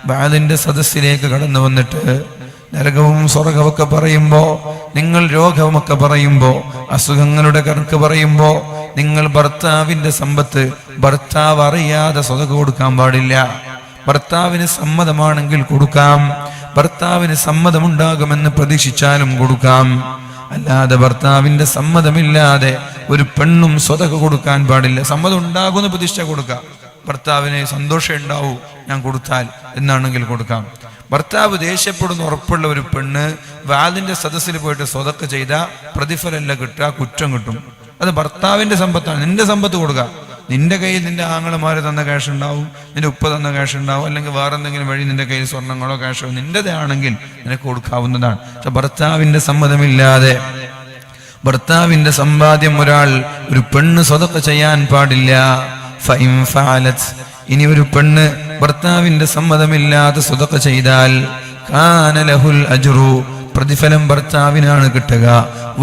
ബാദിന്റെ സദസ്സിലേക്ക് കടന്നു വന്നിട്ട് നരകവും സ്വർഗമൊക്കെ പറയുമ്പോ, നിങ്ങൾ രോഗമൊക്കെ പറയുമ്പോ, അസുഖങ്ങളുടെ കണക്ക് പറയുമ്പോ, നിങ്ങൾ ഭർത്താവിന്റെ സമ്പത്ത് ഭർത്താവ് അറിയാതെ സ്വതക്ക കൊടുക്കാൻ പാടില്ല. ഭർത്താവിന് സമ്മതമാണെങ്കിൽ കൊടുക്കാം, ഭർത്താവിന് സമ്മതമുണ്ടാകുമെന്ന് പ്രതീക്ഷിച്ചാലും കൊടുക്കാം. അല്ലാതെ ഭർത്താവിന്റെ സമ്മതമില്ലാതെ ഒരു പെണ്ണും സ്വതക്ക കൊടുക്കാൻ പാടില്ല. സമ്മതം ഉണ്ടാകുമെന്ന് പ്രതീക്ഷിച്ചാൽ കൊടുക്കാം. ഭർത്താവിന് സന്തോഷം ഉണ്ടാവൂ ഞാൻ കൊടുത്താൽ എന്നാണെങ്കിൽ കൊടുക്കാം. ഭർത്താവ് ദേഷ്യപ്പെടുന്ന ഉറപ്പുള്ള ഒരു പെണ്ണ് വാദിന്റെ സദസ്സിൽ പോയിട്ട് സ്വതക്ക ചെയ്താൽ പ്രതിഫലമല്ല കിട്ടുക, കുറ്റം കിട്ടും. അത് ഭർത്താവിന്റെ സമ്പത്താണ്. നിന്റെ സമ്പത്ത് കൊടുക്കുക. നിന്റെ കയ്യിൽ നിന്റെ ആങ്ങളമാര് തന്ന ക്യാഷ് ഉണ്ടാവും, നിന്റെ ഉപ്പ തന്ന ക്യാഷ് ഉണ്ടാവും, അല്ലെങ്കിൽ വേറെ എന്തെങ്കിലും വഴി നിന്റെ കയ്യിൽ സ്വർണ്ണങ്ങളോ ക്യാഷോ നിന്റേതാണെങ്കിൽ നിനക്ക് കൊടുക്കാവുന്നതാണ്. പക്ഷെ ഭർത്താവിന്റെ സമ്മതമില്ലാതെ ഭർത്താവിന്റെ സമ്പാദ്യം ഒരു പെണ്ണ് സ്വതക്ക ചെയ്യാൻ പാടില്ല. ഫഇൻ ഫഅലത്, ഇനി ഒരു പെണ്ണ് ഭർത്താവിന്റെ സമ്മതമില്ലാതെ സ്വതക്ക ചെയ്താൽ കാന ലഹുൽ അജ്റു, പ്രതിഫലം ഭർത്താവിനാണ് കിട്ടുക.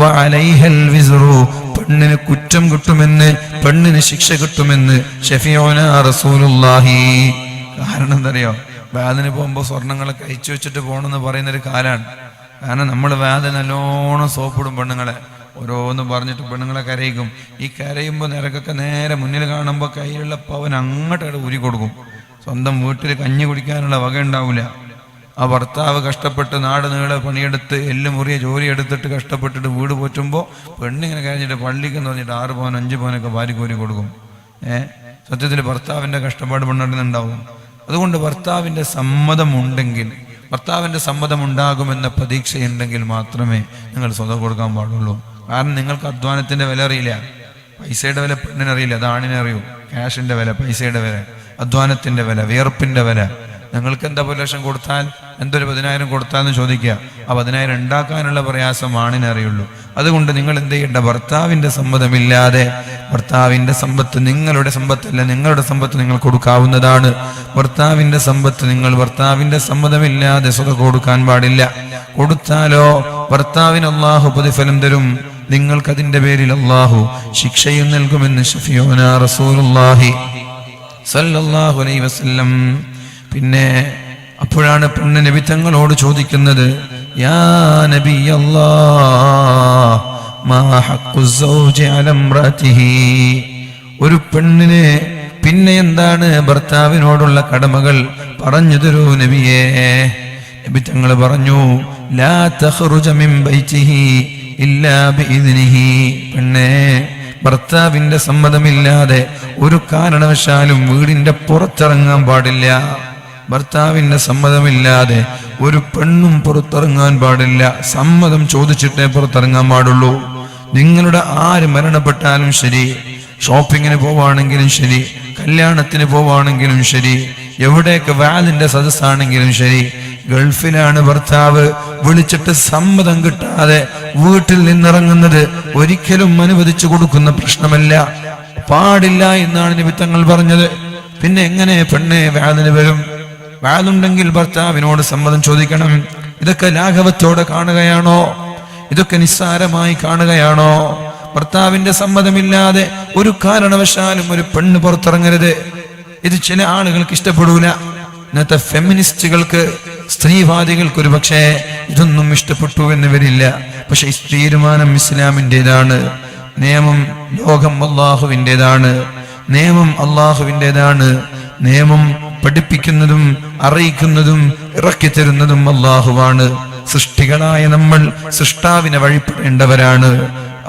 വഅലൈഹൽ വിസ്റു, പെണ്ണിന് കുറ്റം കിട്ടുമെന്ന്, പെണ്ണിന് ശിക്ഷ കിട്ടുമെന്ന് ഷഫീഉനാ റസൂലുള്ളാഹി. കാരണം എന്തറിയോ? വാതിന് പോകുമ്പോൾ സ്വർണ്ണങ്ങളൊക്കെ അയച്ചു വെച്ചിട്ട് പോകണമെന്ന് പറയുന്നൊരു കാലാണ്. കാരണം നമ്മൾ വാതിന് നല്ലോണം സോപ്പിടും പെണ്ണുങ്ങളെ, ഓരോന്ന് പറഞ്ഞിട്ട് പെണ്ണുങ്ങളെ കരയിക്കും. ഈ കരയുമ്പോൾ നിരക്കൊക്കെ നേരെ മുന്നിൽ കാണുമ്പോൾ കയ്യിലുള്ള പവൻ അങ്ങോട്ട് ഊരി കൊടുക്കും. സ്വന്തം വീട്ടിൽ കഞ്ഞി കുടിക്കാനുള്ള വക ഉണ്ടാവില്ല. ആ ഭർത്താവ് കഷ്ടപ്പെട്ട് നാട് നീളെ പണിയെടുത്ത് മുറിയെ ജോലി എടുത്തിട്ട് കഷ്ടപ്പെട്ടിട്ട് വീട് പോറ്റുമ്പോൾ പെണ്ണിങ്ങനെ കഴിഞ്ഞിട്ട് പള്ളിക്കെന്ന് പറഞ്ഞിട്ട് 6 പവൻ 5 പവനൊക്കെ ഭാര്യക്ക് കൊടുക്കും. സത്യത്തിൽ ഭർത്താവിൻ്റെ കഷ്ടപ്പാട് പെണ്ണെടുന്നുണ്ടാവും. അതുകൊണ്ട് ഭർത്താവിൻ്റെ സമ്മതമുണ്ടെങ്കിൽ, ഭർത്താവിൻ്റെ സമ്മതമുണ്ടാകുമെന്ന പ്രതീക്ഷയുണ്ടെങ്കിൽ മാത്രമേ നിങ്ങൾ സ്വതം കൊടുക്കാൻ പാടുള്ളൂ. കാരണം നിങ്ങൾക്ക് അധ്വാനത്തിൻ്റെ വില അറിയില്ല, പൈസയുടെ വില പെണ്ണിനറിയില്ല, അത് ആണിനെ അറിയൂ. ക്യാഷിൻ്റെ വില, പൈസയുടെ വില, അധ്വാനത്തിൻ്റെ വില, വിയർപ്പിൻ്റെ വില. നിങ്ങൾക്ക് എന്താ 1 ലക്ഷം കൊടുത്താൽ, എന്തൊരു 10,000 കൊടുത്താൽ ചോദിക്കുക. ആ 10,000 ഉണ്ടാക്കാനുള്ള പ്രയാസം ആണിനെ അറിയുള്ളൂ. അതുകൊണ്ട് നിങ്ങൾ എന്ത് ചെയ്യേണ്ട, ഭർത്താവിൻ്റെ സമ്മതമില്ലാതെ, ഭർത്താവിൻ്റെ സമ്പത്ത് നിങ്ങളുടെ സമ്പത്തല്ല, നിങ്ങളുടെ സമ്പത്ത് നിങ്ങൾ കൊടുക്കാവുന്നതാണ്. ഭർത്താവിൻ്റെ സമ്പത്ത് നിങ്ങൾ ഭർത്താവിൻ്റെ സമ്മതമില്ലാതെ സ്വതം കൊടുക്കാൻ പാടില്ല. കൊടുത്താലോ ഭർത്താവിന് അല്ലാഹു പ്രതിഫലം തരും, നിങ്ങൾക്കതിൻ്റെ പേരിൽ അല്ലാഹു ശിക്ഷയും നൽകുമെന്ന് ശഫീഉനാ റസൂലുള്ളാഹി സല്ലല്ലാഹു അലൈഹി വസല്ലം. പിന്നെ അപ്പോഴാണ് പെണ്ണ് നബി തങ്ങളോട് ചോദിക്കുന്നത്, യാ നബി അല്ലാഹ് മാ ഹഖ്ഖു സൗജി അലാ ഇംറഅതിഹി. ഒരു പെണ്ണിന് പിന്നെ എന്താണ് ഭർത്താവിനോടുള്ള കടമകൾ പറഞ്ഞു തരൂ നബിയേ. നബി തങ്ങൾ പറഞ്ഞു, ലാ തഖ്റുജ മിൻ ബൈതിഹി ഇല്ലാ ബിഇദ്നിഹി. പെണ്ണേ, ഭർത്താവിന്റെ സമ്മതമില്ലാതെ ഒരു കാരണവശാലും വീടിന്റെ പുറത്തിറങ്ങാൻ പാടില്ല. ഭർത്താവിന്റെ സമ്മതമില്ലാതെ ഒരു പെണ്ണും പുറത്തിറങ്ങാൻ പാടില്ല. സമ്മതം ചോദിച്ചിട്ടേ പുറത്തിറങ്ങാൻ പാടുള്ളൂ. നിങ്ങളുടെ ആര് മരണപ്പെട്ടാലും ശരി, ഷോപ്പിങ്ങിന് പോവാണെങ്കിലും ശരി, കല്യാണത്തിന് പോവാണെങ്കിലും ശരി, എവിടെയൊക്കെ വാലിന്റെ സദസ്സാണെങ്കിലും ശരി, ഗൾഫിലാണ് ഭർത്താവ്, വിളിച്ചിട്ട് സമ്മതം കിട്ടാതെ വീട്ടിൽ നിന്നിറങ്ങുന്നത് ഒരിക്കലും അനുവദിച്ചു കൊടുക്കുന്ന പ്രശ്നമല്ല, പാടില്ല എന്നാണ് നബി തങ്ങൾ പറഞ്ഞത്. പിന്നെ എങ്ങനെ പെണ്ണെ വാലിന് വരും? വാലുണ്ടെങ്കിൽ ഭർത്താവിനോട് സമ്മതം ചോദിക്കണം. ഇതൊക്കെ ലാഘവത്തോടെ കാണുകയാണോ? ഇതൊക്കെ നിസ്സാരമായി കാണുകയാണോ? ഭർത്താവിന്റെ സമ്മതമില്ലാതെ ഒരു കാരണവശാലും ഒരു പെണ്ണ് പുറത്തിറങ്ങരുത്. ഇത് ചില ആളുകൾക്ക് ഇഷ്ടപ്പെടൂല. ഇന്നത്തെ ഫെമിനിസ്റ്റുകൾക്ക്, സ്ത്രീവാദികൾക്ക് ഒരു പക്ഷേ ഇതൊന്നും ഇഷ്ടപ്പെട്ടു എന്ന് വരില്ല. പക്ഷെ ഈ തീരുമാനം ഇസ്ലാമിൻ്റെതാണ്. നിയമം ലോകം അല്ലാഹുവിൻ്റെതാണ്. നിയമം അല്ലാഹുവിൻ്റെതാണ്. നിയമം പഠിപ്പിക്കുന്നതും അറിയിക്കുന്നതും ഇറക്കിത്തരുന്നതും അല്ലാഹുവാണ്. സൃഷ്ടികളായ നമ്മൾ സൃഷ്ടാവിനെ വഴിപ്പെടേണ്ടവരാണ്.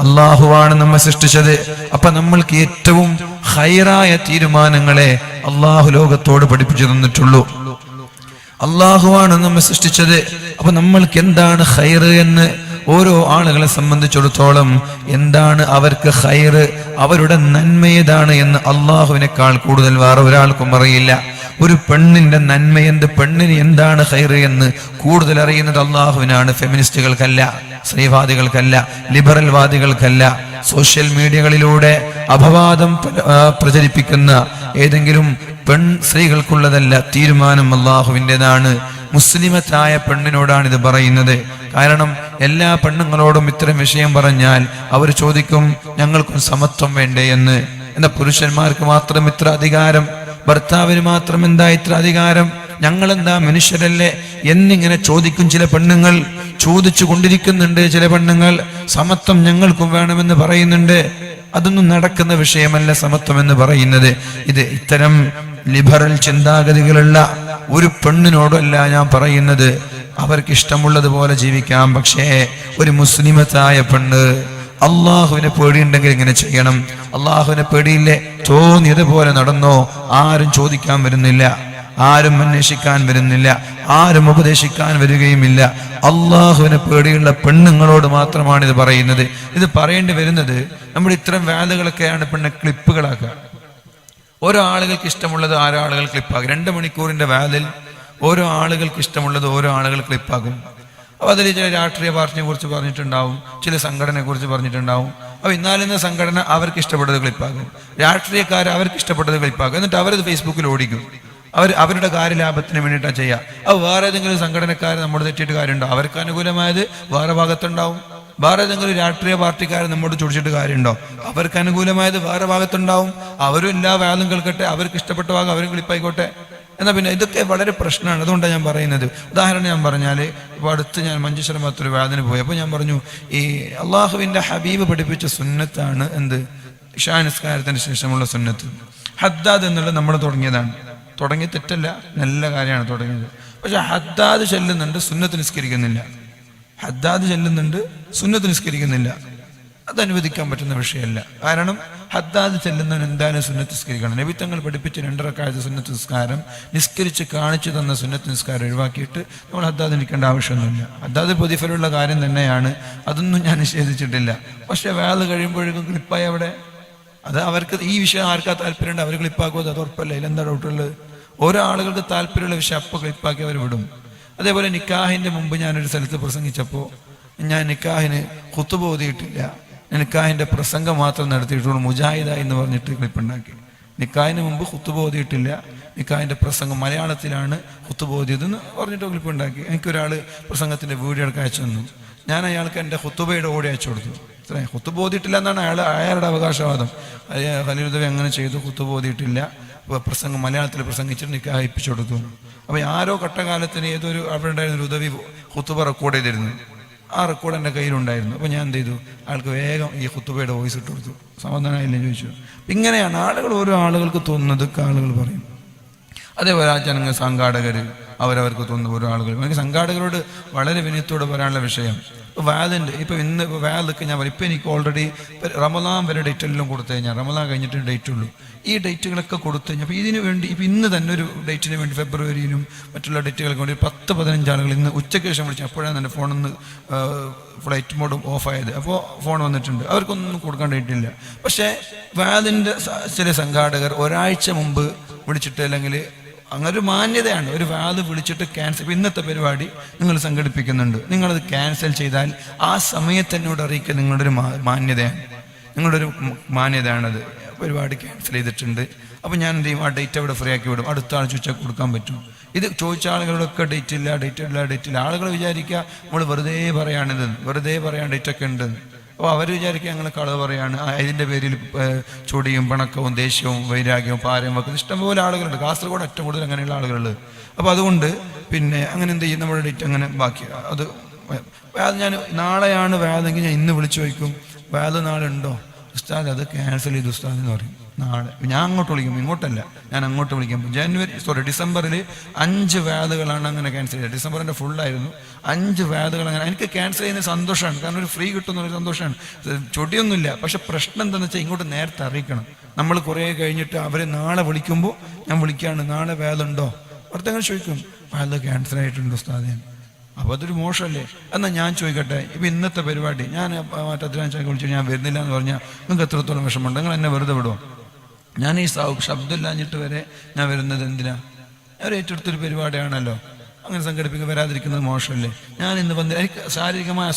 അല്ലാഹുവാണ് നമ്മെ സൃഷ്ടിച്ചത്. അപ്പൊ നമ്മൾക്ക് ഏറ്റവും ഖൈറായ തീരുമാനങ്ങളെ അല്ലാഹു ലോകത്തോട് പഠിപ്പിച്ചു തന്നിട്ടുള്ളൂ. അല്ലാഹുവാണ് നമ്മെ സൃഷ്ടിച്ചത്. അപ്പൊ നമ്മൾക്ക് എന്താണ് ഖൈർ എന്ന് ഓരോ ആളുകളെ സംബന്ധിച്ചിടത്തോളം എന്താണ് അവർക്ക് ഖൈർ, അവരുടെ നന്മയേതാണ് എന്ന് അല്ലാഹുവിനേക്കാൾ കൂടുതൽ വേറെ ഒരാൾക്കും അറിയില്ല. ഒരു പെണ്ണിന്റെ നന്മയെന്ത്, പെണ്ണിന് എന്താണ് ഖൈർ എന്ന് കൂടുതൽ അറിയുന്നത് അല്ലാഹുവിനാണ്. ഫെമിനിസ്റ്റുകൾക്കല്ല, സ്ത്രീവാദികൾക്കല്ല, ലിബറൽ വാദികൾക്കല്ല. സോഷ്യൽ മീഡിയകളിലൂടെ അപവാദം പ്രചരിപ്പിക്കുന്ന ഏതെങ്കിലും സ്ത്രീകൾക്കുള്ളതല്ല. തീരുമാനം അല്ലാഹുവിൻ്റെതാണ്. മുസ്ലിമത്തായ പെണ്ണിനോടാണ് ഇത് പറയുന്നത്. കാരണം എല്ലാ പെണ്ണുങ്ങളോടും ഇത്തരം വിഷയം പറഞ്ഞാൽ അവർ ചോദിക്കും, ഞങ്ങൾക്കും സമത്വം വേണ്ടേ എന്ന്. എന്നാൽ പുരുഷന്മാർക്ക് മാത്രം ഇത്ര അധികാരം, ഭർത്താവിന് മാത്രം എന്താ ഇത്ര അധികാരം, ഞങ്ങളെന്താ മനുഷ്യരല്ലേ എന്നിങ്ങനെ ചോദിക്കും ചില പെണ്ണുങ്ങൾ. ചോദിച്ചു കൊണ്ടിരിക്കുന്നുണ്ട് ചില പെണ്ണുങ്ങൾ. സമത്വം ഞങ്ങൾക്കും വേണമെന്ന് പറയുന്നുണ്ട്. അതൊന്നും നടക്കുന്ന വിഷയമല്ല സമത്വം എന്ന് പറയുന്നത്. ഇത് ഇത്തരം ലിബറൽ ചിന്താഗതികളുള്ള ഒരു പെണ്ണിനോടല്ല ഞാൻ പറയുന്നത്. അവർക്ക് ഇഷ്ടമുള്ളതുപോലെ ജീവിക്കാം. പക്ഷേ ഒരു മുസ്ലിമത്തായ പെണ്ണ് അള്ളാഹുവിനെ പേടിയുണ്ടെങ്കിൽ ഇങ്ങനെ ചെയ്യണം. അള്ളാഹുവിനെ പേടിയില്ലേ, തോന്നിയതുപോലെ നടന്നോ, ആരും ചോദിക്കാൻ വരുന്നില്ല, ആരും അന്വേഷിക്കാൻ വരുന്നില്ല, ആരും ഉപദേശിക്കാൻ വരികയുമില്ല. അള്ളാഹുവിനെ പേടിയുള്ള പെണ്ണുങ്ങളോട് മാത്രമാണ് ഇത് പറയുന്നത്. ഇത് പറയേണ്ടി വരുന്നത് നമ്മുടെ ഇത്തരം വാലുകളൊക്കെയാണ് പെണ്ണെ ക്ലിപ്പുകളാക്കുക. ഓരോ ആളുകൾക്ക് ഇഷ്ടമുള്ളത് ഓരോ ആളുകൾ ക്ലിപ്പാക്കും. 2 മണിക്കൂറിന്റെ വാലിൽ ഓരോ ആളുകൾക്ക് ഇഷ്ടമുള്ളത് ഓരോ ആളുകൾ ക്ലിപ്പാക്കും. അപ്പോൾ അതിൽ ചില രാഷ്ട്രീയ പാർട്ടിയെ കുറിച്ച് പറഞ്ഞിട്ടുണ്ടാവും, ചില സംഘടനയെ കുറിച്ച് പറഞ്ഞിട്ടുണ്ടാവും. അപ്പോൾ ഇന്നാലിന്ന സംഘടന അവർക്ക് ഇഷ്ടപ്പെട്ടത് ക്ലിപ്പാക്കും, രാഷ്ട്രീയക്കാർ അവർക്ക് ഇഷ്ടപ്പെട്ടത് ക്ലിപ്പാക്കും. എന്നിട്ട് അവരത് ഫേസ്ബുക്കിൽ ഓടിക്കും. അവരുടെ കാര്യലാഭത്തിന് വേണ്ടിയിട്ടാണ് ചെയ്യുക. അത് വേറെ ഏതെങ്കിലും സംഘടനക്കാർ നമ്മോട് തെറ്റിയിട്ട് കാര്യമുണ്ടോ? അവർക്ക് അനുകൂലമായത് വേറെ ഭാഗത്തുണ്ടാവും. വേറെ ഏതെങ്കിലും രാഷ്ട്രീയ പാർട്ടിക്കാർ നമ്മോട് ചൊടിച്ചിട്ട് കാര്യമുണ്ടോ? അവർക്ക് അനുകൂലമായത് വേറെ ഭാഗത്തുണ്ടാവും. അവരും എല്ലാ വാദം കേൾക്കട്ടെ, അവർക്ക് ഇഷ്ടപ്പെട്ട ഭാഗം അവരും ക്ലിപ്പായിക്കോട്ടെ. എന്നാൽ പിന്നെ ഇതൊക്കെ വളരെ പ്രശ്നമാണ്. അതുകൊണ്ടാണ് ഞാൻ പറയുന്നത്. ഉദാഹരണം ഞാൻ പറഞ്ഞാൽ, ഇപ്പോൾ അടുത്ത് ഞാൻ മഞ്ചേശ്വരം ഭാഗത്തൊരു വേദന പോയി. അപ്പോൾ ഞാൻ പറഞ്ഞു, ഈ അള്ളാഹുവിൻ്റെ ഹബീബ് പഠിപ്പിച്ച സുന്നത്താണ് എന്ത്, ഇശാ നിസ്കാരത്തിന് ശേഷമുള്ള സുന്നത്ത്. ഹദ്ദാദ് എന്നുള്ളത് നമ്മൾ തുടങ്ങിയതാണ്. തുടങ്ങിയ തെറ്റല്ല, നല്ല കാര്യമാണ് തുടങ്ങിയത്. പക്ഷെ ഹദ്ദാദ് ചെല്ലുന്നുണ്ട്, സുന്നത്ത് നിസ്കരിക്കുന്നില്ല. ഹദ്ദാദ് ചെല്ലുന്നുണ്ട്, സുന്നത്ത് നിസ്കരിക്കുന്നില്ല. അത് അനുവദിക്കാൻ പറ്റുന്ന വിഷയമല്ല. കാരണം ഹദ്ദാദ് ചെല്ലുന്നവൻ എന്തായാലും സുന്നത്ത് നിസ്കരിക്കണം. നബി തങ്ങൾ പഠിപ്പിച്ച് 2 റക്അത്ത് സുന്നത്ത് നിസ്കാരം നിസ്കരിച്ച് കാണിച്ചു തന്ന സുന്നത്ത് നിസ്കാരം ഒഴിവാക്കിയിട്ട് നമ്മൾ ഹദ്ദാദ് നിൽക്കേണ്ട ആവശ്യമൊന്നുമില്ല. ഹദ്ദാദ് പ്രതിഫലമുള്ള കാര്യം തന്നെയാണ്, അതൊന്നും ഞാൻ നിഷേധിച്ചിട്ടില്ല. പക്ഷെ വേള് കഴിയുമ്പോഴേക്കും ക്ലിപ്പായി അവിടെ. അത് അവർക്ക് ഈ വിഷയം ആർക്കാ താല്പര്യമുണ്ട്, അവർ ക്ലിപ്പാക്കുമോ, അത് ഉറപ്പല്ല. ഇതിലെന്താ ഡൗട്ടുള്ളത്? ഓരോ ആളുകൾക്ക് താല്പര്യമുള്ള വിഷയം അപ്പോൾ ക്ലിപ്പാക്കി അവർ വിടും. അതേപോലെ നിക്കാഹിൻ്റെ മുമ്പ് ഞാനൊരു സ്ഥലത്ത് പ്രസംഗിച്ചപ്പോൾ ഞാൻ നിക്കാഹിന് ഖുത്ബ ഓതിയിട്ടില്ല, നിക്കാഹിൻ്റെ പ്രസംഗം മാത്രം നടത്തിയിട്ടുള്ളൂ, മുജാഹിദ എന്ന് പറഞ്ഞിട്ട് ക്ലിപ്പുണ്ടാക്കി. നിക്കാഹിന് മുമ്പ് ഖുത്ബ ഓതിയിട്ടില്ല, നിക്കാഹിൻ്റെ പ്രസംഗം മലയാളത്തിലാണ് ഖുത്ബ ഓതിയതെന്ന് പറഞ്ഞിട്ട് ക്ലിപ്പുണ്ടാക്കി. എനിക്കൊരാൾ പ്രസംഗത്തിൻ്റെ വീഡിയോ എടുക്കാൻ അയച്ചു തന്നു. ഞാൻ അയാൾക്ക് എൻ്റെ ഖുത്ബയുടെ ഓടി അയച്ചു കൊടുത്തു. ഖുത്ബ ഓതിയിട്ടില്ല എന്നാണ് അയാളുടെ അവകാശവാദം. ഖലീലുദ്ദീൻ അങ്ങനെ ചെയ്തു, ഖുത്ബ ഓതിയിട്ടില്ല, പ്രസംഗം മലയാളത്തിൽ പ്രസംഗിച്ചിട്ട് നിക്കാഹ് അയപ്പിച്ചു കൊടുത്തു. അപ്പോൾ ആരോ കട്ടകാലത്തിന് ഏതൊരു അവിടെ ഉണ്ടായിരുന്ന ഒരു ഉദവി ഖുത്ബ റെക്കോർഡ് ചെയ്തിരുന്നു. ആ റെക്കോർഡ് എൻ്റെ കയ്യിലുണ്ടായിരുന്നു. അപ്പോൾ ഞാൻ എന്ത് ചെയ്തു, ആൾക്ക് വേഗം ഈ ഖുത്ബയുടെ വോയിസ് ഇട്ട് കൊടുത്തു. സമാധാനമായില്ലെന്ന് ചോദിച്ചു. ഇങ്ങനെയാണ് ആളുകൾ, ഓരോ ആളുകൾക്ക് തോന്നുന്നതൊക്കെ ആളുകൾ പറയും. അതേപോലെ ആ ജനങ്ങൾ സംഘാടകർ അവരവർക്ക് തോന്നുന്ന ഓരോ ആളുകൾ. എനിക്ക് സംഘാടകരോട് വളരെ വിനയത്തോടെ പറയാനുള്ള വിഷയം, ഇപ്പോൾ വാദിൻ്റെ ഇപ്പോൾ ഇന്ന് വാദൊക്കെ ഞാൻ പറയും. ഇപ്പോൾ എനിക്ക് ഓൾറെഡി റമദാൻ വരെ ഡേറ്റ് എല്ലാം കൊടുത്തു കഴിഞ്ഞാൽ, റമദാൻ കഴിഞ്ഞിട്ട് ഡേറ്റ് ഉള്ളൂ. ഈ ഡേറ്റുകളൊക്കെ കൊടുത്തു കഴിഞ്ഞാൽ അപ്പോൾ ഇതിന് വേണ്ടി ഇപ്പോൾ ഇന്ന് തന്നെ ഒരു ഡേറ്റിന് വേണ്ടി ഫെബ്രുവരിയിലും മറ്റുള്ള ഡേറ്റുകൾക്ക് വേണ്ടി 10-15 ആളുകൾ ഇന്ന് ഉച്ചയ്ക്ക് ശേഷം വിളിച്ചു. അപ്പോഴാണ് എൻ്റെ ഫോണിന്ന് ഫ്ലൈറ്റ് മോഡ് ഓഫായത്. അപ്പോൾ ഫോൺ വന്നിട്ടുണ്ട്, അവർക്കൊന്നും കൊടുക്കാൻ ഡേറ്റില്ല. പക്ഷേ വാദിൻ്റെ ചില സംഘാടകർ ഒരാഴ്ച മുമ്പ് വിളിച്ചിട്ട്, അല്ലെങ്കിൽ അങ്ങനെ ഒരു മാന്യതയാണ്, ഒരു വാദ് വിളിച്ചിട്ട് ക്യാൻസൽ, ഇപ്പോൾ ഇന്നത്തെ പരിപാടി നിങ്ങൾ സംഘടിപ്പിക്കുന്നുണ്ട്, നിങ്ങളത് ക്യാൻസൽ ചെയ്താൽ ആ സമയത്ത് എന്നോട് അറിയിക്കുക നിങ്ങളുടെ ഒരു മാന്യതയാണ്, നിങ്ങളുടെ ഒരു മാന്യതയാണത്. പരിപാടി ക്യാൻസൽ ചെയ്തിട്ടുണ്ട്, അപ്പോൾ ഞാൻ എന്ത് ചെയ്യും, ആ ഡേറ്റ് അവിടെ ഫ്രീ ആക്കി വിടും. അടുത്ത ആൾ ചോദിച്ചാൽ കൊടുക്കാൻ പറ്റും. ഇത് ചോദിച്ച ആളുകളൊക്കെ ഡേറ്റ് ഇല്ല, ഡേറ്റ് ഇല്ല, ഡേറ്റ് ഇല്ല. ആളുകൾ വിചാരിക്കുക നമ്മൾ വെറുതെ പറയാണിത്, വെറുതെ പറയാൻ ഡേറ്റൊക്കെ ഉണ്ടെന്ന്. അപ്പോൾ അവർ വിചാരിക്കുക ഞങ്ങൾ കളവ് പറയാണ്, ഇതിൻ്റെ പേരിൽ ചൊടിയും പിണക്കവും ദേഷ്യവും വൈരാഗ്യവും പാരയും വെക്കുന്ന ഇഷ്ടംപോലെ ആളുകളുണ്ട്. കാസർഗോഡ് ഏറ്റവും കൂടുതൽ അങ്ങനെയുള്ള ആളുകളുണ്ട്. അപ്പോൾ അതുകൊണ്ട് പിന്നെ അങ്ങനെ എന്ത് ചെയ്യും, നമ്മുടെ ഡേറ്റ് അങ്ങനെ ബാക്കി അത് ഞാൻ നാളെയാണ് വേദെങ്കിൽ ഞാൻ ഇന്ന് വിളിച്ചു ചോദിക്കും, വേദ നാളെ ഉണ്ടോ ഉസ്താദ്, അത് ക്യാൻസൽ ചെയ്തു ഉസ്താദ് എന്ന് പറയും. നാളെ ഞാൻ അങ്ങോട്ട് വിളിക്കും, ഇങ്ങോട്ടല്ല, ഞാൻ അങ്ങോട്ട് വിളിക്കും. ഡിസംബറിൽ 5 വേദകളാണ് അങ്ങനെ ക്യാൻസൽ ചെയ്തത്. ഡിസംബറിൻ്റെ ഫുള്ളായിരുന്നു, 5 വേദകൾ അങ്ങനെ. എനിക്ക് ക്യാൻസൽ ചെയ്യുന്ന സന്തോഷമാണ്, കാരണം ഒരു ഫ്രീ കിട്ടുന്നൊരു സന്തോഷമാണ്, ചൊടിയൊന്നുമില്ല. പക്ഷെ പ്രശ്നം എന്താണെന്ന് വെച്ചാൽ ഇങ്ങോട്ട് നേരത്തെ അറിയിക്കണം. നമ്മൾ കുറേ കഴിഞ്ഞിട്ട് അവരെ നാളെ വിളിക്കുമ്പോൾ ഞാൻ വിളിക്കുകയാണ്, നാളെ വേദുണ്ടോ, പുറത്തങ്ങനെ ചോദിക്കും, വേദ ക്യാൻസൽ ആയിട്ടുണ്ട് ഉസ്താദ്. അപ്പോൾ അതൊരു മോശമല്ലേ? എന്നാൽ ഞാൻ ചോദിക്കട്ടെ, ഇപ്പം ഇന്നത്തെ പരിപാടി ഞാൻ മറ്റേ വിളിച്ചു ഞാൻ വരുന്നില്ല എന്ന് പറഞ്ഞാൽ നിങ്ങൾക്ക് എത്രത്തോളം വിഷമമുണ്ട്? നിങ്ങൾ എന്നെ വെറുതെ വിടുമോ? ഞാൻ ഈ ശബ്ദമില്ലാഞ്ഞിട്ട് വരെ ഞാൻ വരുന്നത് എന്തിനാ? അവർ ഏറ്റെടുത്തൊരു പരിപാടിയാണല്ലോ, അങ്ങനെ സംഘടിപ്പിക്കുക, വരാതിരിക്കുന്നത് മോശമല്ലേ? ഞാൻ ഇന്ന് വന്ന് എനിക്ക് ശാരീരികമായ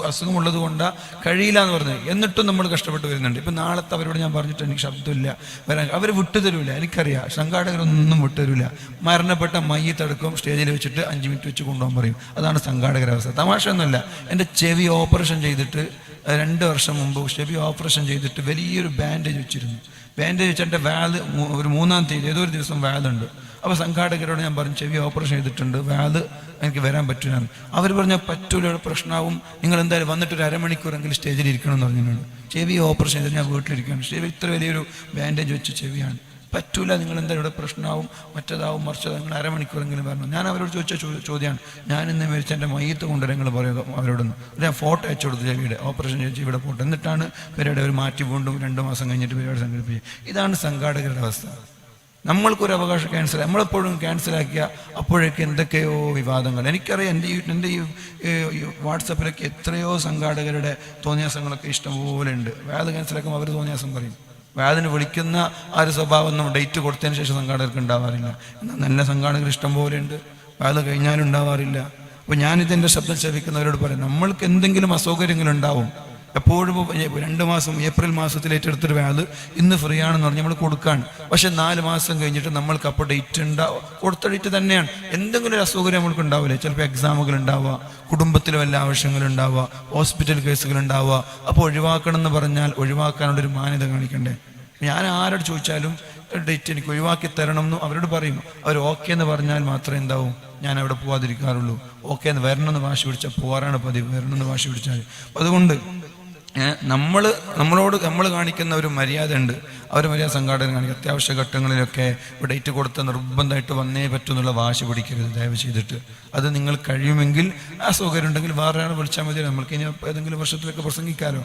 അസുഖമുള്ളത് കൊണ്ടാണ് കഴിയില്ല എന്ന് പറഞ്ഞത്, എന്നിട്ടും നമ്മൾ കഷ്ടപ്പെട്ട് വരുന്നുണ്ട്. ഇപ്പം നാളത്തെ അവരോട് ഞാൻ പറഞ്ഞിട്ട് എനിക്ക് ശബ്ദമില്ല വരാൻ, അവർ വിട്ടുതരില്ല. എനിക്കറിയാം സംഘാടകരൊന്നും വിട്ടുതരില്ല. മരണപ്പെട്ട മയ്യത്തടക്കം സ്റ്റേജിൽ വെച്ചിട്ട് 5 മിനിറ്റ് വെച്ച് കൊണ്ടുപോകാൻ പറയും. അതാണ് സംഘാടകരുടെ അവസ്ഥ. തമാശ ഒന്നുമല്ല. എൻ്റെ ചെവി ഓപ്പറേഷൻ ചെയ്തിട്ട് 2 വർഷം മുമ്പ് ചെവി ഓപ്പറേഷൻ ചെയ്തിട്ട് വലിയൊരു ബാൻഡേജ് വെച്ചിരുന്നു. ബാൻഡേജ് വെച്ച് എൻ്റെ ഒരു 3-ാം തീയതി ഏതോ ഒരു ദിവസം വാലുണ്ട്. അപ്പോൾ സംഘാടകരോട് ഞാൻ പറഞ്ഞു, ചെവി ഓപ്പറേഷൻ ചെയ്തിട്ടുണ്ട്, വാല് എനിക്ക് വരാൻ പറ്റില്ല. അവർ പറഞ്ഞാൽ പറ്റൂല, പ്രശ്നമാവും, നിങ്ങൾ എന്തായാലും വന്നിട്ടൊരു അരമണിക്കൂറെങ്കിലും സ്റ്റേജിൽ ഇരിക്കണം എന്ന് പറഞ്ഞിട്ടുണ്ട്. ചെവി ഓപ്പറേഷൻ ചെയ്തിട്ട് ഞാൻ വീട്ടിലിരിക്കുകയാണ്. ചെവി ഇത്ര വലിയൊരു ബാൻഡേജ് വെച്ച് ചെവിയാണ്, പറ്റൂല, നിങ്ങൾ എന്തായാലും ഇവിടെ പ്രശ്നമാവും, മറ്റേതാവും മറിച്ചത്, നിങ്ങൾ അരമണിക്കൂറെങ്കിലും വരണം. ഞാൻ അവരോട് ചോദിച്ച ചോദ്യമാണ്, ഞാൻ ഇന്ന് മരിച്ച എൻ്റെ മയ്യത്ത് കൊണ്ടുവരാൻ നിങ്ങൾ പറയുക അവരോടൊന്ന്. ഞാൻ ഫോട്ടോ അയച്ചു കൊടുത്തു, ചെവിയുടെ ഓപ്പറേഷൻ ചെയ്ത് ഇവിടെ ഫോട്ടോ. എന്നിട്ടാണ് പരിപാടി അവർ മാറ്റി വീണ്ടും 2 മാസം കഴിഞ്ഞിട്ട് പരിപാടി സംഘടിപ്പിക്കുക. ഇതാണ് സംഘാടകരുടെ അവസ്ഥ. നമ്മൾക്കൊരു അവകാശം ക്യാൻസൽ, നമ്മളെപ്പോഴും ക്യാൻസലാക്കിയ അപ്പോഴേക്ക് എന്തൊക്കെയോ വിവാദങ്ങൾ. എനിക്കറിയാം, എൻ്റെ ഈ വാട്സപ്പിലൊക്കെ എത്രയോ സംഘാടകരുടെ തോന്നിയാസങ്ങളൊക്കെ ഇഷ്ടംപോലെ ഉണ്ട്. വേദ ക്യാൻസലാക്കുമ്പോൾ അവർ തോന്നിയാസം പറയും. വേദന വിളിക്കുന്ന ആ ഒരു സ്വഭാവം ഡേറ്റ് കൊടുത്തതിന് ശേഷം സംഘാടകർക്ക് ഉണ്ടാവാറില്ല. എന്നാൽ നല്ല സംഘാടകർ ഇഷ്ടം പോലെ ഉണ്ട്, വേദ കഴിഞ്ഞാലും ഉണ്ടാവാറില്ല. അപ്പോൾ ഞാനിതെൻ്റെ ശബ്ദം ശ്രവിക്കുന്നവരോട് പറയും, നമ്മൾക്ക് എന്തെങ്കിലും അസൗകര്യങ്ങളുണ്ടാവും. എപ്പോഴും 2 മാസം ഏപ്രിൽ മാസത്തിൽ ഏറ്റെടുത്തൊരു വാല് ഇന്ന് ഫ്രീ ആണെന്ന് പറഞ്ഞ് നമ്മൾ കൊടുക്കുകയാണ്. പക്ഷെ 4 മാസം കഴിഞ്ഞിട്ട് നമ്മൾക്ക് അപ്പോൾ ഡേറ്റ് ഉണ്ടാവും, കൊടുത്ത ഡേറ്റ് തന്നെയാണ്. എന്തെങ്കിലും ഒരു അസൗകര്യം നമ്മൾക്ക് ഉണ്ടാവില്ലേ? ചിലപ്പോൾ എക്സാമുകൾ ഉണ്ടാവുക, കുടുംബത്തിൽ വല്ല ആവശ്യങ്ങളുണ്ടാവുക, ഹോസ്പിറ്റൽ കേസുകൾ ഉണ്ടാവുക. അപ്പോൾ ഒഴിവാക്കണം എന്ന് പറഞ്ഞാൽ ഒഴിവാക്കാനുള്ളൊരു മാന്യത കാണിക്കണ്ടേ? ഞാൻ ആരോട് ചോദിച്ചാലും ഡേറ്റ് എനിക്ക് ഒഴിവാക്കി തരണം എന്ന് അവരോട് പറയും. അവർ ഓക്കെ എന്ന് പറഞ്ഞാൽ മാത്രമേ എന്താവും ഞാൻ അവിടെ പോവാതിരിക്കാറുള്ളൂ. ഓക്കെ എന്ന് വരണമെന്ന് വാശി പിടിച്ചാൽ പോവാറാണ് പതിവ്, വരണമെന്ന് വാശി പിടിച്ചാൽ. അതുകൊണ്ട് നമ്മൾ കാണിക്കുന്ന ഒരു മര്യാദ ഉണ്ട്, അവർ മര്യാദ സംഘാടനം കാണിക്കും. അത്യാവശ്യ ഘട്ടങ്ങളിലൊക്കെ ഡേറ്റ് കൊടുത്ത നിർബന്ധമായിട്ട് വന്നേ പറ്റുമെന്നുള്ള വാശി പിടിക്കരുത് ദയവ് ചെയ്തിട്ട്. അത് നിങ്ങൾ കഴിയുമെങ്കിൽ ആ സൗകര്യം ഉണ്ടെങ്കിൽ വേറെ ആൾ വിളിച്ചാൽ മതി. നമ്മൾക്ക് ഇനി ഏതെങ്കിലും വർഷത്തിലൊക്കെ പ്രസംഗിക്കാമല്ലോ.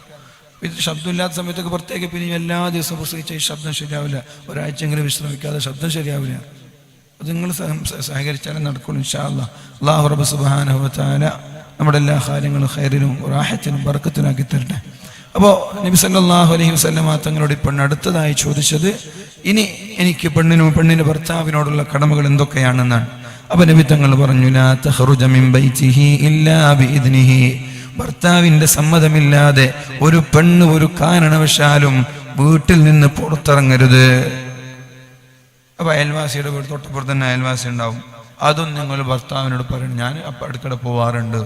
ഇത് ശബ്ദമില്ലാത്ത സമയത്തൊക്കെ പ്രത്യേകം പിന്നെ എല്ലാ ദിവസവും പ്രസംഗിച്ച ഈ ശബ്ദം ശരിയാവില്ല. ഒരാഴ്ചയെങ്കിലും വിശ്രമിക്കാതെ ശബ്ദം ശരിയാവില്ല. അത് നിങ്ങൾ സഹകരിച്ചാലും നടക്കുള്ളൂ ഇൻഷാ അല്ലാഹ്. അല്ലാഹു റബ്ബ് സുബ്ഹാനഹു വ തആല നമ്മുടെ എല്ലാ കാര്യങ്ങളും ഖൈറിലും റാഹത്തിനും ബർക്കത്തിനാക്കി തരട്ടെ. അപ്പോൾ നബി സല്ലല്ലാഹു അലൈഹി വസല്ലം തങ്ങളോട് പെണ്ണ് അടുത്തതായി ചോദിച്ചത് ഇനി എനിക്ക് പെണ്ണിന്റെ ഭർത്താവിനോടുള്ള കടമകൾ എന്തൊക്കെയാണെന്നാണ്. അപ്പോൾ നബി തങ്ങൾ പറഞ്ഞു ലാ തഖറുജ മിൻ ബൈതിഹി ഇല്ലാ ബിഇദ്നിഹി. ഭർത്താവിന്റെ സമ്മതമില്ലാതെ ഒരു പെണ്ണ് ഒരു കാരണവശാലും വീട്ടിൽ നിന്ന് പുറത്തിറങ്ങരുത്. അപ്പൊ അയൽവാസിയുടെ വീട് തൊട്ടപ്പുറത്ത് തന്നെ അയൽവാസി ഉണ്ടാവും. അതും നിങ്ങൾ ഭർത്താവിനോട് പറയണം, ഞാൻ അപ്പം അടുക്കടെ പോവാറുണ്ട്.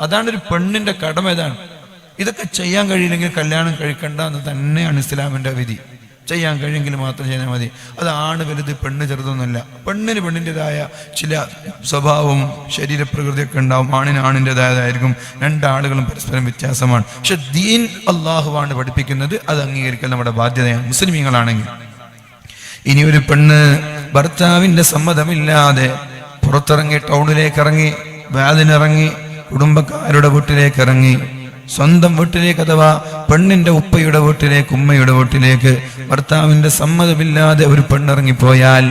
അതാണ് ഒരു പെണ്ണിന്റെ കടമ. ഇതാണ്. ഇതൊക്കെ ചെയ്യാൻ കഴിയില്ലെങ്കിൽ കല്യാണം കഴിക്കണ്ട എന്ന് തന്നെയാണ് ഇസ്ലാമിന്റെ വിധി. ചെയ്യാൻ കഴിയെങ്കിൽ മാത്രം ചെയ്താൽ മതി. അത് ആണ് വലുത് പെണ്ണ് ചെറുതൊന്നുമല്ല. പെണ്ണിന് പെണ്ണിൻ്റെതായ ചില സ്വഭാവവും ശരീരപ്രകൃതിയൊക്കെ ഉണ്ടാവും. ആണിന് ആണിൻ്റെതായതായിരിക്കും. രണ്ടാളുകളും പരസ്പരം വ്യത്യാസമാണ്. പക്ഷെ ദീൻ അള്ളാഹുവാണ് പഠിപ്പിക്കുന്നത്. അത് അംഗീകരിക്കൽ നമ്മുടെ ബാധ്യതയാണ് മുസ്ലിമീങ്ങളാണെങ്കിൽ. ഇനി ഒരു പെണ്ണ് ഭർത്താവിന്റെ സമ്മതമില്ലാതെ പുറത്തിറങ്ങി ടൗണിലേക്ക് ഇറങ്ങി വാതിനിറങ്ങി കുടുംബക്കാരുടെ വീട്ടിലേക്ക് ഇറങ്ങി സ്വന്തം വീട്ടിലേക്ക് അഥവാ പെണ്ണിന്റെ ഉപ്പയുടെ വീട്ടിലേക്ക് ഉമ്മയുടെ വീട്ടിലേക്ക് ഭർത്താവിന്റെ സമ്മതമില്ലാതെ ഒരു പെണ്ണിറങ്ങിപ്പോയാൽ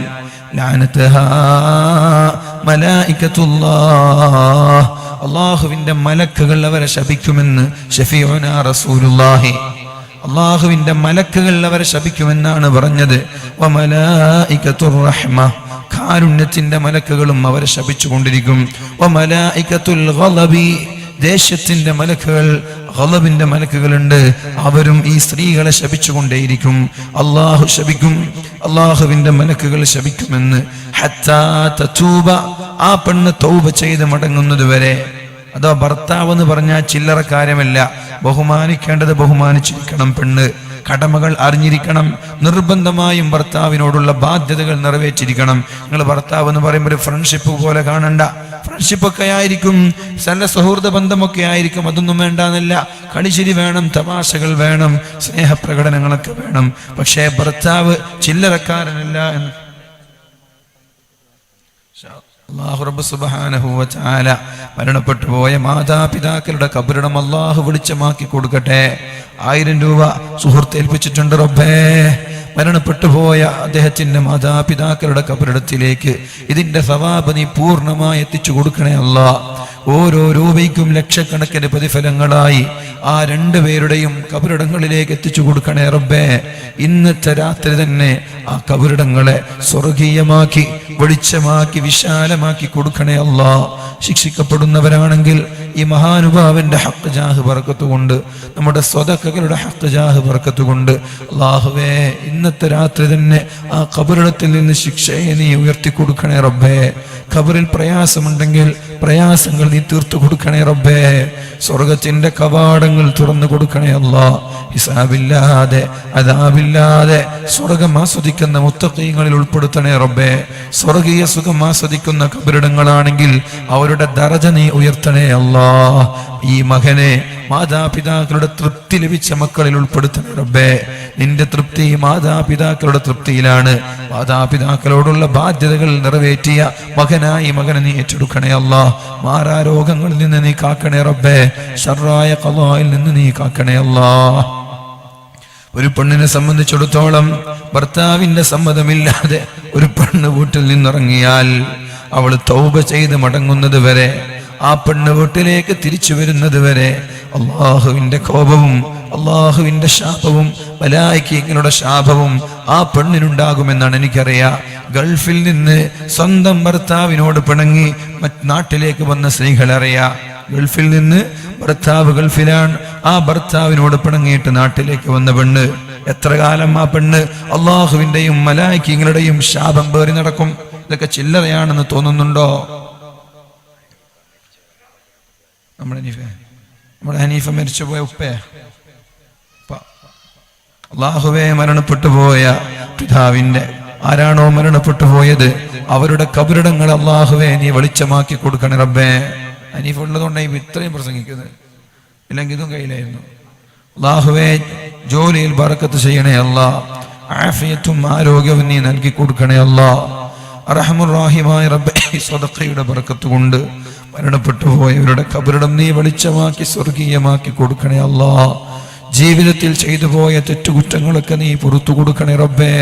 അള്ളാഹുവിന്റെ മലക്കുകൾ അവരെ ശപിക്കുമെന്ന് ശഫീഉനാ റസൂലുള്ളാഹി. അള്ളാഹുവിന്റെ മലക്കുകൾ അവരെ ശപിക്കുമെന്നാണ് പറഞ്ഞത്. വമലായികത്തുർ റഹ്മ, കാരുണ്യത്തിന്റെ മലക്കുകളും അവരെ ശപിച്ചുകൊണ്ടിരിക്കും. വമലായികത്തുൽ ഗളബി, ദേശത്തിന്റെ മലക്കുകൾ, ഗളബിന്റെ മലക്കുകളുണ്ട്, അവരും ഈ സ്ത്രീകളെ ശപിച്ചുകൊണ്ടേയിരിക്കും. അള്ളാഹു ശപിക്കും, അള്ളാഹുവിന്റെ മലക്കുകൾ ശപിക്കുമെന്ന്. ഹത്താ തതൂബ, ആ പെണ്ണ് തൗബ ചെയ്ത് മടങ്ങുന്നത് വരെ. അതോ ഭർത്താവ് എന്ന് പറഞ്ഞാൽ ചില്ലറ കാര്യമല്ല. ബഹുമാനിക്കേണ്ടത് ബഹുമാനിച്ചിരിക്കണം. പെണ്ണ് കടമകൾ അറിഞ്ഞിരിക്കണം. നിർബന്ധമായും ഭർത്താവിനോടുള്ള ബാധ്യതകൾ നിറവേറ്റിരിക്കണം. നിങ്ങൾ ഭർത്താവ് എന്ന് പറയുമ്പോൾ ഒരു ഫ്രണ്ട്ഷിപ്പ് പോലെ കാണണ്ട. ഫ്രണ്ട്ഷിപ്പൊക്കെ ആയിരിക്കും, നല്ല സൗഹൃദ ബന്ധമൊക്കെ ആയിരിക്കും. അതൊന്നും വേണ്ടെന്നല്ല. കളിച്ചിരി വേണം, തമാശകൾ വേണം, സ്നേഹപ്രകടനങ്ങളൊക്കെ വേണം. പക്ഷേ ഭർത്താവ് ചില്ലറക്കാരനല്ല എന്ന് അല്ലാഹു റബ്ബ് സുബ്ഹാനഹു വ തആല മരണപ്പെട്ടു പോയ മാതാപിതാക്കളുടെ ഖബറിടം അല്ലാഹു വെളിച്ചമാക്കി കൊടുക്കട്ടെ. 1000 രൂപ സുഹൃത്ത് ഏൽപ്പിച്ചിട്ടുണ്ട്. റബ്ബേ, മരണപ്പെട്ടു പോയ അദ്ദേഹത്തിന്റെ മാതാപിതാക്കളുടെ ഖബറിടത്തിലേക്ക് ഇതിന്റെ സവാബ് നീ പൂർണ്ണമായി എത്തിച്ചു കൊടുക്കണേ അല്ലാ. ഓരോ രൂപയ്ക്കും ലക്ഷക്കണക്കിന് പ്രതിഫലങ്ങളായി ആ 2 പേരുടെയും ഖബറിടങ്ങളിലേക്ക് എത്തിച്ചു കൊടുക്കണേ റബ്ബേ. ഇന്നത്തെ രാത്രി തന്നെ ആ ഖബറിടങ്ങളെ സ്വർഗീയമാക്കി വെളിച്ചമാക്കി വിശാലമാക്കി കൊടുക്കണേ അല്ലാ. ശിക്ഷിക്കപ്പെടുന്നവരാണെങ്കിൽ ഈ മഹാനുഭാവന്റെ ഹഖ് ജാഹ് ബർക്കത്ത് കൊണ്ട്, നമ്മുടെ സ്വതക്കകളുടെ ഹഖ് ജാഹ് ബർക്കത്ത് കൊണ്ട് അല്ലാഹുവേ, ഇന്നത്തെ രാത്രി തന്നെ ആ ഖബറിടത്തിൽ നിന്ന് ശിക്ഷയെ നീ ഉയർത്തി കൊടുക്കണേ റബ്ബേ. ഖബറിൽ പ്രയാസമുണ്ടെങ്കിൽ പ്രയാസങ്ങൾ നീ തീർത്തു കൊടുക്കണേ റബ്ബേ. സ്വർഗത്തിന്റെ കവാടങ്ങൾ തുറന്നു കൊടുക്കണേ അല്ലാ. ഹിസാബില്ലാതെ അദാബില്ലാതെ സ്വർഗം ആസ്വദിക്കുന്ന മുത്തഖീങ്ങളിൽ ഉൾപ്പെടുത്തണേ റബ്ബേ. സ്വർഗീയ സുഖം ആസ്വദിക്കുന്ന ഖബറിടങ്ങളാണെങ്കിൽ അവരുടെ ദറജ നീ ഉയർത്തണേ അല്ലാ. ഈ മകനെ മാതാപിതാക്കളുടെ തൃപ്തി ലഭിച്ച മക്കളിൽ ഉൾപ്പെടുത്തണേ റബ്ബേ. നിന്റെ തൃപ്തി മാതാപിതാക്കളുടെ തൃപ്തിയിലാണ്. മാതാപിതാക്കളോടുള്ള ബാധ്യതകൾ നിറവേറ്റിയ മകനായി മകനെ നീ ഏറ്റെടുക്കണേ അല്ലാ. മാറാരോഗങ്ങളിൽ നിന്ന് നീ കാക്കണേ റബ്ബേ. ശർറായ ഖളായിൽ നിന്ന് നീ കാക്കണേ അല്ലാ. ഒരു പെണ്ണിനെ സംബന്ധിച്ചിടത്തോളം ഭർത്താവിന്റെ സമ്മതമില്ലാതെ ഒരു പെണ്ണ് വീട്ടിൽ നിന്നിറങ്ങിയാൽ അവൾ തൗബ ചെയ്ത് മടങ്ങുന്നത് വരെ, ആ പെണ്ണ് വീട്ടിലേക്ക് തിരിച്ചു വരുന്നത് വരെ അള്ളാഹുവിന്റെ കോപവും അള്ളാഹുവിന്റെ ശാപവും മലായികയുടെ ശാപവും ആ പെണ്ണിനുണ്ടാകുമെന്നാണ് എനിക്കറിയാം. ഗൾഫിൽ നിന്ന് സ്വന്തം ഭർത്താവിനോട് പിണങ്ങി നാട്ടിലേക്ക് വന്ന സ്ത്രീകൾ അറിയാം. ഗൾഫിൽ നിന്ന് ഭർത്താവ് ഗൾഫിലാണ്, ആ ഭർത്താവിനോട് പിണങ്ങിയിട്ട് നാട്ടിലേക്ക് വന്ന പെണ്ണ് എത്ര കാലം ആ പെണ്ണ് അള്ളാഹുവിന്റെയും മലായികയുടെയും ശാപം പേറി നടക്കും? ഇതൊക്കെ ചില്ലറയാണെന്ന് തോന്നുന്നുണ്ടോ? നമ്മുടെ ഹനീഫ മരിച്ചുപോയ ഉപ്പേ, അള്ളാഹുവേ, മരണപ്പെട്ടു പോയ പിതാവിന്റെ ആരാണോ മരണപ്പെട്ടു പോയത് അവരുടെ കബറിടങ്ങൾ അല്ലാഹുവേ നീ വെളിച്ചമാക്കി കൊടുക്കണേ റബ്ബേ. ഹനീഫ് ഉള്ളതുകൊണ്ടാണ് ഇത്രയും പ്രസംഗിക്കുന്നത്, ഇല്ലെങ്കിൽ ഇതും കയ്യിലായിരുന്നു. അല്ലാഹുവേ ജോലിയിൽ ബറക്കത്ത് ചെയ്യണേ അല്ലാ, ആഫിയത്തും ആരോഗ്യവും നീ നൽകി കൊടുക്കണേ അല്ലാ. അർഹമുർ റഹീമായ റബ്ബേ, സദഖയുടെ ബറക്കത്ത് കൊണ്ട് മരണപ്പെട്ടു പോയവരുടെ കബറിടം നീ വെളിച്ചമാക്കി സ്വർഗീയമാക്കി കൊടുക്കണേ അല്ലാ. ജീവിതത്തിൽ ചെയ്തു പോയ തെറ്റുകുറ്റങ്ങളൊക്കെ നീ പുറത്തു കൊടുക്കണേ റബ്ബേ.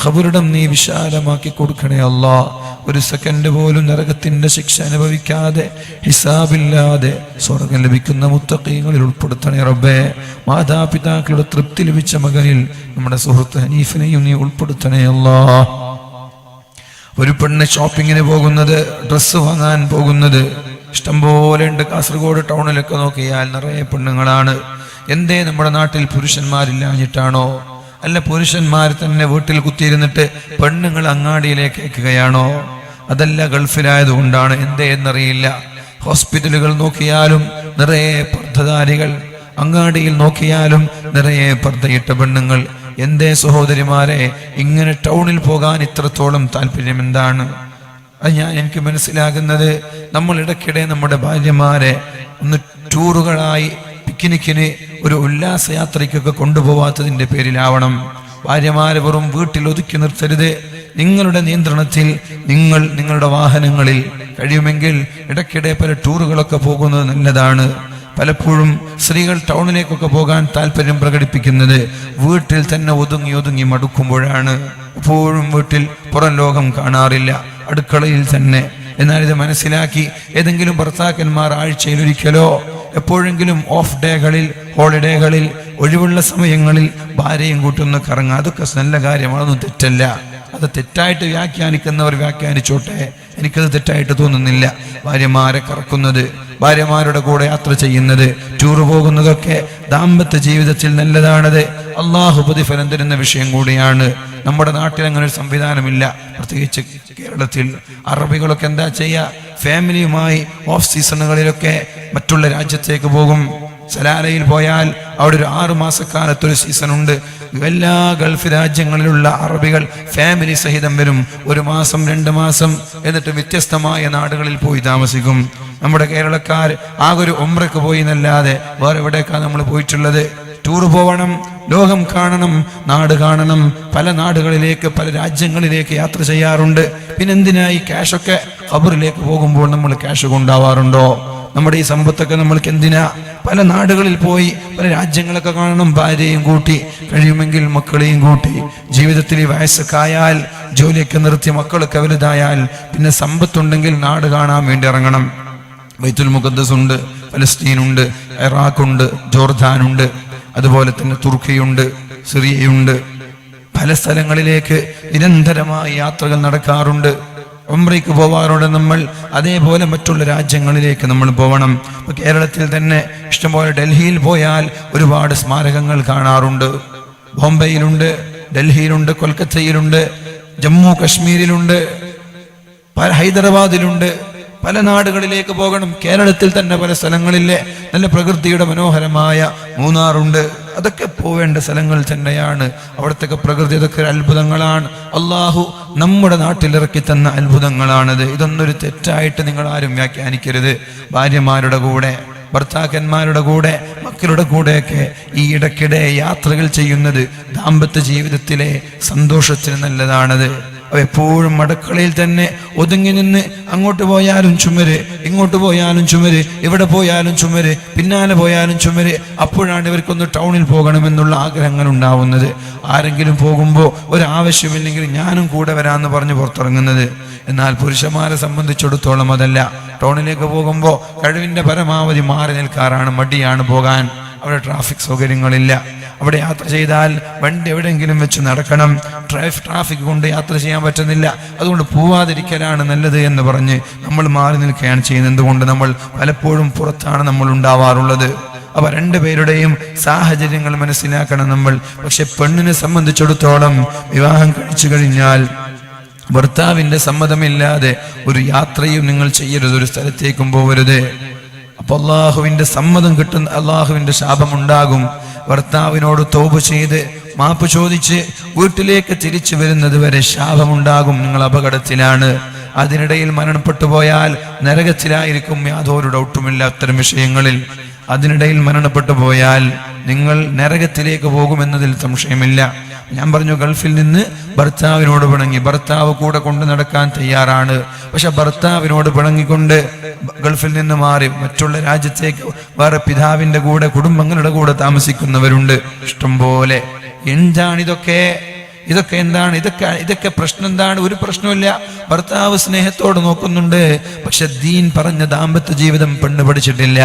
ഖബറിടം നീ വിശാലമാക്കി കൊടുക്കണേ അല്ലാ. ഒരു സെക്കൻഡ് പോലും നരകത്തിന്റെ ശിക്ഷ അനുഭവിക്കാതെ ഹിസാബില്ലാതെ സ്വർഗം ലഭിക്കുന്ന മുത്തഖീങ്ങളിൽ ഉൾപ്പെടുത്തണേ റബ്ബേ. മാതാപിതാക്കളുടെ തൃപ്തി ലഭിച്ച മകനിൽ നമ്മുടെ സുഹൃത്ത് ഹനീഫിനെയും നീ ഉൾപ്പെടുത്തണേ അല്ലാ. ഒരു പെണ്ണ് ഷോപ്പിങ്ങിന് പോകുന്നത്, ഡ്രസ്സ് വാങ്ങാൻ പോകുന്നത് ഇഷ്ടംപോലെ ഉണ്ട്. കാസർഗോഡ് ടൗണിലൊക്കെ നോക്കിയാൽ നിറയെ പെണ്ണുങ്ങളാണ്. എന്തേ നമ്മുടെ നാട്ടിൽ പുരുഷന്മാരില്ലാഞ്ഞിട്ടാണോ? അല്ല പുരുഷന്മാർ തന്നെ വീട്ടിൽ കുത്തിയിരുന്നിട്ട് പെണ്ണുങ്ങൾ അങ്ങാടിയിലേക്ക് അയക്കുകയാണോ? അതല്ല ഗൾഫിലായതുകൊണ്ടാണ്, എന്തേ എന്നറിയില്ല. ഹോസ്പിറ്റലുകൾ നോക്കിയാലും നിറയെ പർദ്ദധാരികൾ, അങ്ങാടിയിൽ നോക്കിയാലും നിറയെ പർദ്ദയിട്ട പെണ്ണുങ്ങൾ. എന്തേ സഹോദരിമാരെ ഇങ്ങനെ ടൗണിൽ പോകാൻ ഇത്രത്തോളം താല്പര്യം എന്താണ്? അത് എനിക്ക് മനസ്സിലാകുന്നത് നമ്മൾ ഇടയ്ക്കിടെ നമ്മുടെ ഭാര്യമാരെ ഒന്ന് ടൂറുകളായി പിക്നിക്കിന് ഒരു ഉല്ലാസയാത്രയ്ക്കൊക്കെ കൊണ്ടുപോവാത്തതിന്റെ പേരിലാവണം. ഭാര്യമാരെ വെറും വീട്ടിൽ ഒതുക്കി നിർത്തരുത്. നിങ്ങളുടെ നിയന്ത്രണത്തിൽ നിങ്ങളുടെ വാഹനങ്ങളിൽ കഴിയുമെങ്കിൽ ഇടയ്ക്കിടെ പല ടൂറുകളൊക്കെ പോകുന്നത് നല്ലതാണ്. പലപ്പോഴും സ്ത്രീകൾ ടൗണിലേക്കൊക്കെ പോകാൻ താല്പര്യം പ്രകടിപ്പിക്കുന്നത് വീട്ടിൽ തന്നെ ഒതുങ്ങി മടുക്കുമ്പോഴാണ്. എപ്പോഴും വീട്ടിൽ പുറം ലോകം കാണാറില്ല, അടുക്കളയിൽ തന്നെ. എന്നാൽ ഇത് മനസ്സിലാക്കി ഏതെങ്കിലും ഭർത്താക്കന്മാർ ആഴ്ചയിൽ ഒരിക്കലോ എപ്പോഴെങ്കിലും ഓഫ് ഡേകളിൽ, ഹോളിഡേകളിൽ, ഒഴിവുള്ള സമയങ്ങളിൽ ഭാര്യയും കൂട്ടൊന്ന് കറങ്ങുക, അതൊക്കെ നല്ല കാര്യമാണ്, അതൊന്നും തെറ്റല്ല. അത് തെറ്റായിട്ട് വ്യാഖ്യാനിക്കുന്നവർ വ്യാഖ്യാനിച്ചോട്ടെ, എനിക്കത് തെറ്റായിട്ട് തോന്നുന്നില്ല. ഭാര്യമാരെ കറക്കുന്നത്, ഭാര്യമാരുടെ കൂടെ യാത്ര ചെയ്യുന്നത്, ടൂർ പോകുന്നതൊക്കെ ദാമ്പത്യ ജീവിതത്തിൽ നല്ലതാണത്. അള്ളാഹു പ്രതിഫലം തരുന്ന വിഷയം കൂടിയാണ്. നമ്മുടെ നാട്ടിൽ അങ്ങനെ ഒരു സംവിധാനമില്ല, പ്രത്യേകിച്ച് കേരളത്തിൽ. അറബികളൊക്കെ എന്താ ചെയ്യുക? ഫാമിലിയുമായി ഓഫ് സീസണുകളിലൊക്കെ മറ്റുള്ള രാജ്യത്തേക്ക് പോകും. സലാലയിൽ പോയാൽ അവിടെ ഒരു 6 മാസക്കാലത്തൊരു സീസൺ ഉണ്ട്. എല്ലാ ഗൾഫ് രാജ്യങ്ങളിലുള്ള അറബികൾ ഫാമിലി സഹിതം വരും. 1 മാസം 2 മാസം, എന്നിട്ട് വ്യത്യസ്തമായ നാടുകളിൽ പോയി താമസിക്കും. നമ്മുടെ കേരളക്കാർ ആകെ ഒരു ഉംറയ്ക്ക് പോയി എന്നല്ലാതെ വേറെ എവിടേക്കാണ് നമ്മൾ പോയിട്ടുള്ളത്? ടൂർ പോവണം, ലോകം കാണണം, നാട് കാണണം. പല നാടുകളിലേക്ക്, പല രാജ്യങ്ങളിലേക്ക് യാത്ര ചെയ്യാറുണ്ട്. പിന്നെന്തിനായി ക്യാഷൊക്കെ? ഖബറിലേക്ക് പോകുമ്പോൾ നമ്മൾ ക്യാഷ് കൊണ്ടാവാറുണ്ടോ? നമ്മുടെ ഈ സമ്പത്തൊക്കെ നമ്മൾക്ക് എന്തിനാ? പല നാടുകളിൽ പോയി പല രാജ്യങ്ങളൊക്കെ കാണണം, ഭാര്യയും കൂട്ടി, കഴിയുമെങ്കിൽ മക്കളെയും കൂട്ടി. ജീവിതത്തിൽ ഈ വയസ്സൊക്കെ ആയാൽ, ജോലിയൊക്കെ നിർത്തി മക്കളൊക്കെ വലുതായാൽ പിന്നെ സമ്പത്തുണ്ടെങ്കിൽ നാട് കാണാൻ വേണ്ടി ഇറങ്ങണം. ബൈത്തുൽ മുഖദ്ദസ് ഉണ്ട്, ഫലസ്തീനുണ്ട്, ഇറാഖുണ്ട്, ജോർദാനുണ്ട്, അതുപോലെ തന്നെ തുർക്കിയുണ്ട്, സിറിയയുണ്ട്. പല സ്ഥലങ്ങളിലേക്ക് നിരന്തരമായി യാത്രകൾ നടക്കാറുണ്ട്. ഉംറയ്ക്ക് പോവാറുണ്ട് നമ്മൾ. അതേപോലെ മറ്റുള്ള രാജ്യങ്ങളിലേക്ക് നമ്മൾ പോകണം. ഇപ്പൊ കേരളത്തിൽ തന്നെ ഇഷ്ടംപോലെ ഡൽഹിയിൽ പോയാൽ ഒരുപാട് സ്മാരകങ്ങൾ കാണാറുണ്ട്. ബോംബെയിലുണ്ട്, ഡൽഹിയിലുണ്ട്, കൊൽക്കത്തയിലുണ്ട്, ജമ്മു കശ്മീരിലുണ്ട്, ഹൈദരാബാദിലുണ്ട്. പല നാടുകളിലേക്ക് പോകണം. കേരളത്തിൽ തന്നെ പല സ്ഥലങ്ങളിലെ നല്ല പ്രകൃതിയുടെ മനോഹരമായ മൂന്നാറുണ്ട്. അതൊക്കെ പോവേണ്ട സ്ഥലങ്ങൾ തന്നെയാണ്. അവിടത്തെ പ്രകൃതി, അതൊക്കെ അത്ഭുതങ്ങളാണ്. അള്ളാഹു നമ്മുടെ നാട്ടിലിറക്കി തന്ന അത്ഭുതങ്ങളാണത്. ഇതൊന്നൊരു തെറ്റായിട്ട് നിങ്ങൾ ആരും വ്യാഖ്യാനിക്കരുത്. ഭാര്യമാരുടെ കൂടെ, ഭർത്താക്കന്മാരുടെ കൂടെ, മക്കളുടെ കൂടെയൊക്കെ ഈ ഇടയ്ക്കിടെ യാത്രകൾ ചെയ്യുന്നത് ദാമ്പത്യ ജീവിതത്തിലെ സന്തോഷത്തിന് നല്ലതാണത്. എപ്പോഴും അടുക്കളയിൽ തന്നെ ഒതുങ്ങി നിന്ന് അങ്ങോട്ട് പോയാലും ചുമര്, ഇങ്ങോട്ട് പോയാലും ചുമര്, ഇവിടെ പോയാലും ചുമര്, പിന്നാലെ പോയാലും ചുമര്. അപ്പോഴാണ് ഇവർക്കൊന്ന് ടൗണിൽ പോകണമെന്നുള്ള ആഗ്രഹങ്ങൾ ഉണ്ടാവുന്നത്. ആരെങ്കിലും പോകുമ്പോൾ ഒരാവശ്യമില്ലെങ്കിൽ ഞാനും കൂടെ വരാമെന്ന് പറഞ്ഞ് പുറത്തിറങ്ങുന്നത്. എന്നാൽ പുരുഷന്മാരെ സംബന്ധിച്ചിടത്തോളം അതല്ല. ടൗണിലേക്ക് പോകുമ്പോൾ കഴിവിന്റെ പരമാവധി മാറി നിൽക്കാറാണ്, മടിയാണ് പോകാൻ. അവിടെ ട്രാഫിക് സൗകര്യങ്ങളില്ല. അവിടെ യാത്ര ചെയ്താൽ വണ്ടി എവിടെയെങ്കിലും വെച്ച് നടക്കണം. ട്രാഫിക് കൊണ്ട് യാത്ര ചെയ്യാൻ പറ്റുന്നില്ല. അതുകൊണ്ട് പോവാതിരിക്കലാണ് നല്ലത് എന്ന് പറഞ്ഞ് നമ്മൾ മാറി നിൽക്കുകയാണ് ചെയ്യുന്നത്. എന്തുകൊണ്ട്? നമ്മൾ പലപ്പോഴും പുറത്താണ് നമ്മൾ ഉണ്ടാവാറുള്ളത്. അപ്പൊ രണ്ടുപേരുടെയും സാഹചര്യങ്ങൾ മനസ്സിലാക്കണം നമ്മൾ. പക്ഷെ പെണ്ണിനെ സംബന്ധിച്ചിടത്തോളം വിവാഹം കഴിച്ചു കഴിഞ്ഞാൽ ഭർത്താവിന്റെ സമ്മതമില്ലാതെ ഒരു യാത്രയും നിങ്ങൾ ചെയ്യരുത്, ഒരു സ്ഥലത്തേക്കും പോകരുത്. അപ്പൊ അള്ളാഹുവിന്റെ സമ്മതം കിട്ടുന്ന, അള്ളാഹുവിന്റെ ശാപം ഉണ്ടാകും. ഭർത്താവിനോട് തൗബ ചെയ്ത് മാപ്പ് ചോദിച്ച് വീട്ടിലേക്ക് തിരിച്ചു വരുന്നത് വരെ ശാപമുണ്ടാകും, നിങ്ങൾ അപകടത്തിലാണ്. അതിനിടയിൽ മരണപ്പെട്ടു പോയാൽ നരകത്തിലായിരിക്കും, യാതൊരു ഡൗട്ടുമില്ല അത്തരം വിഷയങ്ങളിൽ. അതിനിടയിൽ മരണപ്പെട്ടു പോയാൽ നിങ്ങൾ നരകത്തിലേക്ക് പോകുമെന്നതിൽ സംശയമില്ല. ഞാൻ പറഞ്ഞു, ഗൾഫിൽ നിന്ന് ഭർത്താവിനോട് പിണങ്ങി, ഭർത്താവ് കൂടെ കൊണ്ട് നടക്കാൻ തയ്യാറാണ്. പക്ഷെ ഭർത്താവിനോട് പിണങ്ങിക്കൊണ്ട് ഗൾഫിൽ നിന്ന് മാറി മറ്റുള്ള രാജ്യത്തേക്ക് വേറെ പിതാവിന്റെ കൂടെ കുടുംബങ്ങളുടെ കൂടെ താമസിക്കുന്നവരുണ്ട് ഇഷ്ടംപോലെ. എന്താണിതൊക്കെ? ഇതൊക്കെ എന്താണ്? ഇതൊക്കെ പ്രശ്നം എന്താണ്? ഒരു പ്രശ്നമില്ല. ഭർത്താവ് സ്നേഹത്തോട് നോക്കുന്നുണ്ട്, പക്ഷെ ദീൻ പറഞ്ഞ ദാമ്പത്യ ജീവിതം പെണ്ണ് പഠിച്ചിട്ടില്ല.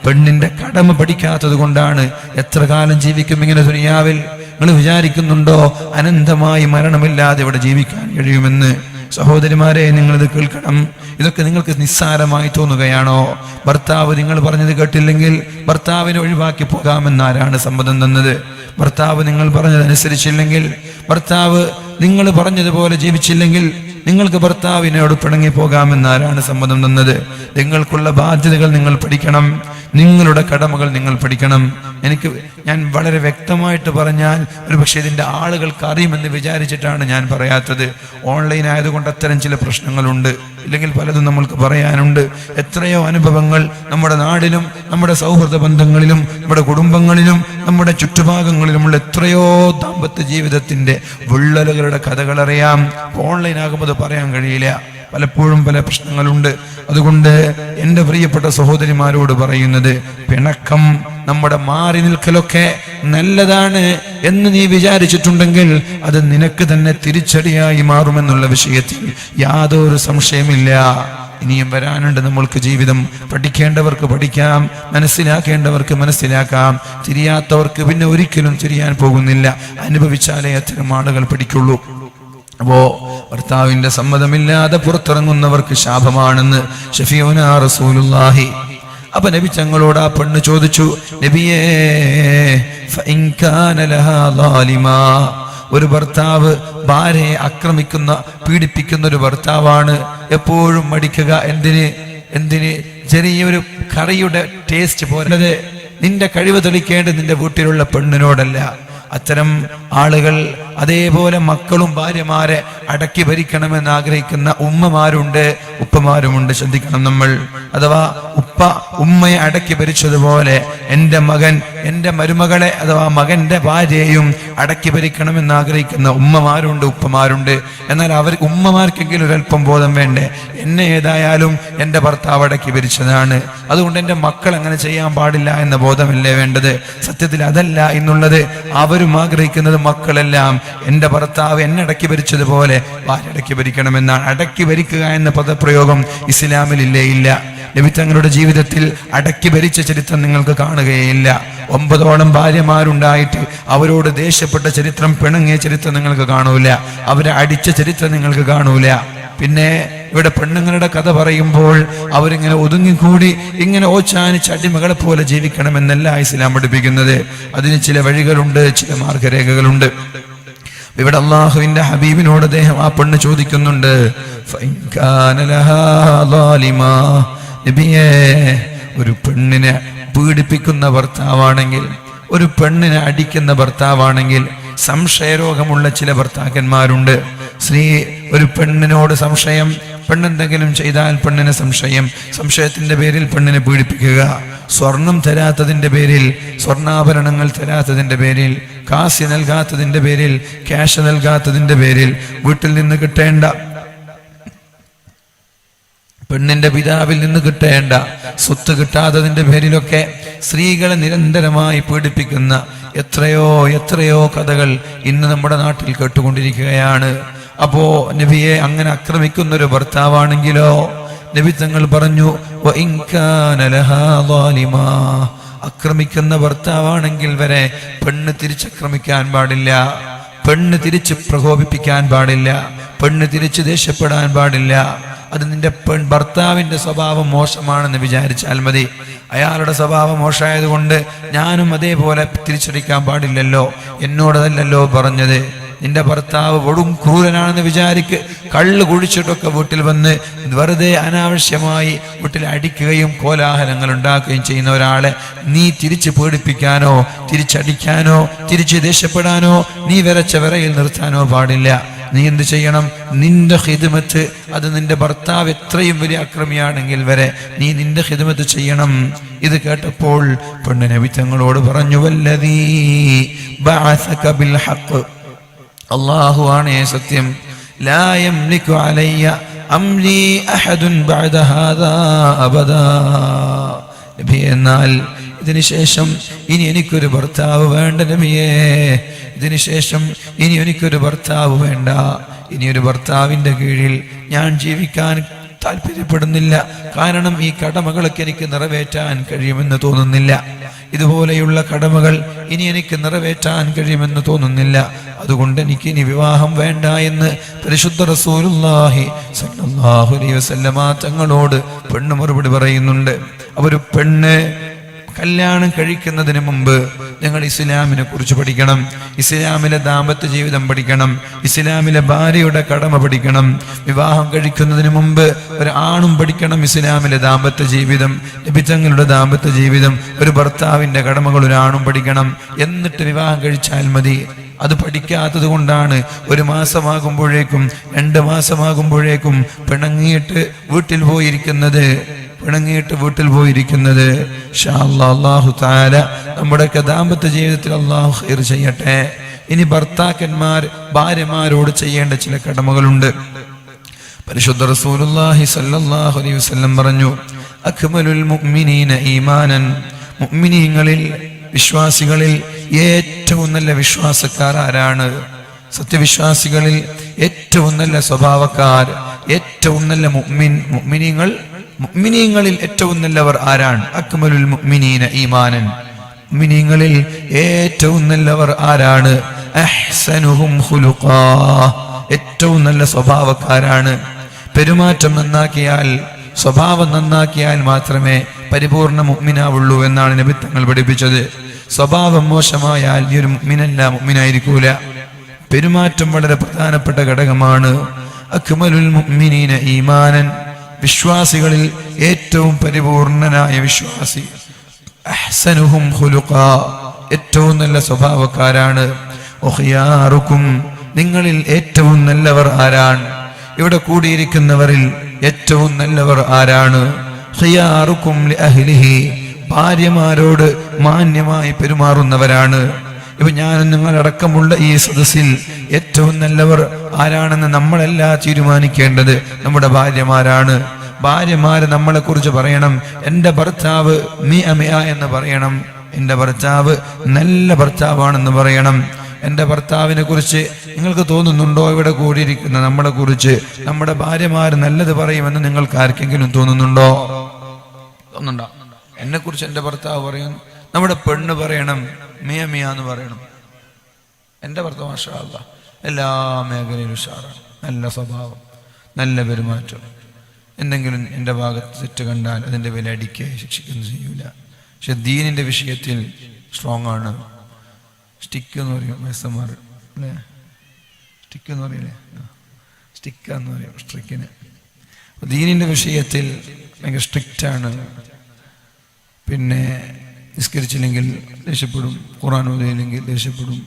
പെണ്ണിന്റെ കടമ പഠിക്കാത്തത് കൊണ്ടാണ്. എത്ര കാലം ജീവിക്കും ഇങ്ങനെ ദുനിയാവിൽ? നിങ്ങൾ വിചാരിക്കുന്നുണ്ടോ അനന്തമായി മരണമില്ലാതെ ഇവിടെ ജീവിക്കാൻ കഴിയുമെന്ന്? സഹോദരിമാരെ, നിങ്ങളിത് കേൾക്കണം. ഇതൊക്കെ നിങ്ങൾക്ക് നിസ്സാരമായി തോന്നുകയാണോ? ഭർത്താവ് നിങ്ങൾ പറഞ്ഞത് കേട്ടില്ലെങ്കിൽ ഭർത്താവിനെ ഒഴിവാക്കി പോകാമെന്നാരാണ് സമ്മതം തന്നത്? ഭർത്താവ് നിങ്ങൾ പറഞ്ഞതനുസരിച്ചില്ലെങ്കിൽ, ഭർത്താവ് നിങ്ങൾ പറഞ്ഞതുപോലെ ജീവിച്ചില്ലെങ്കിൽ നിങ്ങൾക്ക് ഭർത്താവിനോട് പിണങ്ങി പോകാമെന്നാരാണ് സമ്മതം തന്നത്? നിങ്ങൾക്കുള്ള ബാധ്യതകൾ നിങ്ങൾ പഠിക്കണം, നിങ്ങളുടെ കടമകൾ നിങ്ങൾ പഠിക്കണം. ഞാൻ വളരെ വ്യക്തമായിട്ട് പറഞ്ഞാൽ ഒരു പക്ഷേ ഇതിൻ്റെ ആളുകൾക്ക് അറിയുമെന്ന് വിചാരിച്ചിട്ടാണ് ഞാൻ പറയാത്തത്. ഓൺലൈൻ ആയതുകൊണ്ട് അത്തരം ചില പ്രശ്നങ്ങളുണ്ട്, ഇല്ലെങ്കിൽ പലതും നമ്മൾക്ക് പറയാനുണ്ട്. എത്രയോ അനുഭവങ്ങൾ നമ്മുടെ നാടിലും നമ്മുടെ സൗഹൃദ ബന്ധങ്ങളിലും നമ്മുടെ കുടുംബങ്ങളിലും നമ്മുടെ ചുറ്റുഭാഗങ്ങളിലുമുള്ള എത്രയോ ദാമ്പത്യ ജീവിതത്തിന്റെ വിള്ളലുകളുടെ കഥകൾ അറിയാം. ഓൺലൈൻ ആകുമ്പോൾ പറയാൻ കഴിയില്ല, പലപ്പോഴും പല പ്രശ്നങ്ങളുണ്ട്. അതുകൊണ്ട് എൻ്റെ പ്രിയപ്പെട്ട സഹോദരിമാരോട് പറയുന്നത്, പിണക്കം, നമ്മുടെ മാറി നിൽക്കലൊക്കെ നല്ലതാണ് എന്ന് നീ വിചാരിച്ചിട്ടുണ്ടെങ്കിൽ അത് നിനക്ക് തന്നെ തിരിച്ചടിയായി മാറുമെന്നുള്ള വിഷയത്തിൽ യാതൊരു സംശയമില്ല. ഇനിയും വരാനുണ്ട് നമ്മൾക്ക് ജീവിതം. പഠിക്കേണ്ടവർക്ക് പഠിക്കാം, മനസ്സിലാക്കേണ്ടവർക്ക് മനസ്സിലാക്കാം. തിരിയാത്തവർക്ക് പിന്നെ ഒരിക്കലും തിരിയാൻ പോകുന്നില്ല. അനുഭവിച്ചാലേ അത്തരം ആളുകൾ പഠിക്കുള്ളൂ. അപ്പോ ഭർത്താവിന്റെ സമ്മതമില്ലാതെ പുറത്തിറങ്ങുന്നവർക്ക് ശാപമാണെന്ന് ഷഫീഉനാ റസൂലുള്ളാഹി. അപ്പൊ നബി തങ്ങളോട് ആ പെണ്ണ് ചോദിച്ചു, നബിയേ, ഫഇൻ കാന ലഹാ ളാലിമാ, ഒരു ഭർത്താവ് ഭാര്യയെ ആക്രമിക്കുന്ന പീഡിപ്പിക്കുന്ന ഒരു ഭർത്താവാണ്, എപ്പോഴും മടിക്കുക. എന്തിന് ചെറിയൊരു കറിയുടെ ടേസ്റ്റ് പോരത്. നിന്റെ കഴിവ് തെളിക്കേണ്ടത് നിന്റെ വീട്ടിലുള്ള പെണ്ണിനോടല്ല. അത്തരം ആളുകൾ, അതേപോലെ മക്കളും ഭാര്യമാരെ അടക്കി ഭരിക്കണമെന്ന് ആഗ്രഹിക്കുന്ന ഉമ്മമാരുണ്ട്, ഉപ്പമാരുമുണ്ട്. ശ്രദ്ധിക്കണം നമ്മൾ. അഥവാ ഉമ്മയെ അടക്കി ഭരിച്ചതുപോലെ എൻ്റെ മകൻ, എൻ്റെ മരുമകളെ അഥവാ മകന്റെ ഭാര്യയെയും അടക്കി ഭരിക്കണമെന്ന് ആഗ്രഹിക്കുന്ന ഉമ്മമാരുണ്ട്, ഉപ്പമാരുണ്ട്. എന്നാൽ ഉമ്മമാർക്കെങ്കിലും ഒരല്പം ബോധം വേണ്ടേ? എന്നെ ഏതായാലും എൻ്റെ ഭർത്താവ് അടക്കി ഭരിച്ചതാണ്, അതുകൊണ്ട് എൻ്റെ മക്കൾ അങ്ങനെ ചെയ്യാൻ പാടില്ല എന്ന ബോധമല്ലേ വേണ്ടത്? സത്യത്തിൽ അതല്ല എന്നുള്ളത്. അവരും ആഗ്രഹിക്കുന്നത് മക്കളെല്ലാം എൻ്റെ ഭർത്താവ് എന്നെ അടക്കി ഭരിച്ചതുപോലെ ഭാര്യ അടക്കി ഭരിക്കണമെന്നാണ്. അടക്കി ഭരിക്കുക എന്ന പദപ്രയോഗം ഇസ്ലാമിലില്ലേ? ഇല്ല. നബി തങ്ങളുടെ ജീവിതത്തിൽ അടക്കി ഭരിച്ച ചരിത്രം നിങ്ങൾക്ക് കാണുകയില്ല. 9ഓളം ഭാര്യമാരുണ്ടായിട്ട് അവരോട് ദേഷ്യപ്പെട്ട ചരിത്രം, പിണങ്ങിയ ചരിത്രം നിങ്ങൾക്ക് കാണൂല. അവരെ അടിച്ച ചരിത്രം നിങ്ങൾക്ക് കാണൂല. പിന്നെ ഇവിടെ പെണ്ണുങ്ങളുടെ കഥ പറയുമ്പോൾ അവരിങ്ങനെ ഒതുങ്ങിക്കൂടി ഇങ്ങനെ ഓച്ചാനിച്ച് അടിമകളെ പോലെ ജീവിക്കണമെന്നല്ല ഇസ്ലാം പഠിപ്പിക്കുന്നത്. അതിന് ചില വഴികളുണ്ട്, ചില മാർഗരേഖകളുണ്ട്. ഇവിടെ അള്ളാഹുവിന്റെ ഹബീബിനോട് അദ്ദേഹം ആ പെണ്ണ് ചോദിക്കുന്നുണ്ട്, നബിയേ, ഒരു പെണ്ണിനെ പീഡിപ്പിക്കുന്ന ഭർത്താവാണെങ്കിൽ, ഒരു പെണ്ണിനെ അടിക്കുന്ന ഭർത്താവാണെങ്കിൽ, സംശയരോഗമുള്ള ചില ഭർത്താക്കന്മാരുണ്ട്. ഒരു പെണ്ണിനോട് സംശയം, പെണ്ണെന്തെങ്കിലും ചെയ്താൽ പെണ്ണിന് സംശയം, സംശയത്തിന്റെ പേരിൽ പെണ്ണിനെ പീഡിപ്പിക്കുക, സ്വർണം തരാത്തതിന്റെ പേരിൽ, സ്വർണ്ണാഭരണങ്ങൾ തരാത്തതിന്റെ പേരിൽ, കാശ് നൽകാത്തതിന്റെ പേരിൽ, ക്യാഷ് നൽകാത്തതിന്റെ പേരിൽ, വീട്ടിൽ നിന്ന് കിട്ടേണ്ട, പെണ്ണിന്റെ പിതാവിൽ നിന്ന് കിട്ടേണ്ട സ്വത്ത് കിട്ടാത്തതിന്റെ പേരിലൊക്കെ സ്ത്രീകളെ നിരന്തരമായി പീഡിപ്പിക്കുന്ന എത്രയോ കഥകൾ ഇന്ന് നമ്മുടെ നാട്ടിൽ കേട്ടുകൊണ്ടിരിക്കുകയാണ്. അപ്പോ നബിയെ, അങ്ങനെ ആക്രമിക്കുന്ന ഒരു ഭർത്താവാണെങ്കിലോ, നബി തങ്ങൾ പറഞ്ഞു, ആക്രമിക്കുന്ന ഭർത്താവാണെങ്കിൽ വരെ പെണ്ണ് തിരിച്ചാക്രമിക്കാൻ പാടില്ല, പെണ്ണ് തിരിച്ച് പ്രകോപിപ്പിക്കാൻ പാടില്ല, പെണ്ണ് തിരിച്ച് ദേഷ്യപ്പെടാൻ പാടില്ല. അത് നിന്റെ ഭർത്താവിന്റെ സ്വഭാവം മോശമാണെന്ന് വിചാരിച്ചാൽ മതി. അയാളുടെ സ്വഭാവം മോശമായതുകൊണ്ട് ഞാനും അതേപോലെ തിരിച്ചടിക്കാൻ പാടില്ലല്ലോ, എന്നോടതല്ലല്ലോ പറഞ്ഞത്. നിന്റെ ഭർത്താവ് കൊടും ക്രൂരനാണെന്ന് വിചാരിക്ക്. കള്ള് കുടിച്ചിട്ടൊക്കെ വീട്ടിൽ വന്ന് വെറുതെ അനാവശ്യമായി വീട്ടിൽ അടിക്കുകയും കോലാഹലങ്ങൾ ഉണ്ടാക്കുകയും ചെയ്യുന്ന ഒരാളെ നീ തിരിച്ച് പേടിപ്പിക്കാനോ തിരിച്ചടിക്കാനോ തിരിച്ച് ദേഷ്യപ്പെടാനോ നീ വരച്ച വിറയിൽ നിർത്താനോ പാടില്ല. നീ എന്ത് ചെയ്യണം? നിന്റെ ഖിദ്മത്ത്, അത് നിന്റെ ഭർത്താവ് എത്രയും വലിയ അക്രമിയാണെങ്കിൽ വരെ നീ നിന്റെ ഖിദ്മത്ത് ചെയ്യണം. ഇത് കേട്ടപ്പോൾ പെണ്ണ് നബി തങ്ങളോട് പറഞ്ഞു, വല്ലദീ ബഅസക ബിൽ ഹഖ്, അല്ലാഹു ആണ് സത്യം, ലാ യംലികു അലയ്യ അംരി അഹദുൻ ബഅദ ഹാദാ അബദാ. നബിയേ, എന്നാൽ ഇതിനുശേഷം ഇനി എനിക്കൊരു ഭർത്താവ് വേണ്ട നബിയേ. ഇതിനുശേഷം ഇനി എനിക്കൊരു ഭർത്താവ് വേണ്ട. ഇനിയൊരു ഭർത്താവിൻ്റെ കീഴിൽ ഞാൻ ജീവിക്കാൻ താല്പര്യപ്പെടുന്നില്ല. കാരണം ഈ കടമകളൊക്കെ എനിക്ക് നിറവേറ്റാൻ കഴിയുമെന്ന് തോന്നുന്നില്ല. ഇതുപോലെയുള്ള കടമകൾ ഇനി എനിക്ക് നിറവേറ്റാൻ കഴിയുമെന്ന് തോന്നുന്നില്ല. അതുകൊണ്ട് എനിക്ക് ഇനി വിവാഹം വേണ്ട എന്ന് പരിശുദ്ധ റസൂലുള്ളാഹി സ്വല്ലല്ലാഹു അലൈഹി വസല്ലമ തങ്ങളോട് പെണ്ണ് മറുപടി പറയുന്നുണ്ട്. ഒരു പെണ്ണ് കല്യാണം കഴിക്കുന്നതിന് മുമ്പ് ഞങ്ങൾ ഇസ്ലാമിനെ കുറിച്ച് പഠിക്കണം. ഇസ്ലാമിലെ ദാമ്പത്യ ജീവിതം പഠിക്കണം. ഇസ്ലാമിലെ ഭാര്യയുടെ കടമ പഠിക്കണം. വിവാഹം കഴിക്കുന്നതിന് മുമ്പ് ഒരു ആണും പഠിക്കണം ഇസ്ലാമിലെ ദാമ്പത്യ ജീവിതം, നബി തങ്ങളുടെ ദാമ്പത്യ ജീവിതം, ഒരു ഭർത്താവിന്റെ കടമകൾ ഒരു ആണും പഠിക്കണം. എന്നിട്ട് വിവാഹം കഴിച്ചാൽ മതി. അത് പഠിക്കാത്തത് കൊണ്ടാണ് 1 മാസമാകുമ്പോഴേക്കും 2 മാസമാകുമ്പോഴേക്കും പിണങ്ങിയിട്ട് വീട്ടിൽ പോയിരിക്കുന്നത്. ഇൻഷാ അല്ലാഹ് അല്ലാഹു തആല നമ്മുടെയൊക്കെ ദാമ്പത്യ ജീവിതത്തിൽ അല്ലാഹു ഖൈർ ചെയ്യട്ടെ. ഇനി ഭർത്താക്കന്മാർ ഭാര്യമാരോട് ചെയ്യേണ്ട ചില കടമകളുണ്ട്. പരിശുദ്ധ റസൂലുള്ളാഹി സ്വല്ലല്ലാഹു അലൈഹി വസല്ലം പറഞ്ഞു, അക്മലുൽ മുഅ്മിനീന ഈമാനൻ, മുഅ്മിനീങ്ങളിൽ വിശ്വാസികളിൽ ഏറ്റവും നല്ല വിശ്വാസക്കാർ ആരാണ്? സത്യവിശ്വാസികളിൽ ഏറ്റവും നല്ല സ്വഭാവക്കാർ, ഏറ്റവും നല്ല മുഅ്മിനീങ്ങളിൽ ഏറ്റവും നല്ലവർ ആരാണ്? അക്മലുൽ മുഅ്മിനീന ഈമാനൻ, മുഅ്മിനീങ്ങളിൽ ഏറ്റവും നല്ലവർ ആരാണ്? അഹ്സനുഹും ഖുലുഖാ, ഏറ്റവും നല്ല സ്വഭാവക്കാരാണ്. പെരുമാറ്റം നന്നാക്കിയാൽ, സ്വഭാവം നന്നാക്കിയാൽ മാത്രമേ പരിപൂർണ മുഅ്മിനാവുള്ളൂ എന്നാണ് നബി തങ്ങൾ പഠിപ്പിച്ചത്. സ്വഭാവം മോശമായാൽ ഈ ഒരു മുഅ്മിനായിരിക്കൂല. പെരുമാറ്റം വളരെ പ്രധാനപ്പെട്ട ഘടകമാണ്. അക്മലുൽ മുഅ്മിനീന ഈമാനൻ, വിശ്വാസികളിൽ ഏറ്റവും പരിപൂർണനായ വിശ്വാസി. അഹ്സനുഹും ഖുലുഖാ, ഏറ്റവും നല്ല സ്വഭാവക്കാരാണ്. വഖിയാറുക്കും, നിങ്ങളിൽ ഏറ്റവും നല്ലവർ ആരാണ്? ഇവിടെ കൂടിയിരിക്കുന്നവരിൽ ഏറ്റവും നല്ലവർ ആരാണ്? ഖിയാറുക്കും ലിഅഹ്ലിഹി, ഭാര്യമാരോട് മാന്യമായി പെരുമാറുന്നവരാണ്. ഇപ്പൊ ഞാനും നിങ്ങളടക്കമുള്ള ഈ സദസ്സിൽ ഏറ്റവും നല്ലവർ ആരാണെന്ന് നമ്മളെല്ലാം തീരുമാനിക്കേണ്ടത് നമ്മുടെ ഭാര്യമാരാണ്. ഭാര്യമാര് നമ്മളെ കുറിച്ച് പറയണം, എൻ്റെ ഭർത്താവ് മിഅ എന്ന് പറയണം, എൻ്റെ ഭർത്താവ് നല്ല ഭർത്താവാണെന്ന് പറയണം. എൻ്റെ ഭർത്താവിനെ കുറിച്ച് നിങ്ങൾക്ക് തോന്നുന്നുണ്ടോ? ഇവിടെ കൂടിയിരിക്കുന്ന നമ്മളെ കുറിച്ച് നമ്മുടെ ഭാര്യമാർ നല്ലത് പറയുമെന്ന് നിങ്ങൾക്ക് ആർക്കെങ്കിലും തോന്നുന്നുണ്ടോ? എന്നെ കുറിച്ച് എൻ്റെ ഭർത്താവ് പറയും, നമ്മുടെ പെണ്ണ് പറയണം മിയ എന്ന് പറയണം. എൻ്റെ ഭർത്താവ് മാഷാ അല്ലാഹ് എല്ലാ മേഖലയിലും ഉഷാറാണ്, നല്ല സ്വഭാവം, നല്ല പെരുമാറ്റം. എന്തെങ്കിലും എൻ്റെ ഭാഗത്ത് തെറ്റ് കണ്ടാൽ അതിൻ്റെ വില അടിക്കുക, ശിക്ഷിക്കുന്നു ചെയ്യൂല. പക്ഷെ ദീനിൻ്റെ വിഷയത്തിൽ സ്ട്രോങ് ആണ്. സ്റ്റിക്ക് എന്ന് പറയും വയസ്സന്മാർ അല്ലേ? സ്റ്റിക്ക് എന്ന് പറയില്ലേ? സ്റ്റിക്കാന്ന് പറയും സ്ട്രിക്കിന്. ദീനിൻ്റെ വിഷയത്തിൽ ഭയങ്കര സ്ട്രിക്റ്റാണ്. പിന്നെ നിസ്കരിച്ചില്ലെങ്കിൽ ദേഷ്യപ്പെടും, ഖുർആൻ ഓതിയില്ലെങ്കിൽ ദേഷ്യപ്പെടും.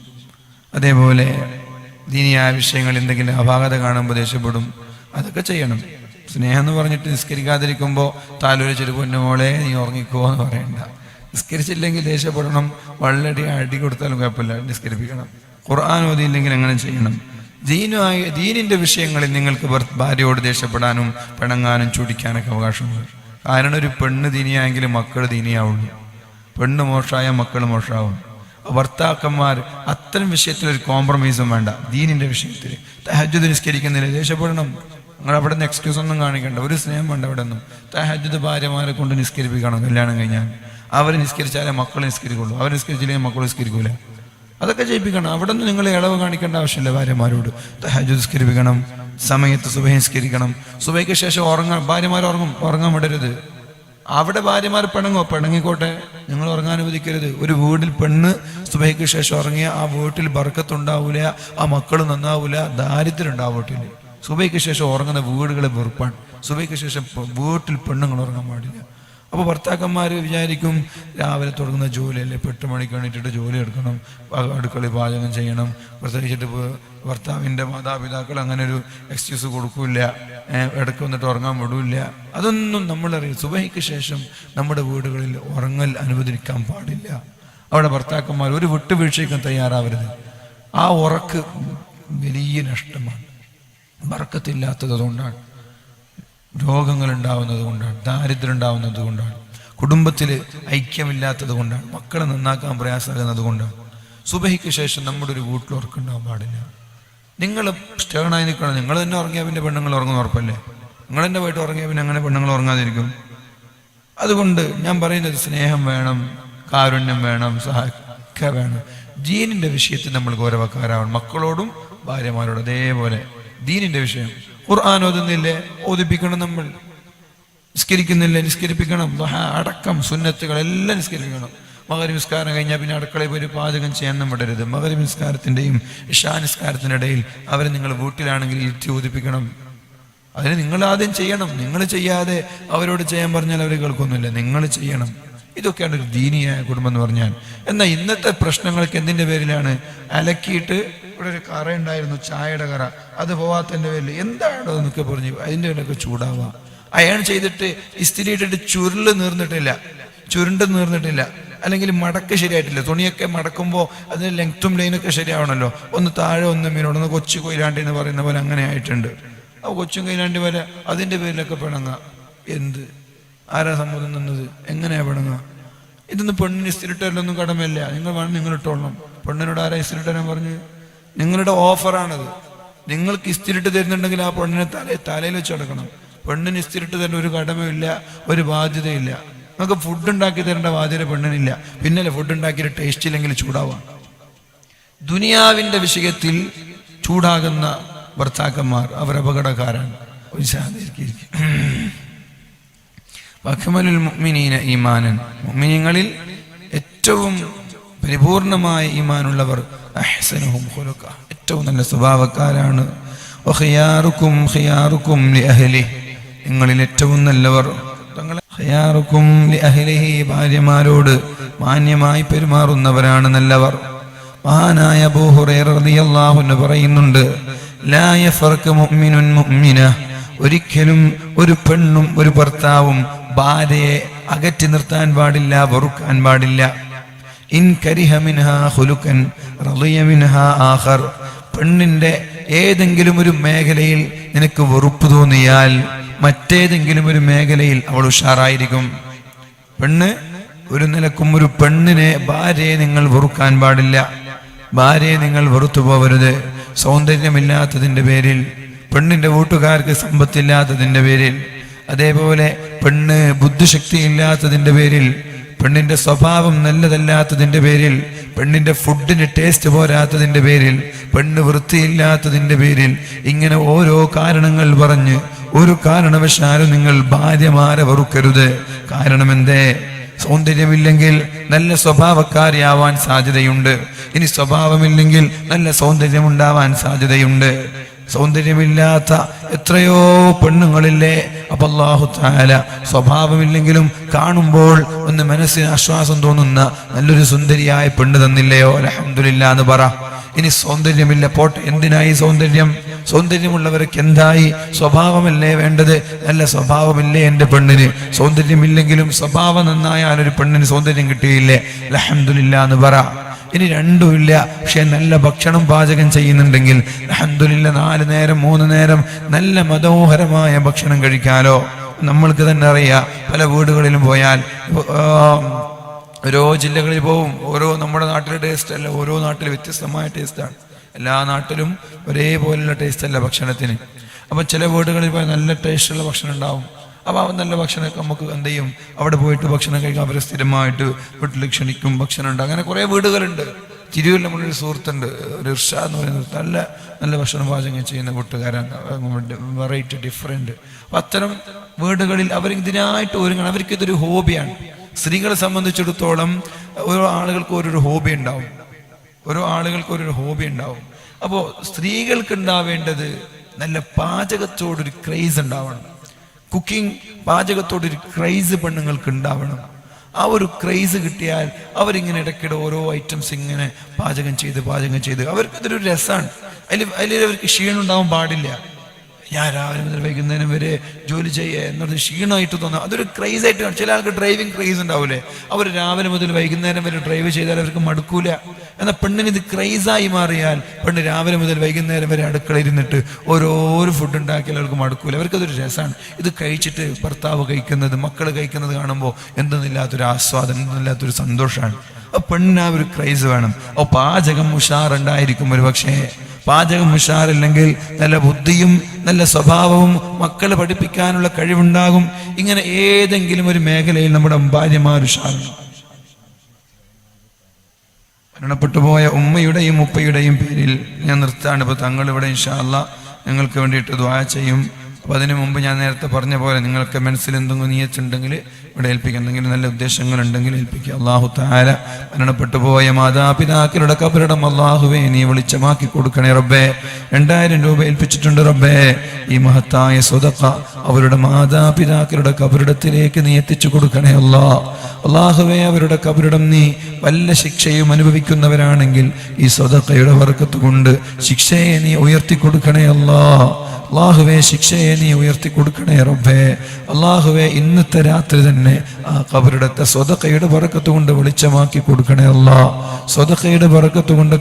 അതേപോലെ ദീനിയായ വിഷയങ്ങൾ എന്തെങ്കിലും അപാകത കാണുമ്പോൾ ദേഷ്യപ്പെടും. അതൊക്കെ ചെയ്യണം. സ്നേഹം എന്ന് പറഞ്ഞിട്ട് നിസ്കരിക്കാതിരിക്കുമ്പോൾ താലോലിച്ചൊരു പൊന്നുമോളെ നീ ഉറങ്ങിക്കോ എന്ന് പറയണ്ട. നിസ്കരിച്ചില്ലെങ്കിൽ ദേഷ്യപ്പെടണം, വള്ളടി അടി കൊടുത്താലും കുഴപ്പമില്ല, നിസ്കരിപ്പിക്കണം. ഖുർആൻ ഓതിയില്ലെങ്കിൽ അങ്ങനെ ചെയ്യണം. ദീനിൻ്റെ വിഷയങ്ങളിൽ നിങ്ങൾക്ക് ഭാര്യയോട് ദേഷ്യപ്പെടാനും പിണങ്ങാനും ചൂടിക്കാനൊക്കെ അവകാശമുണ്ട്. കാരണം ഒരു പെണ്ണ് ദീനിയായെങ്കിലും മക്കൾ ദീനിയാവുള്ളൂ. പെണ്ണ് മോശമായ മക്കൾ മോശമാവും. ഭർത്താക്കന്മാർ അത്തരം വിഷയത്തിൽ ഒരു കോംപ്രമൈസും വേണ്ട. ദീനിൻ്റെ വിഷയത്തിൽ തഹജ്ജുദ് നിസ്കരിക്കുന്നില്ല, ദേഷ്യപ്പെടണം. നിങ്ങൾ അവിടെ നിന്ന് എക്സ്ക്യൂസ് ഒന്നും കാണിക്കണ്ട, ഒരു സ്നേഹം വേണ്ട. അവിടെ നിന്നും തഹജ്ജുദ് ഭാര്യമാരെ കൊണ്ട് നിസ്കരിപ്പിക്കണം. കല്യാണം കഴിഞ്ഞാൽ അവർ നിസ്കരിച്ചാലേ മക്കൾ നിസ്കരിക്കുള്ളൂ, അവർ നിസ്കരിച്ചില്ലെങ്കിൽ മക്കൾ നിസ്കരിക്കൂല. അതൊക്കെ ചെയ്യിപ്പിക്കണം. അവിടെ നിന്ന് നിങ്ങൾ ഇളവ് കാണിക്കേണ്ട ആവശ്യമില്ല. ഭാര്യമാരോട് തഹജ്ജുദ് നിസ്കരിപ്പിക്കണം, സമയത്ത് സുബഹി നിസ്കരിക്കണം. സുബഹിക്ക് ശേഷം ഭാര്യമാർ ഉറങ്ങാൻ വിടരുത്. അവിടെ ഭാര്യമാർ പിണങ്ങിക്കോട്ടെ, നിങ്ങൾ ഉറങ്ങാൻ അനുവദിക്കരുത്. ഒരു വീട്ടിൽ പെണ്ണ് സുബഹിക്ക് ശേഷം ഉറങ്ങിയ ആ വീട്ടിൽ ബർക്കത്തുണ്ടാവൂല, ആ മക്കൾ നന്നാവൂല, ദാരിദ്ര്യം ഉണ്ടാവും വീട്ടിൽ. സുബഹിക്ക് ശേഷം ഉറങ്ങുന്ന വീടുകളെ വെറുപ്പാണ്. സുബഹിക്ക് ശേഷം വീട്ടിൽ പെണ്ണുങ്ങൾ ഉറങ്ങാൻ പാടില്ല. അപ്പോൾ ഭർത്താക്കന്മാർ വിചാരിക്കും രാവിലെ തുടങ്ങുന്ന ജോലിയല്ലേ, 8 മണിക്ക് എണീറ്റിട്ട് ജോലി എടുക്കണം, അടുക്കളയിൽ പാചകം ചെയ്യണം. പ്രത്യേകിച്ചിട്ട് ഭർത്താവിൻ്റെ മാതാപിതാക്കൾ അങ്ങനെ ഒരു എക്സ്ക്യൂസ് കൊടുക്കില്ല, ഇടയ്ക്ക് വന്നിട്ട് ഉറങ്ങാൻ വിടില്ല. അതൊന്നും നമ്മളറിയും. സുബഹിക്ക് ശേഷം നമ്മുടെ വീടുകളിൽ ഉറങ്ങൽ അനുവദിക്കാൻ പാടില്ല. അവിടെ ഭർത്താക്കന്മാർ ഒരു വിട്ടുവീഴ്ചയ്ക്കും തയ്യാറാവരുത്. ആ ഉറക്ക് വലിയ നഷ്ടമാണ്. ബർക്കത്തില്ലാത്തത് കൊണ്ടാണ്, രോഗങ്ങൾ ഉണ്ടാവുന്നത് കൊണ്ടാണ്, ദാരിദ്ര്യം ഉണ്ടാവുന്നത് കൊണ്ടാണ്, കുടുംബത്തിൽ ഐക്യമില്ലാത്തത് കൊണ്ടാണ്, മക്കളെ നന്നാക്കാൻ പ്രയാസമാകുന്നത് കൊണ്ടാണ്. സുബഹിക്ക് ശേഷം നമ്മുടെ ഒരു വീട്ടിൽ ഉറക്കുണ്ടാവാൻ പാടില്ല. നിങ്ങൾ സ്റ്റേണായി നിൽക്കണം. നിങ്ങൾ തന്നെ ഉറങ്ങിയാൽ പിന്നെ പെണ്ണുങ്ങൾ ഉറങ്ങുന്ന ഉറപ്പല്ലേ? നിങ്ങൾ തന്നെ പോയിട്ട് ഉറങ്ങിയാൽ പിന്നെ അങ്ങനെ പെണ്ണുങ്ങൾ ഉറങ്ങാതിരിക്കും. അതുകൊണ്ട് ഞാൻ പറയുന്നത് സ്നേഹം വേണം, കാരുണ്യം വേണം, സഹായിക്ക വേണം. ദീനിന്റെ വിഷയത്തിൽ നമ്മൾ ഗൗരവക്കാരാവണം. മക്കളോടും ഭാര്യമാരോടും അതേപോലെ. ദീനിന്റെ വിഷയം ഖുർആൻ ഓതുന്നില്ലേ, ഓതിപ്പിക്കണം. നമ്മൾ നിസ്കരിക്കുന്നില്ലേ, നിസ്കരിപ്പിക്കണം. അടക്കം സുന്നത്തുകൾ എല്ലാം നിസ്കരിക്കണം. മഗ്‌രിബ് നിസ്കാരം കഴിഞ്ഞാൽ പിന്നെ അടുക്കളയിൽ പോയി പാചകം ചെയ്യാൻ വിടരുത്. മഗ്‌രിബ് നിസ്കാരത്തിൻ്റെയും ഇശാ നിസ്കാരത്തിൻ്റെ ഇടയിൽ അവരെ നിങ്ങൾ വീട്ടിലാണെങ്കിൽ ഇരുത്തി ഓതിപ്പിക്കണം. അതിന് നിങ്ങൾ ആദ്യം ചെയ്യണം. നിങ്ങൾ ചെയ്യാതെ അവരോട് ചെയ്യാൻ പറഞ്ഞാൽ അവർ കേൾക്കൊന്നുമില്ല. നിങ്ങൾ ചെയ്യണം. ഇതൊക്കെയാണ് ഒരു ദീനിയായ കുടുംബം എന്ന് പറഞ്ഞാൽ. എന്നാൽ ഇന്നത്തെ പ്രശ്നങ്ങൾക്ക് എന്തിൻ്റെ പേരിലാണ്? അലക്കിയിട്ട് ഇവിടെ ഒരു കറ ഉണ്ടായിരുന്നു, ചായയുടെ കറ, അത് പോവാത്തതിൻ്റെ പേരിൽ എന്താണോ എന്നൊക്കെ പറഞ്ഞ് അതിൻ്റെ പേരിലൊക്കെ ചൂടാവുക. അയൺ ചെയ്തിട്ട് ഇസ്തിരി ഇട്ടിട്ട് ചുരുണ്ട് നീർന്നിട്ടില്ല, അല്ലെങ്കിൽ മടക്ക് ശരിയായിട്ടില്ല. തുണിയൊക്കെ മടക്കുമ്പോൾ അതിന് ലെങ്ത്തും ലൈനൊക്കെ ശരിയാവണമല്ലോ. ഒന്ന് താഴെ ഒന്ന് മീനോട്, ഒന്ന് കൊച്ചു കൊയിലാണ്ടി എന്ന് പറയുന്ന പോലെ അങ്ങനെ ആയിട്ടുണ്ട്. ആ കൊച്ചും കൊയിലാണ്ടി പോലെ അതിൻ്റെ പേരിലൊക്കെ പിണങ്ങുക. എന്ത് ആരാ സമ്മതം നിന്നത്? എങ്ങനെയാ പിണങ്ങുക? ഇതൊന്നും പെണ്ണിന് ഇസ്തിരിട്ടല്ലൊന്നും കടമല്ല. നിങ്ങൾ വേണം, നിങ്ങൾ ഇട്ടോളണം. പെണ്ണിനോട് ആരാ ഇസ്തിരിട്ടാൻ പറഞ്ഞ്? നിങ്ങളുടെ ഓഫറാണത്. നിങ്ങൾക്ക് ഇസ്തിരിട്ട് തരുന്നുണ്ടെങ്കിൽ ആ പെണ്ണിനെ തലയിൽ വെച്ച് കിടക്കണം. പെണ്ണിന് ഇസ്തിരിട്ട് തരുന്ന ഒരു കടമയില്ല, ഒരു ബാധ്യതയില്ല. നമുക്ക് ഫുഡ് ഉണ്ടാക്കി തരേണ്ട ബാധ്യത പെണ്ണിനില്ല. പിന്നല്ലേ ഫുഡ് ഉണ്ടാക്കിയിട്ട് ടേസ്റ്റ് ഇല്ലെങ്കിൽ ചൂടാവാം. ദുനിയാവിന്റെ വിഷയത്തിൽ ചൂടാകുന്ന ഭർത്താക്കന്മാർ അവർ അപകടക്കാരാണ്. വഖമലുൽ മുഅ്മിനീന ഈമാനൻ, മുഅ്മിനീങ്ങളിൽ ഏറ്റവും പരിപൂർണമായ ഈമാനുള്ളവർ അഹ്സനുഹും ഖുലുഖ, ഏറ്റവും നല്ല സ്വഭാവക്കാരാണ്. വഖിയാറുക്കും ഖിയാറുക്കും ലിഅഹ്ലിഹി, നിങ്ങളിൽ ഏറ്റവും നല്ലവർ ഖിയാറുക്കും ലിഅഹ്ലിഹി, ഭാര്യമാരോട് മാന്യമായി പെരുമാറുന്നവരാണ് നല്ലവർ. മഹാനായ അബൂ ഹുറൈറ റളിയല്ലാഹു അൻഹു പറയുന്നുണ്ട്, ലാ യഫർഖു മുഅ്മിനുൻ മുഅ്മിന, ഒരിക്കലും ഒരു പെണ്ണും ഒരു ഭർത്താവും ഭാര്യയെ അകറ്റി നിർത്താൻ പാടില്ല, വെറുക്കാൻ പാടില്ല. ഇൻ കരിഹ മിൻഹാ ഖുലുഖൻ റളിയ മിൻഹാ ആഖർ, പെണ്ണിന്റെ ഏതെങ്കിലും ഒരു മേഖലയിൽ നിനക്ക് വെറുപ്പ് തോന്നിയാൽ മറ്റേതെങ്കിലും ഒരു മേഖലയിൽ അവൾ ഉഷാറായിരിക്കും. പെണ്ണ് ഒരു നിലക്കും ഒരു പെണ്ണിനെ, ഭാര്യയെ നിങ്ങൾ വെറുക്കാൻ പാടില്ല. ഭാര്യയെ നിങ്ങൾ വെറുത്തു പോവരുത്. സൗന്ദര്യമില്ലാത്തതിന്റെ പേരിൽ, പെണ്ണിന്റെ വീട്ടുകാർക്ക് സമ്പത്തില്ലാത്തതിന്റെ പേരിൽ, അതേപോലെ പെണ്ണ് ബുദ്ധിശക്തി ഇല്ലാത്തതിന്റെ പേരിൽ, പെണ്ണിന്റെ സ്വഭാവം നല്ലതല്ലാത്തതിന്റെ പേരിൽ, പെണ്ണിന്റെ ഫുഡിന് ടേസ്റ്റ് പോരാത്തതിന്റെ പേരിൽ, പെണ്ണ് വൃത്തിയില്ലാത്തതിന്റെ പേരിൽ, ഇങ്ങനെ ഓരോ കാരണങ്ങൾ പറഞ്ഞ് ഒരു കാരണവശാലും നിങ്ങൾ ഭാര്യമാരെ വെറുക്കരുത്. കാരണം എന്തേ? സൗന്ദര്യമില്ലെങ്കിൽ നല്ല സ്വഭാവക്കാരിയാവാൻ സാധ്യതയുണ്ട്. ഇനി സ്വഭാവമില്ലെങ്കിൽ നല്ല സൗന്ദര്യം ഉണ്ടാവാൻ സാധ്യതയുണ്ട്. സൗന്ദര്യമില്ലാത്ത എത്രയോ പെണ്ണുങ്ങളില്ലേ. അപ്പൊ അല്ലാഹു തആല സ്വഭാവമില്ലെങ്കിലും കാണുമ്പോൾ ഒന്ന് മനസ്സിന് ആശ്വാസം തോന്നുന്ന നല്ലൊരു സുന്ദരിയായ പെണ്ണ് തന്നില്ലയോ? അൽഹംദുലില്ലാ എന്ന് പറ. ഇനി സൗന്ദര്യമില്ല, പോട്ടെ, എന്തിനായി സൗന്ദര്യം? സൗന്ദര്യമുള്ളവർക്ക് എന്തായി? സ്വഭാവമല്ലേ വേണ്ടത്? നല്ല സ്വഭാവമില്ലേ എൻ്റെ പെണ്ണിന്? സൗന്ദര്യമില്ലെങ്കിലും സ്വഭാവം നന്നായാൽ ഒരു പെണ്ണിന് സൗന്ദര്യം കിട്ടിയില്ലേ? അൽഹംദുലില്ലാ എന്ന് പറ. ഇനി രണ്ടുമില്ല, പക്ഷെ നല്ല ഭക്ഷണം പാചകം ചെയ്യുന്നുണ്ടെങ്കിൽ അൽഹംദുലില്ലാ 4 നേരം 3 നേരം നല്ല മനോഹരമായ ഭക്ഷണം കഴിക്കാലോ. നമ്മൾക്ക് തന്നെ അറിയാം, പല വീടുകളിലും പോയാൽ, ഓരോ ജില്ലകളിൽ പോവും, ഓരോ നമ്മുടെ നാട്ടിലെ ടേസ്റ്റ് അല്ല, ഓരോ നാട്ടിലും വ്യത്യസ്തമായ ടേസ്റ്റാണ്. എല്ലാ നാട്ടിലും ഒരേപോലെയുള്ള ടേസ്റ്റ് അല്ല ഭക്ഷണത്തിന്. അപ്പം ചില വീടുകളിൽ പോയാൽ നല്ല ടേസ്റ്റുള്ള ഭക്ഷണം ഉണ്ടാവും. അപ്പോൾ നല്ല ഭക്ഷണം നമുക്ക് എന്ത് ചെയ്യും? അവിടെ പോയിട്ട് ഭക്ഷണം കഴിക്കാൻ അവരെ സ്ഥിരമായിട്ട് വീട്ടിൽ ക്ഷണിക്കും, ഭക്ഷണം ഉണ്ട്. അങ്ങനെ കുറേ വീടുകളുണ്ട്. തിരൂരിൽ നമ്മളൊരു സുഹൃത്തുണ്ട്, ഒരു ഇർഷാദ് എന്ന് പറയുന്ന നല്ല നല്ല ഭക്ഷണം പാചകം ചെയ്യുന്ന കൂട്ടുകാരാണ്, വെറൈറ്റി ഡിഫറെൻറ്റ്. അപ്പം അത്തരം വീടുകളിൽ അവരിതിനായിട്ട് ഒരുങ്ങണം. അവർക്കിതൊരു ഹോബിയാണ്. സ്ത്രീകളെ സംബന്ധിച്ചിടത്തോളം ഓരോ ആളുകൾക്ക് ഓരോരോ ഹോബി ഉണ്ടാവും, ഓരോ ആളുകൾക്ക് ഓരോരോ ഹോബി ഉണ്ടാവും. അപ്പോൾ സ്ത്രീകൾക്ക് ഉണ്ടാവേണ്ടത് നല്ല പാചകത്തോടൊരു ക്രൈസ് ഉണ്ടാവണം. കുക്കിംഗ്, പാചകത്തോടൊരു ക്രൈസ് പെണ്ണുങ്ങൾക്ക് ഉണ്ടാവണം. ആ ഒരു ക്രൈസ് കിട്ടിയാൽ അവരിങ്ങനെ ഇടയ്ക്കിടെ ഓരോ ഐറ്റംസ് ഇങ്ങനെ പാചകം ചെയ്ത് അവർക്കിതൊരു രസമാണ്. അതിൽ അവർക്ക് ക്ഷീണം ഉണ്ടാവാൻ പാടില്ല. ഞാൻ രാവിലെ മുതൽ വൈകുന്നേരം വരെ ജോലി ചെയ്യുക എന്നത് ക്ഷീണമായിട്ട് തോന്നാം. അതൊരു ക്രൈസായിട്ട് കാണും. ചില ആൾക്ക് ഡ്രൈവിംഗ് ക്രൈസ് ഉണ്ടാവില്ലേ, അവർ രാവിലെ മുതൽ വൈകുന്നേരം വരെ ഡ്രൈവ് ചെയ്താൽ അവർക്ക് മടുക്കൂല. എന്നാൽ പെണ്ണിന് ഇത് ക്രൈസായി മാറിയാൽ പെണ്ണ് രാവിലെ മുതൽ വൈകുന്നേരം വരെ അടുക്കളയിൽ ഇരുന്നിട്ട് ഓരോരോ ഫുഡ് ഉണ്ടാക്കിയാൽ അവർക്ക് മടുക്കൂല. അവർക്കതൊരു രസമാണ്. ഇത് കഴിച്ചിട്ട് ഭർത്താവ് കഴിക്കുന്നത്, മക്കൾ കഴിക്കുന്നത് കാണുമ്പോൾ എന്തെന്നില്ലാത്തൊരു ആസ്വാദനം, എന്തെന്നില്ലാത്തൊരു സന്തോഷമാണ്. അപ്പോൾ പെണ്ണിന് ആ ഒരു ക്രൈസ് വേണം. അപ്പോൾ പാചകം ഉഷാറുണ്ടായിരിക്കും. ഒരു പക്ഷേ പാചകം ഉഷാറില്ലെങ്കിൽ നല്ല ബുദ്ധിയും നല്ല സ്വഭാവവും മക്കളെ പഠിപ്പിക്കാനുള്ള കഴിവുണ്ടാകും. ഇങ്ങനെ ഏതെങ്കിലും ഒരു മേഖലയിൽ നമ്മുടെ ഭാര്യമാർ ഉഷാറാണ്. മരണപ്പെട്ടുപോയ ഉമ്മയുടെയും ഉപ്പയുടെയും പേരിൽ ഞാൻ നിർത്താണ്. ഇപ്പോൾ തങ്ങളിവിടെ ഇൻഷാ അല്ലാഹ് നിങ്ങൾക്ക് വേണ്ടിയിട്ട് ദുആ ചെയ്യും. അപ്പോൾ അതിനു മുമ്പ് ഞാൻ നേരത്തെ പറഞ്ഞ പോലെ നിങ്ങൾക്ക് മനസ്സിൽ എന്തെങ്കിലും നീയച്ചുണ്ടെങ്കിൽ ഇവിടെ ഏൽപ്പിക്കുക, എന്തെങ്കിലും നല്ല ഉദ്ദേശങ്ങളുണ്ടെങ്കിൽ ഏൽപ്പിക്കുക. അല്ലാഹു തആല മരണപ്പെട്ടു പോയ മാതാപിതാക്കളുടെ ഖബറിടം അല്ലാഹുവേ നീ വെളിച്ചമാക്കി കൊടുക്കണേ റബ്ബേ. 2000 രൂപ ഏൽപ്പിച്ചിട്ടുണ്ട് റബ്ബേ. ഈ മഹത്തായ സ്വതഖ അവരുടെ മാതാപിതാക്കളുടെ ഖബറിടത്തിലേക്ക് നീ എത്തിച്ചു കൊടുക്കണേ അല്ലാഹുവേ. അവരുടെ ഖബറിടം നീ വല്ല ശിക്ഷയും അനുഭവിക്കുന്നവരാണെങ്കിൽ ഈ സ്വതഖയുടെ ബർക്കത്ത് കൊണ്ട് ശിക്ഷയെ നീ ഉയർത്തി കൊടുക്കണേ അല്ലാഹുവേ. ശിക്ഷയെ നീ ഉയർത്തി കൊടുക്കണേ റബ്ബേ. അല്ലാഹുവേ, ഇന്നത്തെ രാത്രി തന്നെ ആ ഖബറിടത്തെ സ്വതഖയുടെ ബർക്കത്ത് കൊണ്ട് വെളിച്ചമാക്കി കൊടുക്കണേ അല്ലാഹ്. സ്വതഖയുടെ ബർക്കത്ത് കൊണ്ട്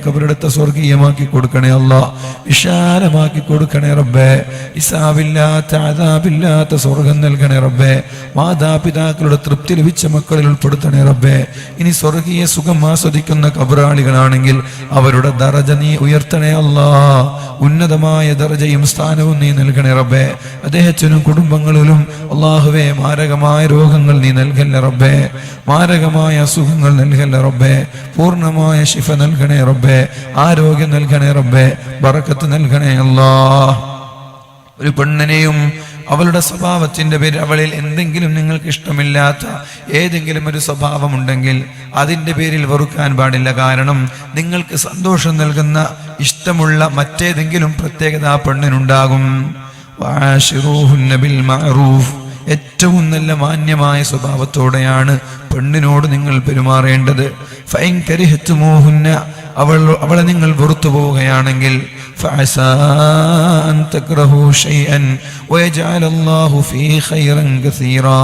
ഖബറിടത്തെ സ്വർഗീയമാക്കി കൊടുക്കണേ അല്ലാഹ്. വിശാലമാക്കി കൊടുക്കണേ റബ്ബേ. ഹിസാബില്ലാത്ത അദാബില്ലാത്ത സ്വർഗം നൽകണേ റബ്ബേ. മാതാപിതാക്കളുടെ തൃപ്തി ലഭിച്ച മക്കളിൽ ഉൾപ്പെടുത്തണേ റബ്ബേ. ഇനി സ്വർഗീയ സുഖം ആസ്വദിക്കുന്ന ഖബറാളികളാണെങ്കിൽ അവരുടെ ദറജ നീ ഉയർത്തണേ അല്ലാഹ്. ഉന്നതമായ ദറജയും സ്ഥാനവും നീ നൽകണേ റബ്ബേ. അദ്ദേഹത്തിനും കുടുംബങ്ങളിലും അല്ലാഹുവേ മാരകമായ രോഗങ്ങൾ നീ നൽകല്ല റബ്ബേ. മാരകമായ അസുഖങ്ങൾ നൽകല്ല റബ്ബേ. പൂർണ്ണമായ ശിഫ നൽകണേ റബ്ബേ. ആരോഗ്യം നൽകണേ റബ്ബേ. ബറക്കത്ത് നൽകണേ അല്ലാഹ്. ഒരു പെണ്ണിനെയും അവളുടെ സ്വഭാവത്തിന്റെ പേരിൽ അവളിൽ എന്തെങ്കിലും നിങ്ങൾക്ക് ഇഷ്ടമില്ലാത്ത ഏതെങ്കിലും ഒരു സ്വഭാവമുണ്ടെങ്കിൽ അതിൻ്റെ പേരിൽ വെറുക്കാൻ പാടില്ല. കാരണം നിങ്ങൾക്ക് സന്തോഷം നൽകുന്ന ഇഷ്ടമുള്ള മറ്റേതെങ്കിലും പ്രത്യേകത ആ പെണ്ണിനുണ്ടാകും. വആശിറൂഹുന്ന ബിൽ മഅറൂഫ്. ഏറ്റവും നല്ല മാന്യമായ സ്വഭാവത്തോടെയാണ് പെണ്ണിനോട് നിങ്ങൾ പെരുമാറേണ്ടത്. ഫൈൻ കരിഹ്തുമൂഹുന്ന, അവളെ നിങ്ങൾ വെറുത്തു പോവുകയാണെങ്കിൽ ഫഅസാ അൻ തക്റഹു ഷൈഅൻ വയജഅല അല്ലാഹു ഫീഹി ഖൈറൻ കസീറാ.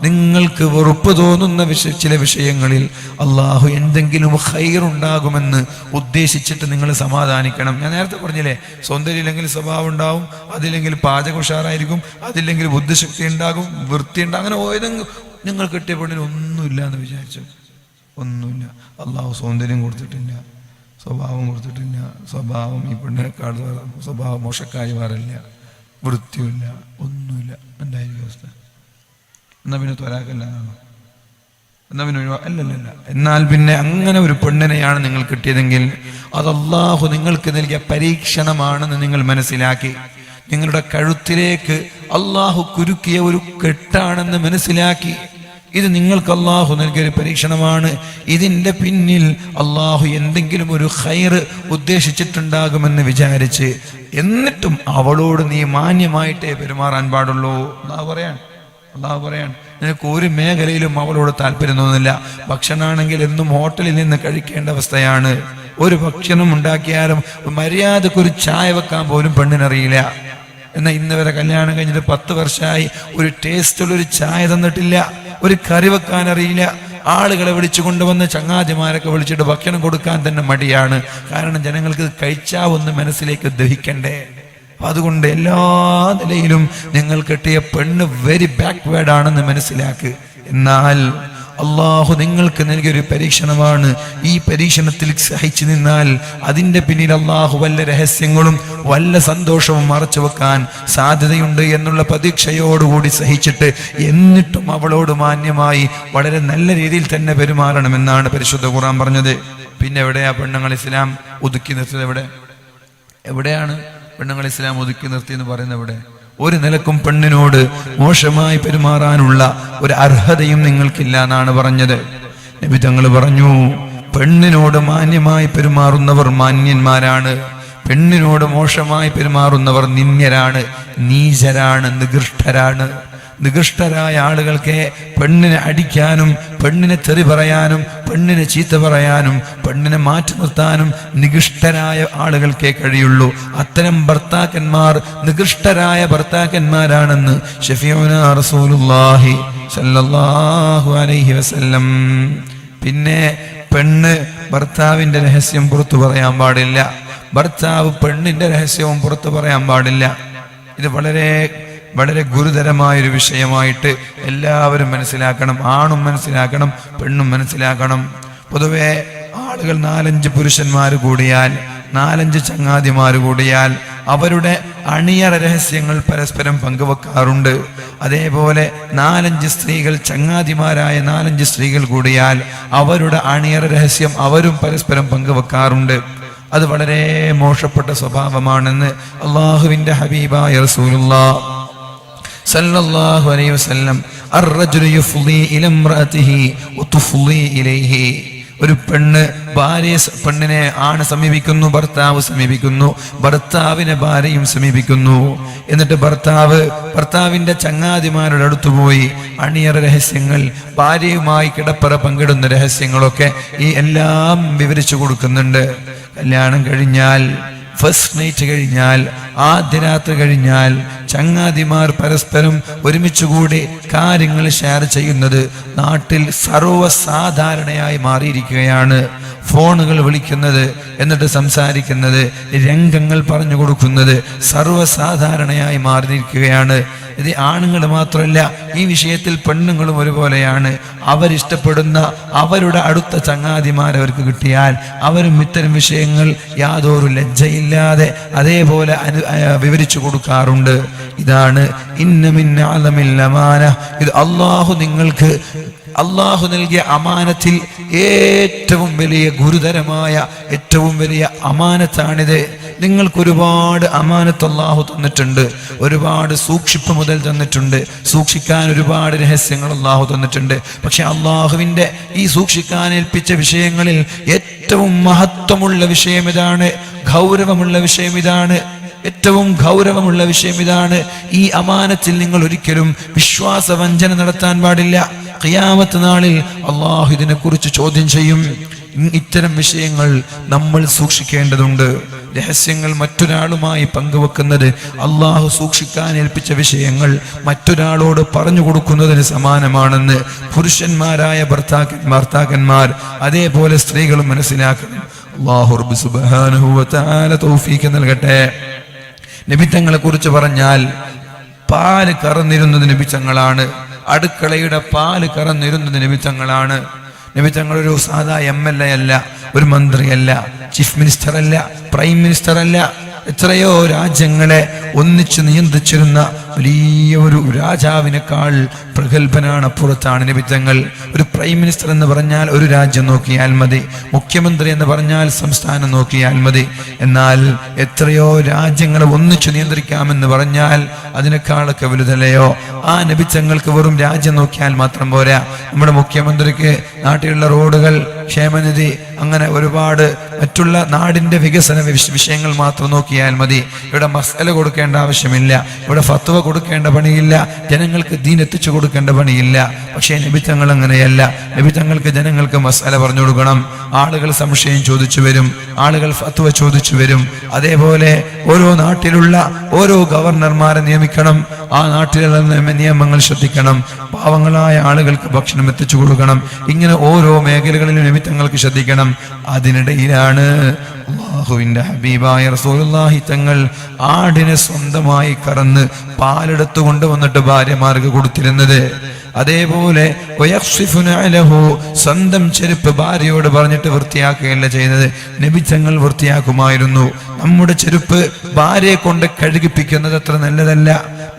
നിങ്ങൾക്ക് വെറുപ്പ് തോന്നുന്ന ചില വിഷയങ്ങളിൽ അള്ളാഹു എന്തെങ്കിലും ഖൈറുണ്ടാകുമെന്ന് ഉദ്ദേശിച്ചിട്ട് നിങ്ങൾ സമാധാനിക്കണം. ഞാൻ നേരത്തെ പറഞ്ഞില്ലേ, സൗന്ദര്യം ഇല്ലെങ്കിൽ സ്വഭാവം ഉണ്ടാവും, അതില്ലെങ്കിൽ പാചകം ഉഷാറായിരിക്കും, അതില്ലെങ്കിൽ ബുദ്ധിശക്തി ഉണ്ടാകും, വൃത്തി ഉണ്ടാകും. അങ്ങനെ ഏതെങ്കിലും നിങ്ങൾ കിട്ടിയ പെണ്ണിന് ഒന്നുമില്ല എന്ന് വിചാരിച്ചു, ഒന്നുമില്ല. അള്ളാഹു സൗന്ദര്യം കൊടുത്തിട്ടില്ല, സ്വഭാവം കൊടുത്തിട്ടില്ല. സ്വഭാവം ഈ പെണ്ണിനേക്കാൾ സ്വഭാവം മോശക്കാരി മാറില്ല, വൃത്തിയില്ല, ഒന്നുമില്ല. എന്തായിരിക്കും അവസ്ഥ? എന്നാ പിന്നെ ത്വരാക്കല്ലാണോ? എന്നാ പിന്നെ അല്ലല്ല. എന്നാൽ പിന്നെ അങ്ങനെ ഒരു പെണ്ണിനെയാണ് നിങ്ങൾ കിട്ടിയതെങ്കിൽ അത് അല്ലാഹു നിങ്ങൾക്ക് നൽകിയ പരീക്ഷണമാണെന്ന് നിങ്ങൾ മനസ്സിലാക്കി, നിങ്ങളുടെ കഴുത്തിലേക്ക് അല്ലാഹു കുരുക്കിയ ഒരു കെട്ടാണെന്ന് മനസ്സിലാക്കി, ഇത് നിങ്ങൾക്ക് അല്ലാഹു നൽകിയൊരു പരീക്ഷണമാണ്, ഇതിൻ്റെ പിന്നിൽ അല്ലാഹു എന്തെങ്കിലും ഒരു ഖൈറ് ഉദ്ദേശിച്ചിട്ടുണ്ടാകുമെന്ന് വിചാരിച്ച് എന്നിട്ടും അവളോട് നീ മാന്യമായിട്ടേ പെരുമാറാൻ പാടുള്ളൂ. അല്ലാഹു പറയാൻ നിനക്ക് ഒരു മേഖലയിലും അവളോട് താല്പര്യം തോന്നുന്നില്ല. ഭക്ഷണമാണെങ്കിൽ എന്നും ഹോട്ടലിൽ നിന്ന് കഴിക്കേണ്ട അവസ്ഥയാണ്. ഒരു ഭക്ഷണം ഉണ്ടാക്കിയാലും മര്യാദക്കൊരു ചായ വെക്കാൻ പോലും പെണ്ണിനറിയില്ല. എന്നാൽ ഇന്ന് വരെ കല്യാണം കഴിഞ്ഞിട്ട് 10 വർഷമായി ഒരു ടേസ്റ്റുള്ളൊരു ചായ തന്നിട്ടില്ല, ഒരു കറി വെക്കാൻ അറിയില്ല. ആളുകളെ വിളിച്ചു കൊണ്ടുവന്ന് ചങ്ങാതിമാരൊക്കെ വിളിച്ചിട്ട് ഭക്ഷണം കൊടുക്കാൻ തന്നെ മടിയാണ്. കാരണം ജനങ്ങൾക്ക് കഴിച്ചാവൊന്ന് മനസ്സിലേക്ക് ദഹിക്കണ്ടേ. അതുകൊണ്ട് എല്ലാ നിലയിലും നിങ്ങൾ കെട്ടിയ പെണ്ണ് വെരി ബാക്ക്വേർഡ് ആണെന്ന് മനസ്സിലാക്ക്. എന്നാൽ അള്ളാഹു നിങ്ങൾക്ക് നൽകിയൊരു പരീക്ഷണമാണ്. ഈ പരീക്ഷണത്തിൽ സഹിച്ചു നിന്നാൽ അതിൻ്റെ പിന്നിൽ അള്ളാഹു വല്ല രഹസ്യങ്ങളും വല്ല സന്തോഷവും മറച്ചു വെക്കാൻ സാധ്യതയുണ്ട് എന്നുള്ള പ്രതീക്ഷയോടുകൂടി സഹിച്ചിട്ട് എന്നിട്ടും അവളോട് മാന്യമായി വളരെ നല്ല രീതിയിൽ തന്നെ പെരുമാറണമെന്നാണ് പരിശുദ്ധ ഖുർആൻ പറഞ്ഞത്. പിന്നെ എവിടെയാ പെണ്ണുങ്ങൾ ഇസ്ലാം ഒതുക്കി നിർത്തിയത്? എവിടെയാണ് പെണ്ണുങ്ങൾ ഇസ്ലാം ഒതുക്കി നിർത്തി എന്ന് പറയുന്നത്? എവിടെ? ഒരു നിലക്കും പെണ്ണിനോട് മോശമായി പെരുമാറാനുള്ള ഒരു അർഹതയും നിങ്ങൾക്കില്ല എന്നാണ് പറഞ്ഞത്. നബി തങ്ങൾ പറഞ്ഞു, പെണ്ണിനോട് മാന്യമായി പെരുമാറുന്നവർ മാന്യന്മാരാണ്, പെണ്ണിനോട് മോശമായി പെരുമാറുന്നവർ നിന്ദ്യരാണ്, നീചരാണ്, നികൃഷ്ടരാണ്. നികൃഷ്ടരായ ആളുകൾക്ക് പെണ്ണിനെ അടിക്കാനും പെണ്ണിനെ തെറി പറയാനും പെണ്ണിനെ ചീത്ത പറയാനും പെണ്ണിനെ മാറ്റി നിർത്താനും നികൃഷ്ടരായ ആളുകൾക്കേ കഴിയുള്ളൂ. അത്തരം ഭർത്താക്കന്മാർ നികൃഷ്ടരായ ഭർത്താക്കന്മാരാണെന്ന് ശഫീഉനാ റസൂലുള്ളാഹി സ്വല്ലല്ലാഹു അലൈഹി വസല്ലം. പിന്നെ പെണ്ണ് ഭർത്താവിന്റെ രഹസ്യം പുറത്തു പറയാൻ പാടില്ല, ഭർത്താവ് പെണ്ണിന്റെ രഹസ്യവും പുറത്തു പറയാൻ പാടില്ല. ഇത് വളരെ വളരെ ഗുരുതരമായൊരു വിഷയമായിട്ട് എല്ലാവരും മനസ്സിലാക്കണം. ആണും മനസ്സിലാക്കണം, പെണ്ണും മനസ്സിലാക്കണം. പൊതുവെ ആളുകൾ 4-5 പുരുഷന്മാർ കൂടിയാൽ, 4-5 ചങ്ങാതിമാർ കൂടിയാൽ അവരുടെ അണിയറ രഹസ്യങ്ങൾ പരസ്പരം പങ്കുവെക്കാറുണ്ട്. അതേപോലെ 4-5 സ്ത്രീകൾ, ചങ്ങാതിമാരായ 4-5 സ്ത്രീകൾ കൂടിയാൽ അവരുടെ അണിയറ രഹസ്യം അവരും പരസ്പരം പങ്കുവെക്കാറുണ്ട്. അത് വളരെ മോശപ്പെട്ട സ്വഭാവമാണെന്ന് അള്ളാഹുവിന്റെ ഹബീബായ റസൂലുള്ളാഹി സല്ലല്ലാഹു അലൈഹി വസല്ലം അർ-റജുലു യുഫ്ളി ഇലാ ഇംറഅതിഹി വതുഫ്ളി ഇലൈഹി. ഒരു പെണ്ണിനെ ആണ് സമീപിക്കുന്നു, ഭർത്താവ് സമീപിക്കുന്നു, ഭർത്താവിനെ ഭാര്യയും സമീപിക്കുന്നു. എന്നിട്ട് ഭർത്താവിന്റെ ചങ്ങാതിമാരുടെ അടുത്ത് പോയി അണിയറ രഹസ്യങ്ങൾ, ഭാര്യയുമായി കിടപ്പറ പങ്കിടുന്ന രഹസ്യങ്ങളൊക്കെ ഈ എല്ലാം വിവരിച്ചു കൊടുക്കുന്നുണ്ട്. കല്യാണം കഴിഞ്ഞാൽ, ഫസ്റ്റ് നൈറ്റ് കഴിഞ്ഞാൽ, ആദ്യ രാത്രി കഴിഞ്ഞാൽ ചങ്ങാതിമാർ പരസ്പരം ഒരുമിച്ചുകൂടി കാര്യങ്ങൾ ഷെയർ ചെയ്യുന്നത് നാട്ടിൽ സർവ്വസാധാരണയായി മാറിയിരിക്കുകയാണ്. ഫോണുകൾ വിളിക്കുന്നത്, എന്നിട്ട് സംസാരിക്കുന്നത്, രംഗങ്ങൾ പറഞ്ഞു കൊടുക്കുന്നത് സർവ്വസാധാരണയായി മാറിയിരിക്കുകയാണ്. ഇത് ആണുങ്ങൾ മാത്രമല്ല, ഈ വിഷയത്തിൽ പെണ്ണുങ്ങളും ഒരുപോലെയാണ്. അവരിഷ്ടപ്പെടുന്ന അവരുടെ അടുത്ത ചങ്ങാതിമാരവർക്ക് കിട്ടിയാൽ അവരും ഇത്തരം വിഷയങ്ങൾ യാതൊരു ലജ്ജയില്ലാതെ അതേപോലെ വിവരിച്ചു കൊടുക്കാറുണ്ട്. ഇതാണ് ഇന്ന മിൻ അഅ്ലമിൽ അമാന. ഇത് അള്ളാഹു നൽകിയ അമാനത്തിൽ ഏറ്റവും വലിയ ഗുരുതരമായ ഏറ്റവും വലിയ അമാനത്താണിത്. നിങ്ങൾക്ക് ഒരുപാട് അമാനത്ത് അള്ളാഹു തന്നിട്ടുണ്ട്, ഒരുപാട് സൂക്ഷിപ്പ് മുതൽ തന്നിട്ടുണ്ട്, സൂക്ഷിക്കാൻ ഒരുപാട് രഹസ്യങ്ങൾ അള്ളാഹു തന്നിട്ടുണ്ട്. പക്ഷെ അള്ളാഹുവിന്റെ ഈ സൂക്ഷിക്കാൻ ഏൽപ്പിച്ച വിഷയങ്ങളിൽ ഏറ്റവും മഹത്വമുള്ള വിഷയം ഇതാണ്, ഗൗരവമുള്ള വിഷയം ഇതാണ്, ഏറ്റവും ഗൗരവമുള്ള വിഷയം ഇതാണ്. ഈ അമാനത്തിൽ നിങ്ങൾ ഒരിക്കലും വിശ്വാസവഞ്ചന നടത്താൻ പാടില്ല. ഖിയാമത്ത് നാളിൽ അള്ളാഹു ഇതിനെ കുറിച്ച് ചോദ്യം ചെയ്യും. ഇത്തരം വിഷയങ്ങൾ നമ്മൾ സൂക്ഷിക്കേണ്ടതുണ്ട്. രഹസ്യങ്ങൾ മറ്റൊരാളുമായി പങ്കുവെക്കുന്നത്, അള്ളാഹു സൂക്ഷിക്കാൻ ഏൽപ്പിച്ച വിഷയങ്ങൾ മറ്റൊരാളോട് പറഞ്ഞു കൊടുക്കുന്നതിന് സമാനമാണെന്ന് പുരുഷന്മാരായ ഭർത്താക്കന്മാർ അതേപോലെ സ്ത്രീകളും മനസ്സിലാക്കണം. അല്ലാഹു റബ്ബ് സുബ്ഹാനഹു വ തആല തൗഫീഖ് നൽകട്ടെ. നബിതങ്ങളെ കുറിച്ച് പറഞ്ഞാൽ പാല് കറന്നിരുന്നത് നബിതങ്ങളാണ്, അടുക്കളയുടെ പാല് കറന്നിരുന്നത് നബിതങ്ങളാണ്. നബിതങ്ങൾ ഒരു സാധാ MLA അല്ല, ഒരു മന്ത്രിയല്ല, ചീഫ് മിനിസ്റ്റർ അല്ല, പ്രൈം മിനിസ്റ്റർ അല്ല. എത്രയോ രാജ്യങ്ങളെ ഒന്നിച്ച് നിയന്ത്രിച്ചിരുന്ന വലിയ ഒരു രാജാവിനേക്കാൾ പ്രഗത്ഭനാണ്, അപ്പുറത്താണ് നബിതങ്ങൾ. ഒരു പ്രൈം മിനിസ്റ്റർ എന്ന് പറഞ്ഞാൽ ഒരു രാജ്യം നോക്കിയാൽ മതി, മുഖ്യമന്ത്രി എന്ന് പറഞ്ഞാൽ സംസ്ഥാനം നോക്കിയാൽ മതി. എന്നാൽ എത്രയോ രാജ്യങ്ങളെ ഒന്നിച്ചു നിയന്ത്രിക്കാമെന്ന് പറഞ്ഞാൽ അതിനേക്കാളൊക്കെ വലുതല്ലയോ? ആ നബിതങ്ങൾക്ക് വെറും രാജ്യം നോക്കിയാൽ മാത്രം പോരാ. നമ്മുടെ മുഖ്യമന്ത്രിക്ക് നാട്ടിലുള്ള റോഡുകൾ, ക്ഷേമനിധി, അങ്ങനെ ഒരുപാട് മറ്റുള്ള നാടിന്റെ വികസന വിഷയങ്ങൾ മാത്രം നോക്കിയാൽ മതി. ഇവിടെ മസ്അല കൊടുക്കേണ്ട ആവശ്യമില്ല, ഇവിടെ ഫത്വ കൊടുക്കേണ്ട പണിയില്ല, ജനങ്ങൾക്ക് ദീൻ എത്തിച്ചു കൊടുക്കേണ്ട പണിയില്ല. പക്ഷേ നബിതങ്ങൾ അങ്ങനെയല്ല. നബിതങ്ങൾക്ക് ജനങ്ങൾക്ക് മസ്അല പറഞ്ഞു കൊടുക്കണം. ആളുകൾ സംശയം ചോദിച്ചു വരും, ആളുകൾ ഫത്വ ചോദിച്ചു വരും. അതേപോലെ ഓരോ നാട്ടിലുള്ള ഓരോ ഗവർണർമാരെ നിയമിക്കണം, ആ നാട്ടിലുള്ള നിയമങ്ങൾ ശ്രദ്ധിക്കണം, പാവങ്ങളായ ആളുകൾക്ക് ഭക്ഷണം എത്തിച്ചു കൊടുക്കണം. ഇങ്ങനെ ഓരോ മേഖലകളിലും നബിതങ്ങൾക്ക് ശ്രദ്ധിക്കണം. അതിനിടയിലാണ് അല്ലാഹുവിന്റെ ഹബീബായ റസൂലുള്ളാഹി തങ്ങൾ ആടിനെ സ്വന്തമായി കറന്ന് പാലെടുത്തു കൊണ്ടുവന്നിട്ട് ഭാര്യമാർക്ക് കൊടുത്തിരുന്നത്. അതേപോലെ സ്വന്തം ചെരുപ്പ് ഭാര്യയോട് പറഞ്ഞിട്ട് വൃത്തിയാക്കുകയല്ല ചെയ്യുന്നത്, നബിതങ്ങൾ വൃത്തിയാക്കുമായിരുന്നു. നമ്മുടെ ചെരുപ്പ് ഭാര്യയെ കൊണ്ട് കഴുകിപ്പിക്കുന്നത് അത്ര നല്ലതല്ല.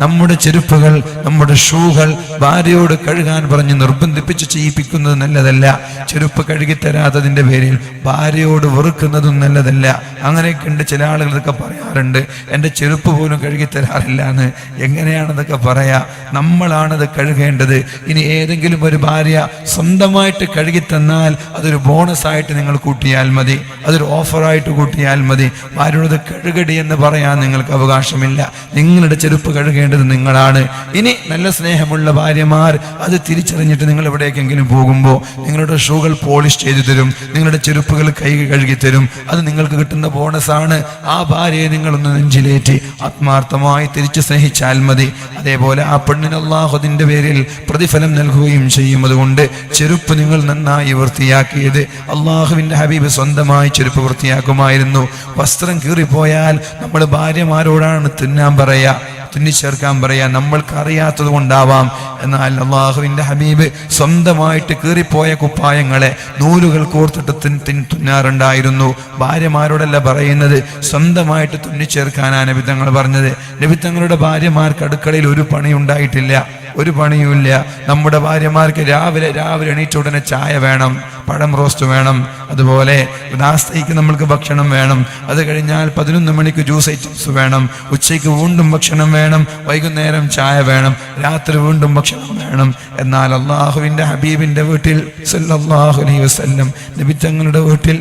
നമ്മുടെ ചെരുപ്പുകൾ, നമ്മുടെ ഷൂകൾ ഭാര്യയോട് കഴുകാൻ പറഞ്ഞ് നിർബന്ധിപ്പിച്ച് ചെയ്യിപ്പിക്കുന്നത് നല്ലതല്ല. ചെരുപ്പ് കഴുകിത്തരാത്തതിന്റെ പേരിൽ ഭാര്യയോട് വെറുക്കുന്നതും നല്ലതല്ല. അങ്ങനെയൊക്കെ ഉണ്ട്. ചില ആളുകൾ ഇതൊക്കെ പറയാറുണ്ട്, എൻ്റെ ചെരുപ്പ് പോലും കഴുകിത്തരാറില്ല എന്ന്. എങ്ങനെയാണതൊക്കെ പറയാ? നമ്മളാണത് കഴുകേണ്ടത്. ഇനി ഏതെങ്കിലും ഒരു ഭാര്യ സ്വന്തമായിട്ട് കഴുകിത്തന്നാൽ അതൊരു ബോണസായിട്ട് നിങ്ങൾ കൂട്ടിയാൽ മതി, അതൊരു ഓഫറായിട്ട് കൂട്ടിയാൽ മതി. ഭാര്യയോട് കഴുകടി എന്ന് പറയാൻ നിങ്ങൾക്ക് അവകാശമില്ല. നിങ്ങളുടെ ചെരുപ്പ് കഴുകേണ്ടത് നിങ്ങളാണ്. ഇനി നല്ല സ്നേഹമുള്ള ഭാര്യമാർ അത് തിരിച്ചറിഞ്ഞിട്ട് നിങ്ങൾ എവിടേക്കെങ്കിലും പോകുമ്പോൾ നിങ്ങളുടെ ഷൂകൾ പോളിഷ് ചെയ്തു തരും, നിങ്ങളുടെ ചെരുപ്പുകൾ കൈ കഴുകി തരും. അത് നിങ്ങൾക്ക് കിട്ടുന്ന ബോണസാണ്. ആ ഭാര്യയെ നിങ്ങളൊന്ന് നെഞ്ചിലേറ്റി ആത്മാർത്ഥമായി തിരിച്ചു സ്നേഹിച്ചാൽ മതി. അതേപോലെ ആ പെണ്ണിന് അല്ലാഹു അതിന്റെ പേരിൽ പ്രതിഫലം നൽകുകയും ചെയ്യും. അതുകൊണ്ട് ചെരുപ്പ് നിങ്ങൾ നന്നായി വൃത്തിയാക്കിയത്. അള്ളാഹുവിന്റെ ഹബീബ് സ്വന്തമായി ചെരുപ്പ് വൃത്തിയാക്കുമായിരുന്നു. വസ്ത്രം കീറിപ്പോയാൽ നമ്മൾ ഭാര്യമാരോടാണ് തിന്നാൻ പറയാ, തുന്നിച്ചേർക്കാൻ പറയാ. നമ്മൾക്ക് അറിയാത്തത് കൊണ്ടാവാം. എന്നാൽ അള്ളാഹുവിന്റെ ഹബീബ് സ്വന്തമായിട്ട് കീറിപ്പോയ കുപ്പായങ്ങളെ നൂലുകൾ കോർത്തിട്ട് തുന്നാറുണ്ടായിരുന്നു. ഭാര്യമാരോടല്ല പറയുന്നത്, സ്വന്തമായിട്ട് തുന്നിച്ചേർക്കാനാണ് നബി തങ്ങൾ പറഞ്ഞത്. നബി തങ്ങളുടെ ഭാര്യമാർക്ക് അടുക്കളയിൽ ഒരു പണി ഉണ്ടായിട്ടില്ല, ഒരു പണിയുമില്ല. നമ്മുടെ ഭാര്യമാർക്ക് രാവിലെ എണീറ്റ ഉടനെ ചായ വേണം, പഴം റോസ്റ്റ് വേണം, അതുപോലെ നാസ്തയ്ക്ക് നമ്മൾക്ക് ഭക്ഷണം വേണം. അത് കഴിഞ്ഞാൽ 11 മണിക്ക് ജ്യൂസ് ഐറ്റംസ് വേണം, ഉച്ചയ്ക്ക് വീണ്ടും ഭക്ഷണം വേണം, വൈകുന്നേരം ചായ വേണം, രാത്രി വീണ്ടും ഭക്ഷണം വേണം. എന്നാൽ അള്ളാഹുവിന്റെ ഹബീബിന്റെ വീട്ടിൽ സല്ലല്ലാഹു അലൈഹി വസല്ലം നബി തങ്ങളുടെ വീട്ടിൽ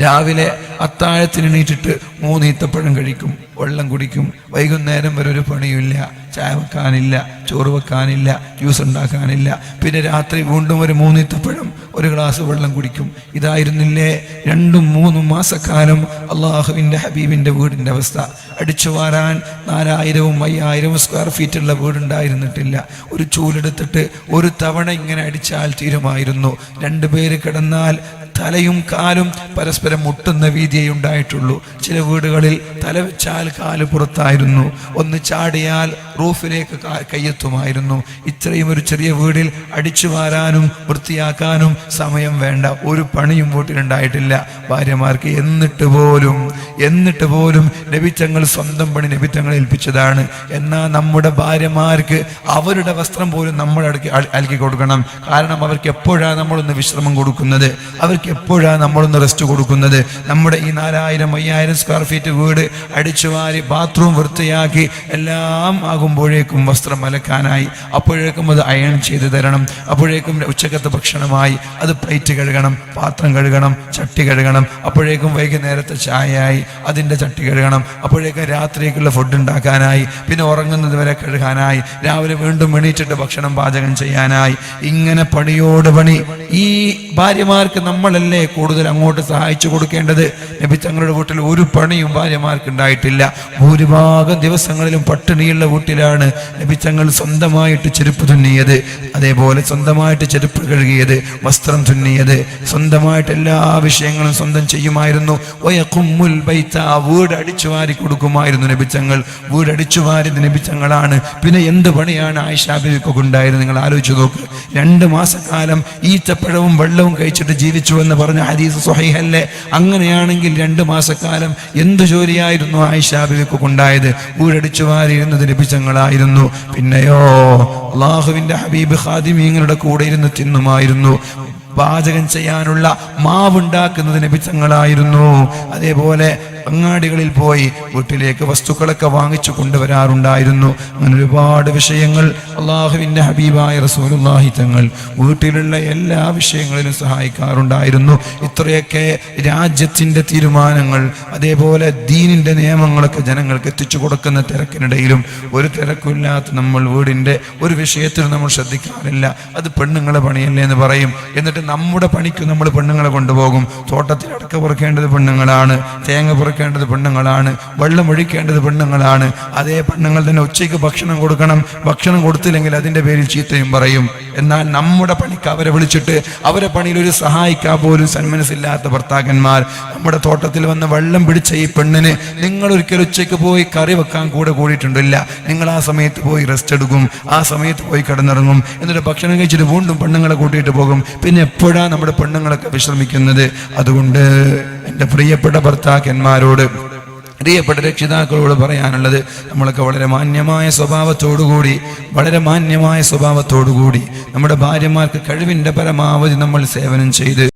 രാവിലെ അത്താഴത്തിന് എണീറ്റിട്ട് 3 ഈത്തപ്പഴം കഴിക്കും, വെള്ളം കുടിക്കും. വൈകുന്നേരം വരെ ഒരു പണിയില്ല, ചായ വെക്കാനില്ല, ചോറ് വെക്കാനില്ല, ജ്യൂസ് ഉണ്ടാക്കാനില്ല. പിന്നെ രാത്രി വീണ്ടും ഒരു 3 ഈത്തപ്പഴം, ഒരു ഗ്ലാസ് വെള്ളം കുടിക്കും. ഇതായിരുന്നില്ലേ 2-3 മാസക്കാലം അള്ളാഹുവിന്റെ ഹബീബിന്റെ വീടിന്റെ അവസ്ഥ? അടിച്ചു വാരാൻ 4000-5000 സ്ക്വയർ ഫീറ്റുള്ള വീടുണ്ടായിരുന്നിട്ടില്ല. ഒരു ചൂലെടുത്തിട്ട് ഒരു തവണ ഇങ്ങനെ അടിച്ചാൽ തീരുമായിരുന്നു. 2 പേര് കിടന്നാൽ തലയും കാലും പരസ്പരം മുട്ടുന്ന വീതിയേ ഉണ്ടായിട്ടുള്ളൂ. ചില വീടുകളിൽ തല വെച്ചാൽ കാല് പുറത്തായിരുന്നു, ഒന്ന് ചാടിയാൽ റൂഫിലേക്ക് കയ്യെത്തുമായിരുന്നു. ഇത്രയും ഒരു ചെറിയ വീടിൽ അടിച്ചു വാരാനും വൃത്തിയാക്കാനും സമയം വേണ്ട. ഒരു പണിയും വീട്ടിലുണ്ടായിട്ടില്ല ഭാര്യമാർക്ക്. എന്നിട്ട് പോലും നബിത്തങ്ങൾ സ്വന്തം പണി നബിത്തങ്ങൾ ഏൽപ്പിച്ചതാണ്. എന്നാൽ നമ്മുടെ ഭാര്യമാർക്ക് അവരുടെ വസ്ത്രം പോലും നമ്മൾ അലക്കി കൊടുക്കണം. കാരണം അവർക്ക് എപ്പോഴാണ് നമ്മളൊന്ന് വിശ്രമം കൊടുക്കുന്നത്, അവർക്ക് എപ്പോഴാണ് നമ്മളൊന്ന് റെസ്റ്റ് കൊടുക്കുന്നത്? നമ്മുടെ ഈ 4000-5000 സ്ക്വയർ ഫീറ്റ് വീട് അടിച്ചുവാരി ബാത്റൂം വൃത്തിയാക്കി എല്ലാം ആകുമ്പോഴേക്കും വസ്ത്രം അലക്കാനായി, അപ്പോഴേക്കും അത് അയൺ ചെയ്ത് തരണം, അപ്പോഴേക്കും ഉച്ചക്കത്തെ ഭക്ഷണമായി, അത് പ്ലേറ്റ് കഴുകണം, പാത്രം കഴുകണം, ചട്ടി കഴുകണം, അപ്പോഴേക്കും വൈകുന്നേരത്തെ ചായയായി, അതിൻ്റെ ചട്ടി കഴുകണം, അപ്പോഴേക്കും രാത്രിക്കുള്ള ഫുഡ് ഉണ്ടാക്കാനായി, പിന്നെ ഉറങ്ങുന്നത് വരെ കഴുകാനായി, രാവിലെ വീണ്ടും എണീറ്റിട്ട് ഭക്ഷണം പാചകം ചെയ്യാനായി. ഇങ്ങനെ പണിയോട് പണി. ഈ ഭാര്യമാർക്ക് നമ്മളല്ലേ കൂടുതൽ അങ്ങോട്ട് സഹായിച്ചു കൊടുക്കേണ്ടത്? നബി തങ്ങളുടെ വീട്ടിൽ ഒരു പണിയും ഭാര്യമാർക്ക് ഉണ്ടായിട്ടില്ല. ഭൂരിഭാഗം ദിവസങ്ങളിലും പട്ടിണിയുള്ള വീട്ടിലാണ് നബി തങ്ങൾ സ്വന്തമായിട്ട് ചെരുപ്പ് തുന്നിയത്, അതേപോലെ സ്വന്തമായിട്ട് ചെരുപ്പ് കഴുകിയത്, വസ്ത്രം തുന്നിയത്, സ്വന്തമായിട്ട് എല്ലാ വിഷയങ്ങളും സ്വന്തം ചെയ്യുമായിരുന്നു. വീട് അടിച്ചു വാരി കൊടുക്കുമായിരുന്നു നബി തങ്ങൾ. വീട് അടിച്ചു വാരിയത് നബി തങ്ങളാണ്. പിന്നെ എന്ത് പണിയാണ് ആയിഷ ബീവിക്കൊക്കെ ഉണ്ടായിരുന്നു? നിങ്ങൾ ആലോചിച്ച് നോക്ക്. 2 മാസക്കാലം ഈത്തപ്പഴവും വെള്ളവും കഴിച്ചിട്ട് ജീവിച്ചു എന്ന് പറഞ്ഞ ഹദീസ് സ്വഹീഹല്ലേ? അങ്ങനെയാണെങ്കിൽ 2 മാസക്കാലം എന്ത് ജോലിയായിരുന്നു ആയിഷ ബീവിക്കൊക്കെ ഉണ്ടായത്? വീടടിച്ചു വാരിയിരുന്നത് നബി തങ്ങളായിരുന്നു. പിന്നെയോ അല്ലാഹുവിന്റെ ഹബീബ് ഖാദിമീങ്ങളുടെ കൂടെ ഇരുന്ന് തിന്നുമായിരുന്നു. പാചകം ചെയ്യാനുള്ള മാവുണ്ടാക്കുന്നത് നബി തങ്ങളായിരുന്നു. അതേപോലെ അങ്ങാടികളിൽ പോയി വീട്ടിലേക്ക് വസ്തുക്കളൊക്കെ വാങ്ങിച്ചു കൊണ്ടുവരാറുണ്ടായിരുന്നു. അങ്ങനെ ഒരുപാട് വിഷയങ്ങൾ അള്ളാഹുവിന്റെ ഹബീബായ റസൂലുള്ളാഹി തങ്ങൾ വീട്ടിലുള്ള എല്ലാ വിഷയങ്ങളിലും സഹായിക്കാറുണ്ടായിരുന്നു. ഇത്രയൊക്കെ രാജ്യത്തിന്റെ തീരുമാനങ്ങൾ, അതേപോലെ ദീനിന്റെ നിയമങ്ങളൊക്കെ ജനങ്ങൾക്ക് എത്തിച്ചു കൊടുക്കുന്ന തിരക്കിനിടയിലും ഒരു തിരക്കില്ലാത്ത നമ്മൾ വീടിന്റെ ഒരു വിഷയത്തിൽ നമ്മൾ ശ്രദ്ധിക്കാറില്ല. അത് പെണ്ണുങ്ങളെ പണിയല്ലേ എന്ന് പറയും. എന്നിട്ട് നമ്മുടെ പണിക്ക് നമ്മൾ പെണ്ണുങ്ങളെ കൊണ്ടുപോകും. തോട്ടത്തിൽ അടക്ക പുറക്കേണ്ടത് പെണ്ണുങ്ങളാണ്, തേങ്ങ പുറക്കേണ്ടത് പെണ്ണുങ്ങളാണ്, വെള്ളം ഒഴിക്കേണ്ടത് പെണ്ണുങ്ങളാണ്. അതേ പെണ്ണുങ്ങൾ തന്നെ ഉച്ചയ്ക്ക് ഭക്ഷണം കൊടുക്കണം. ഭക്ഷണം കൊടുത്തില്ലെങ്കിൽ അതിന്റെ പേരിൽ ചീത്തയും പറയും. എന്നാൽ നമ്മുടെ പണിക്ക് അവരെ വിളിച്ചിട്ട് അവരെ പണിയിൽ ഒരു സഹായിക്കാൻ പോലും സന്മനസ്സില്ലാത്ത ഭർത്താക്കന്മാർ. നമ്മുടെ തോട്ടത്തിൽ വന്ന് വെള്ളം പിടിച്ച ഈ പെണ്ണിന് നിങ്ങൾ ഒരിക്കൽ ഉച്ചയ്ക്ക് പോയി കറി വെക്കാൻ കൂടിയിട്ടുണ്ടില്ല. നിങ്ങൾ ആ സമയത്ത് പോയി റെസ്റ്റ് എടുക്കും, ആ സമയത്ത് പോയി കിടന്നിറങ്ങും, എന്നിട്ട് ഭക്ഷണം കഴിച്ചിട്ട് വീണ്ടും പെണ്ണുങ്ങളെ കൂട്ടിയിട്ട് പോകും. പിന്നെ എപ്പോഴാണ് നമ്മുടെ പെണ്ണുങ്ങളൊക്കെ വിശ്രമിക്കുന്നത്? അതുകൊണ്ട് എൻ്റെ പ്രിയപ്പെട്ട ഭർത്താക്കന്മാരോട് പ്രിയപ്പെട്ട രക്ഷിതാക്കളോട് പറയാനുള്ളത്, നമ്മളൊക്കെ വളരെ മാന്യമായ സ്വഭാവത്തോടുകൂടി നമ്മുടെ ഭാര്യമാർക്ക് കഴിവിൻ്റെ പരമാവധി നമ്മൾ സേവനം ചെയ്ത്